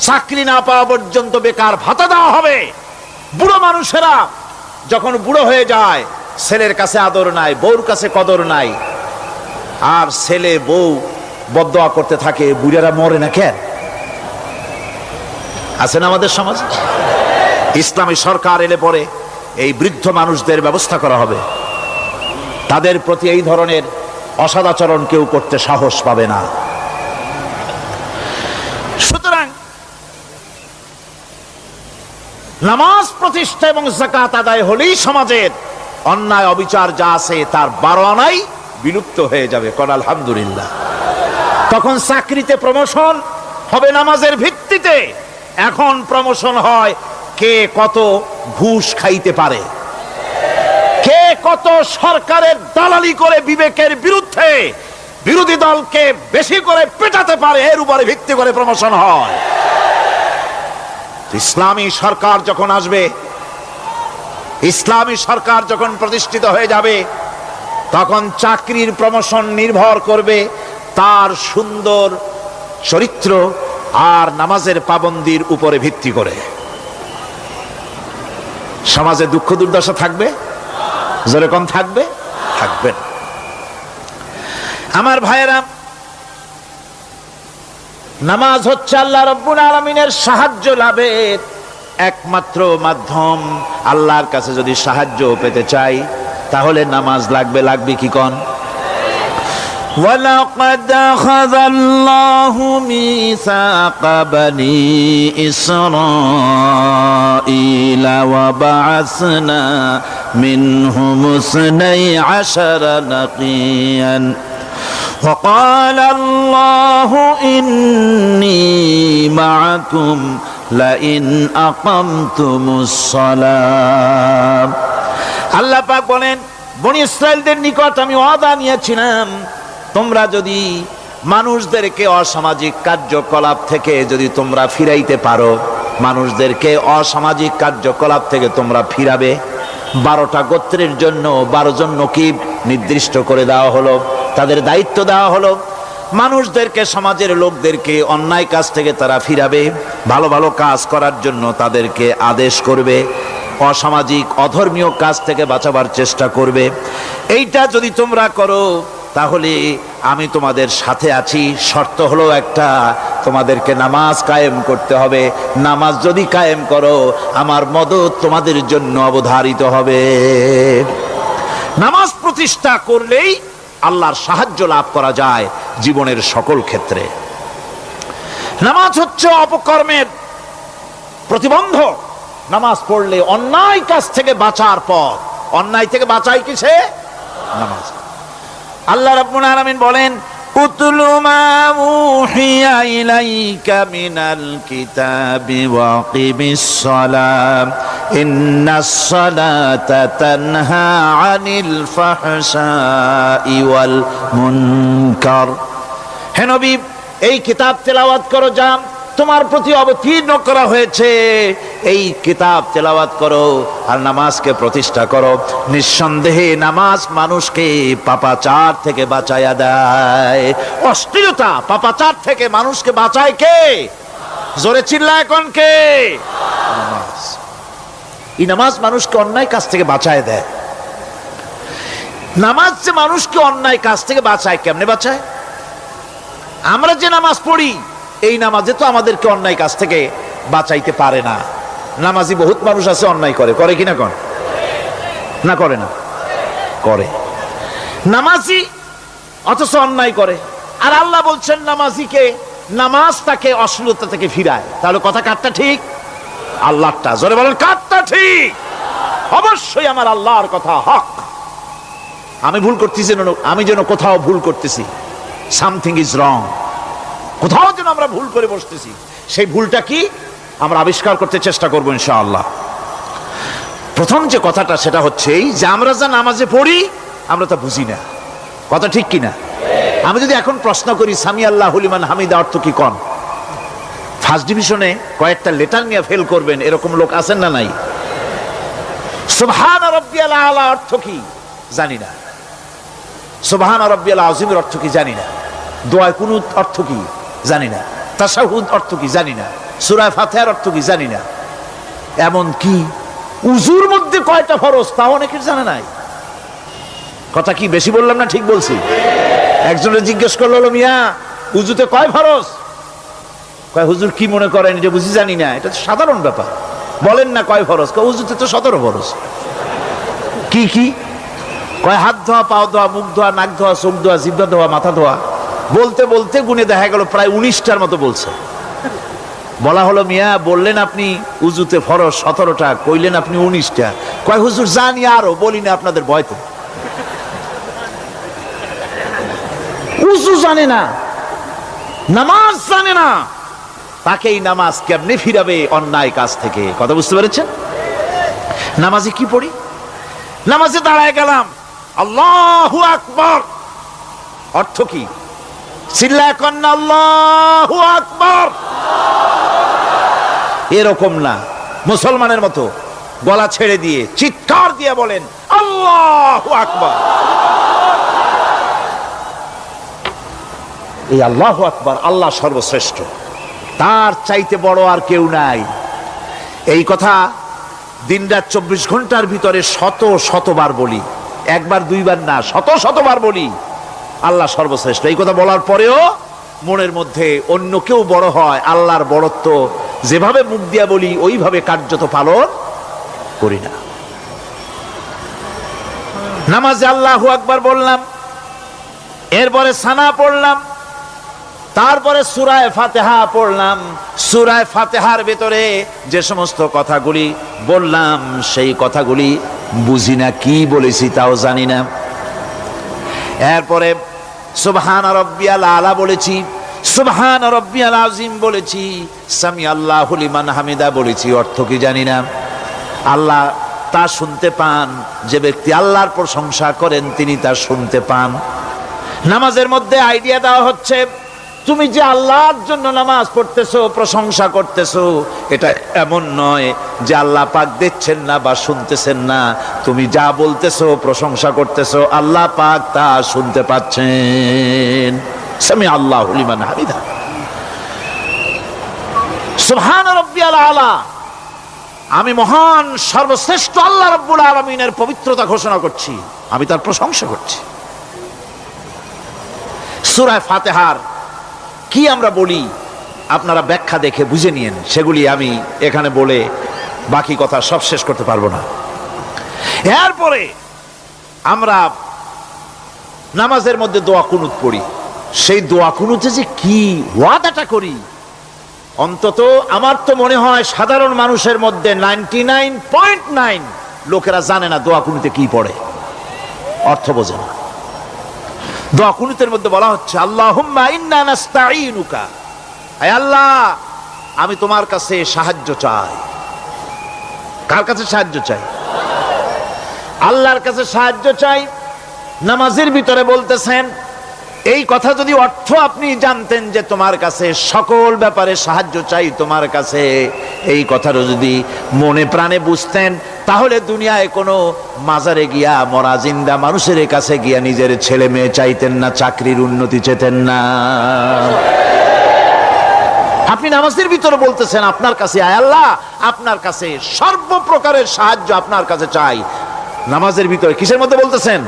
চাকরি না পাওয়া পর্যন্ত বেকার ভাতা দেওয়া হবে। বুড়ো মানুষেরা যখন বুড়ো হয়ে যায়, ছেলের কাছে আদর নাই, বউর কাছে কদর নাই, আর ছেলে বউ বদদোয়া করতে থাকে, বুড়েরা মরে না কেন? আছে না আমাদের সমাজে? ইসলামী সরকার এলে পরে এই বৃদ্ধ মানুষদের ব্যবস্থা করা হবে, তাদের প্রতি এই ধরনের অসদাচরণ কেউ করতে সাহস পাবে না। সুতরাং নামাজ প্রতিষ্ঠা এবং যাকাত আদায় হলেই সমাজের অন্যায় অবিচার যা আছে তার 12 আনাই বিলুপ্ত হয়ে যাবে। কোন আলহামদুলিল্লাহ। তখন চাকরিতে প্রমোশন হবে নামাজের ভিত্তিতে। এখন প্রমোশন হয় কে কত ঘুষ খাইতে পারে, কে কত সরকারের দালালি করে বিবেকের বিরুদ্ধে বিরোধী দলকে বেশি করে পেটাতে পারে, এর উপরে ভিত্তি করে প্রমোশন হয়। ইসলামী সরকার যখন আসবে, ইসলামী সরকার যখন প্রতিষ্ঠিত হয়ে যাবে, তখন চাকরির প্রমোশন নির্ভর করবে তার সুন্দর চরিত্র আর নামাজের পাবন্দির উপরে ভিত্তি করে। সমাজে দুঃখ দুর্দশা থাকবে? যেরকম থাকবে থাকবে। আমার ভাইয়েরা, নামাজ হচ্ছে আল্লাহ রাব্বুল আলামিনের সাহায্য লাভের একমাত্র মাধ্যম। আল্লাহর কাছে যদি সাহায্য পেতে চাই তাহলে নামাজ লাগবে। লাগবে কি কোন? وَلَقَدْ أَخَذَ اللَّهُ مِيثَاقَ بَنِي إِسْرَائِيلَ وَبَعَثْنَا مِنْهُمُ 12 نَقِيًّا وَقَالَ اللَّهُ إِنِّي مَعَكُمْ লাইন আকামতুমুস সালাম। আল্লাহ পাক বলেন, বনি ইসরাইলদের নিকট আমি ওয়াদা নিয়েছিলাম, তোমরা যদি মানুষদেরকে অসামাজিক কার্যকলাপ থেকে যদি তোমরা ফিরাইতে পারো, মানুষদেরকে অসামাজিক কার্যকলাপ থেকে তোমরা ফিরাবে। 12টা গোত্রের জন্য 12 জন নকিব নির্দিষ্ট করে দেওয়া হলো, তাদের দায়িত্ব দেওয়া হলো। মানুষদেরকে, সমাজের লোকদেরকে অন্যায় কাজ থেকে তারা ফিরাবে, ভালো ভালো কাজ করার জন্য তাদেরকে আদেশ করবে, অসামাজিক অধর্মীয় কাজ থেকে বাঁচাবার চেষ্টা করবে। এইটা যদি তোমরা করো তাহলে আমি তোমাদের সাথে আছি। শর্ত হলো একটা, তোমাদেরকে নামাজ কায়েম করতে হবে। নামাজ যদি কায়েম করো, আমার মদদ তোমাদের জন্য অবধারিত হবে। নামাজ প্রতিষ্ঠা করলেই আল্লাহর সাহায্য লাভ করা যায় জীবনের সকল ক্ষেত্রে। নামাজ হচ্ছে অপকর্মের প্রতিবন্ধক। নামাজ পড়লে অন্যায় কাজ থেকে বাঁচার পথ। অন্যায় থেকে বাঁচায় কিসে? নামাজ। আল্লাহ রাব্বুল আলামিন বলেন, উতলু মা উহিয়া ইলাইকা মিনাল কিতাবি ওয়াকিমিস সালাম ইন্নাস সালাতা তানহা আনিল ফাহশাই ওয়াল মুনকার। হে নবী, এই কিতাব তেলাওয়াত করো, যা তোমার প্রতি অবতীর্ণ করা হয়েছে, এই কিতাব তেলাওয়াত করো আর নামাজকে প্রতিষ্ঠা করো। নিঃসন্দেহে নামাজ মানুষকে পাপাচার থেকে বাঁচায়া দেয়। অশ্লীলতা, পাপাচার থেকে মানুষকে বাঁচায় কে? জোরে চিল্লা এখন কে? নামাজ। এই নামাজ মানুষকে অন্যায় কাজ থেকে বাঁচায় দেয়। নামাজ যে মানুষকে অন্যায় কাজ থেকে বাঁচায়, কেমনে বাঁচায়? আমরা যে নামাজ পড়ি, এই নামাজে তো আমাদেরকে অন্যায় কাজ থেকে বাঁচাইতে পারে না। নামাজি বহুত মানুষ আছে অন্যায় করে, করে কিনা? কোন না করে না? করে। নামাজি অথচ অন্যায় করে। আর আল্লাহ বলছেন নামাজিকে, নামাজ তাকে অশ্লীলতা থেকে ফিরায়। তাহলে কথা কারটা ঠিক? আল্লাহরটা। জোরে বলেন, কারটা ঠিক? অবশ্যই আমার আল্লাহর কথা হক। আমি ভুল করতেছি, আমি যেন কোথাও ভুল করতেছি, সামথিং ইজ রং, কোথাও যেন আমরা ভুল করে বসতেছি, সেই ভুলটা কি আমরা আবিষ্কার করতে চেষ্টা করবো ইনশাআল্লাহ। প্রথম যে কথাটা সেটা হচ্ছে এই যে আমরা যা নামাজে পড়ি আমরা তা বুঝি না। কথা ঠিক কিনা? আমি যদি এখন প্রশ্ন করি সামি আল্লাহু লিমান হামিদা অর্থ কি কোন, ফার্স্ট ডিভিশনে কয়েকটা লেটার নিয়ে ফেল করবেন এরকম লোক আছেন না নাই? সুবহান রাব্বিয়াল আলা অর্থ কি জানি না, সুবহান রাব্বিয়াল আযীমের অর্থ কি জানি না, দোয়া কুনুত অর্থ কি জানি না, তাশাহুদ অর্থ কি জানি না, সূরা ফাতিহার অর্থ কি জানি না। এমন কি উজুর মধ্যে কয়টা ফরজ তা অনেকের জানা নাই। কথা কি বেশি বললাম না ঠিক বলছি? একজনের জিজ্ঞেস করলো, মিয়া উজুতে কয় ফরজ? কয় হুজুর কি মনে করেন যে বুঝি জানি না? এটা তো সাধারণ ব্যাপার, বলেন না কয় ফরজ? কয় উজুতে তো 17 ফরজ। কি কি? কয় হাত ধোয়া, পাও ধোয়া, মুখ ধোয়া, নাক ধোয়া, চোখ ধোয়া, জিহ্বা ধোয়া, মাথা ধোয়া। বলতে বলতে গুনে দেখা গেল প্রায় 19টার মতো বলছে। বলা হলো, মিয়া বললেন আপনি উজুতে ফরজ 17টা, কইলেন আপনি 19টা। কয় হুজুর জানি আরো, বলি না আপনাদের ভয়তে। উজু জানে না, নামাজ জানে না, তাকে এই নামাজ কেমনে ফিরাবে অন্যায় কাজ থেকে? কথা বুঝতে পেরেছেন? নামাজে কি পড়ি? নামাজে দাঁড়ায় গেলাম, আল্লাহু আকবার অর্থ কি? চিল্লায় কন্না আল্লাহু আকবার। এরকম না, মুসলমানের মতো গলা ছেড়ে দিয়ে চিৎকার দিয়ে বলেন আল্লাহু আকবার। এই আল্লাহু আকবার, আল্লাহ সর্বশ্রেষ্ঠ, তার চাইতে বড় আর কেউ নাই। এই কথা দিনরাত 24 ঘন্টার ভিতরে শত শতবার বলি, একবার দুইবার না, শত শতবার বলি আল্লাহ সর্বশ্রেষ্ঠ। এই কথা বলার পরেও মনের মধ্যে অন্য কেউ বড় হয়, আল্লাহর বড়ত্ব যেভাবে মুখ দিয়া বলি ওইভাবে কার্যত পালন করি না। নামাজে আল্লাহু আকবার বললাম, এরপরে সানা পড়লাম, তারপরে সূরা ফাতিহা পড়লাম। সূরা ফাতিহার ভিতরে যে সমস্ত কথাগুলি বললাম সেই কথাগুলি বুঝি না, কি বলেছি তাও জানি না। এরপরে সুবহান রাব্বিয়াল আলা বলেছি, সুবহান রাব্বিয়াল আযীম বলেছি, সামি আল্লাহু লিমান হামিদা বলেছি, অর্থ কি জানি না। আল্লাহ তা শুনতে পান, যে ব্যক্তি আল্লাহর প্রশংসা করেন তিনি তা শুনতে পান। নামাজের মধ্যে আইডিয়া দেওয়া হচ্ছে, তুমি যে আল্লাহর জন্য নামাজ পড়তেছো, প্রশংসা করতেছো, এটা এমন নয় যে আল্লাহ পাক দেখছেন না বা শুনতেছেন না। তুমি যা বলতেছো, প্রশংসা করতেছো, আল্লাহ পাক তা শুনতে পাচ্ছেন। সামি আল্লাহু লিমান হামিদা। সুবহান রাব্বিয়াল আলা। আমি মহান সর্বশ্রেষ্ঠ আল্লাহ রাব্বুল আলামিনের পবিত্রতা ঘোষণা করছি, আমি তার প্রশংসা করছি। সূরা ফাতিহার কি আমরা বলি আপনারা ব্যাখ্যা দেখে বুঝে নিয়েন, সেগুলি আমি এখানে বলে বাকি কথা সব শেষ করতে পারবো না। এরপরে আমরা নামাজের মধ্যে দোয়া কুনুত পড়ি। সেই দোয়া কুনুতে যে কি ওয়াদাটা করি, অন্তত আমার তো মনে হয় সাধারণ মানুষের মধ্যে 99.9 লোকেরা জানে না দোয়া কুনুতে কি পড়ে, অর্থ বোঝে না। দোয়া কুনুতের মধ্যে বলা হচ্ছে, আল্লাহুম্মা ইন্না নাস্তাঈনুকা, হে আল্লাহ আমি তোমার কাছে সাহায্য চাই। কার কাছে সাহায্য চাই? আল্লাহর কাছে সাহায্য চাই। নামাজের ভিতরে বলতেছেন, এই কথা যদি অর্থ আপনি জানতেন যে তোমার কাছে সকল ব্যাপারে সাহায্য চাই তোমার কাছে, এই কথাটা যদি মনে প্রাণে বুঝতেন, তাহলে দুনিয়ায় কোনো মাজারে গিয়া মরা জিন্দা মানুষের কাছে গিয়া নিজের ছেলে মেয়ে চাইতেন না, চাকরির উন্নতি চেতেন না। আপনি নামাজের ভিতরে বলতেছেন আপনার কাছে, আয় আল্লাহ আপনার কাছে সর্বপ্রকারের সাহায্য আপনার কাছে চাই। নামাজের ভিতরে কিসের মধ্যে বলতেছেন?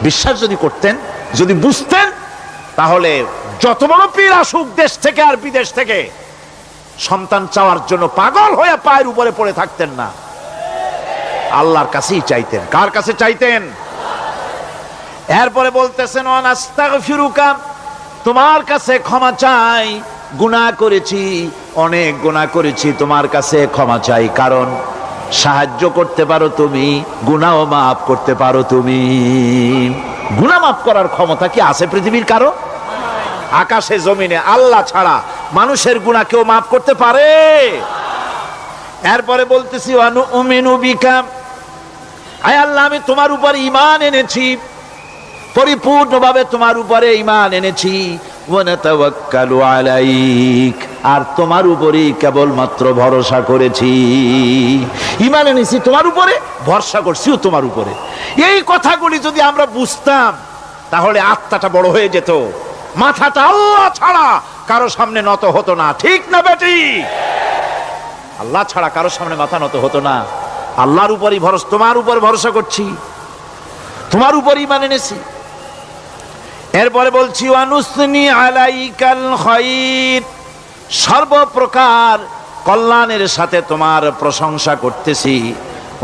বিশ্বাস যদি করতেন, যদি বুঝতেন, তাহলে যত বড় পীর আসুক দেশ থেকে আর বিদেশ থেকে, সন্তান চাওয়ার জন্য পাগল হয়ে পায়ের উপরে পড়ে থাকতেন না, আল্লাহর কাছেই চাইতেন। কার কাছে চাইতেন? এরপরে বলতেছেন, আস্তাগফিরুকা, তোমার কাছে ক্ষমা চাই, গুনাহ করেছি, অনেক গুনাহ করেছি, তোমার কাছে ক্ষমা চাই, কারণ সাহায্য করতে পারো তুমি, গুনাহ মাফ করতে পারো তুমি। গুনাহ মাফ করার ক্ষমতা কি আছে পৃথিবীর কারো? আকাশে জমিনে আল্লাহ ছাড়া মানুষের গুনাহ কেউ মাফ করতে পারে? এরপরে বলতেছি, অনুমিনু বিকা, আয় আল্লাহ আমি তোমার উপর ঈমান এনেছি, পরিপূর্ণভাবে তোমার উপরে ঈমান এনেছি। ওয়া নাতাওয়াক্কালু আলাইক, আর তোমার উপরেই কেবলমাত্র ভরসা করেছি। ঈমান এনেছি তোমার উপরে, ভরসা করছিও তোমার উপরে। এই কথাগুলি যদি আমরা বুঝতাম, তাহলে আত্মাটা বড় হয়ে যেত, মাথাটা আল্লাহ ছাড়া কারো সামনে নত হতো না। ঠিক না বেটি? আল্লাহ ছাড়া কারো সামনে মাথা নত হতো না। আল্লাহর উপরই ভরসা, তোমার উপর ভরসা করছি, তোমার উপর ঈমান এনেছি। এরপরে বলছি, ওয়ানুসনি আলাইকাল খায়র, সর্বপ্রকার কল্যাণের সাথে তোমার প্রশংসা করতেছি।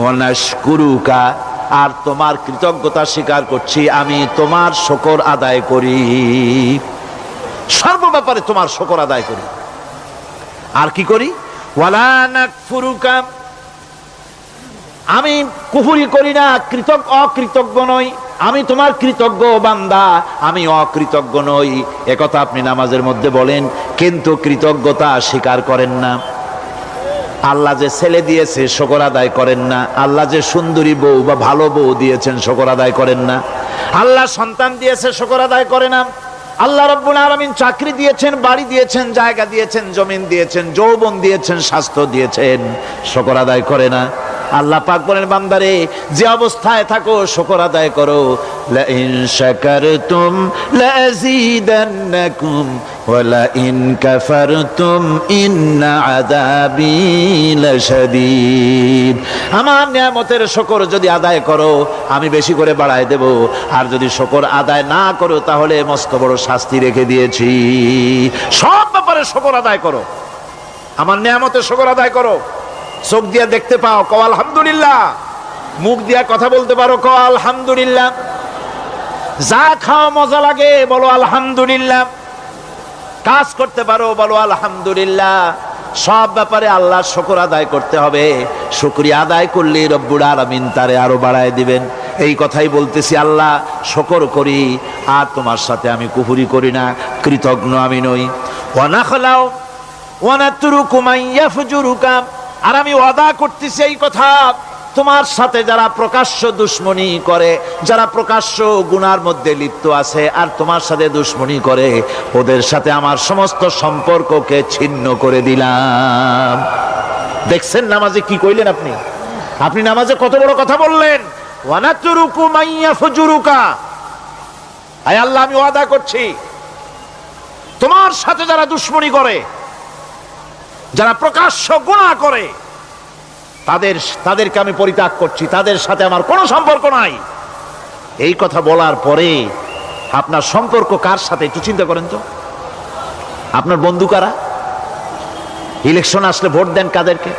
ওয়ানাশকুরুকা, আর তোমার কৃতজ্ঞতা স্বীকার করছি, আমি তোমার শুকর আদায় করি, সর্ব ব্যাপারে তোমার শুকর আদায় করি। আর কি করি? ওয়ালা নাকফুরুকা, আমি কুফরি করি না, অকৃতজ্ঞ নই, আমি তোমার কৃতজ্ঞ বান্দা, আমি অকৃতজ্ঞ নই। একথা আপনি নামাজের মধ্যে বলেন, কিন্তু কৃতজ্ঞতা স্বীকার করেন না। আল্লাহ যে ছেলে দিয়েছে শুকর আদায় করেন না, আল্লাহ যে সুন্দরী বউ বা ভালো বউ দিয়েছেন শুকর আদায় করেন না, আল্লাহ সন্তান দিয়েছে শুকর আদায় করে না, আল্লাহ রাব্বুল আলামিন চাকরি দিয়েছেন, বাড়ি দিয়েছেন, জায়গা দিয়েছেন, জমিন দিয়েছেন, যৌবন দিয়েছেন, স্বাস্থ্য দিয়েছেন, শুকর আদায় করে না। আল্লাহ পাক বলেন, বান্দারে যে অবস্থায় থাকো শুকর আদায় করো। লা ইন শাকারতুম লাযীদান্নাকুম ওয়া লা ইন কাফারতুম ইন্না আযাবী লাশাদীদ। আমার নিয়ামতের শুকর যদি আদায় করো আমি বেশি করে বাড়ায় দেব, আর যদি শুকর আদায় না করো তাহলে মস্ত বড় শাস্তি রেখে দিয়েছি। সব ব্যাপারে শুকর আদায় করো, আমার নিয়ামতের শুকর আদায় করো। চোখ দিয়া দেখতে পাও, কও আলহামদুলিল্লাহ। মুখ দিয়া কথা বলতে পারো, কও আলহামদুলিল্লাহ। যা খাও মজা লাগে, বলো আলহামদুলিল্লাহ। কাজ করতে পারো, বলো আলহামদুলিল্লাহ। সব ব্যাপারে আল্লাহর শুকর আদায় করতে হবে। শুকরিয়া আদায় করলে রব্বুল আলামিন তারে আরো বাড়ায় দিবেন। এই কথাই বলতেছি, আল্লাহ শুকর করি আর তোমার সাথে আমি কুফরি করি না, কৃতজ্ঞ আমি নই। ওয়া নাখলাউ ওয়া নাতরুকু মান ইয়াফজুরুকা, আর আমি ওয়াদা করতেছি এই কথা, তোমার সাথে যারা প্রকাশ্য দুশ্মনী করে, যারা প্রকাশ্য গুনার মধ্যে লিপ্ত আছে আর তোমার সাথে দুশ্মনী করে, ওদের সাথে আমার সমস্ত সম্পর্ককে ছিন্ন করে দিলাম। দেখছেন নামাজে কি কইলেন আপনি? আপনি নামাজে কত বড় কথা বললেন, ওয়ানাতুরুকু মাইয়া ফুজুরুকা। আয় আল্লাহ, আমি ওয়াদা করছি তোমার সাথে যারা দুশ্মনী করে, যারা প্রকাশ্য গুনাহ করে, তাদেরকে আমি পরিত্যাগ করছি, তাদের সাথে আমার কোনো সম্পর্ক নাই। এই কথা বলার পরে আপনার সম্পর্ক কার সাথে একটু চিন্তা করেন তো। আপনার বন্ধু কারা? ইলেকশন আসলে ভোট দেন কাদেরকে?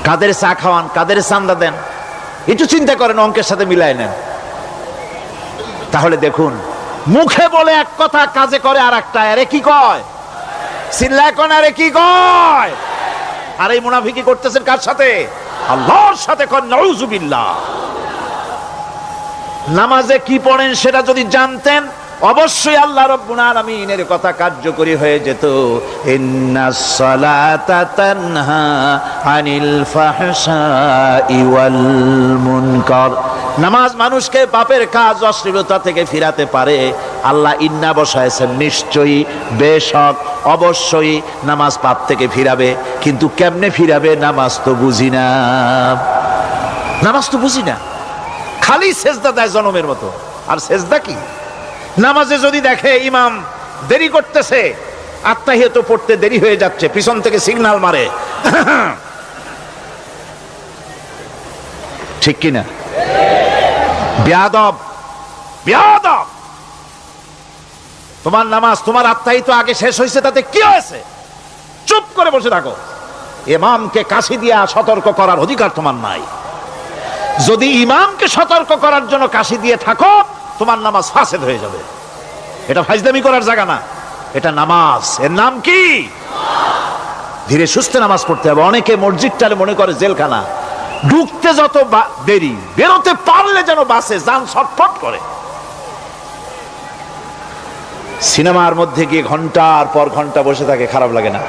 কাদের চা খাওয়ান, কাদের চান্দা দেন? একটু চিন্তা করেন, অঙ্কের সাথে মিলাই নেন। তাহলে দেখুন, মুখে বলে এক কথা, কাজে করে আর একটা। আরে কি কয়? চিল্লায় কোন? আরে কি কয়? আর এই মুনাফিকি করতেছেন কার সাথে? আল্লাহর সাথে। কোন নাউজুবিল্লাহ। নামাজে কি পড়েন সেটা যদি জানতেন, অবশ্যই আল্লাহ রাব্বুল আলামিনের কথা কার্যকরী হয়ে যেত। ইন্নাস সালাতা তানহা আনিল ফাহশাই ওয়াল মুনকার। নামাজ মানুষকে পাপের কাজ, অশ্লীলতা থেকে ফিরাতে পারে। আল্লাহ ইন্না বসায়ছেন, নিশ্চয়ই, বেশক, অবশ্যই নামাজ পাপ থেকে ফিরাবে। কিন্তু কেমনে ফিরাবে নামাজ তো বুঝি না। নামাজ তো বুঝি না, খালি সেজদা দেয় জনমের মতো। আর সেজদা কি? নামাজে যদি দেখে ইমাম দেরি করতেছে, আত্তাহিয়াত পড়তে দেরি হয়ে যাচ্ছে, পিছন থেকে সিগন্যাল মারে, ঠিক কিনা? বেয়াদব, বেয়াদব। তোমার নামাজ, তোমার আত্তাহিয়াত আগে শেষ হয়েছে, তাতে কি হয়েছে? চুপ করে বসে থাকো। ইমামকে কাশি দিয়া সতর্ক করার অধিকার তোমার নাই। যদি ইমামকে সতর্ক করার জন্য কাশি দিয়ে থাকো, তোমার নামাজ ফাসেদ হয়ে যাবে। এটা ফাজলামি করার জায়গা না, এটা নামাজ। এর নাম কি? ধীরে সুস্থে নামাজ পড়তে হবে। অনেকে মসজিদটারে মনে করে জেলখানা, ঢুকতে যত দেরি, বেরোতে পারলে যেন বাসে যান ছটফট করে। সিনেমার মধ্যে গিয়ে ঘন্টার পর ঘন্টা বসে থাকে, খারাপ লাগে না?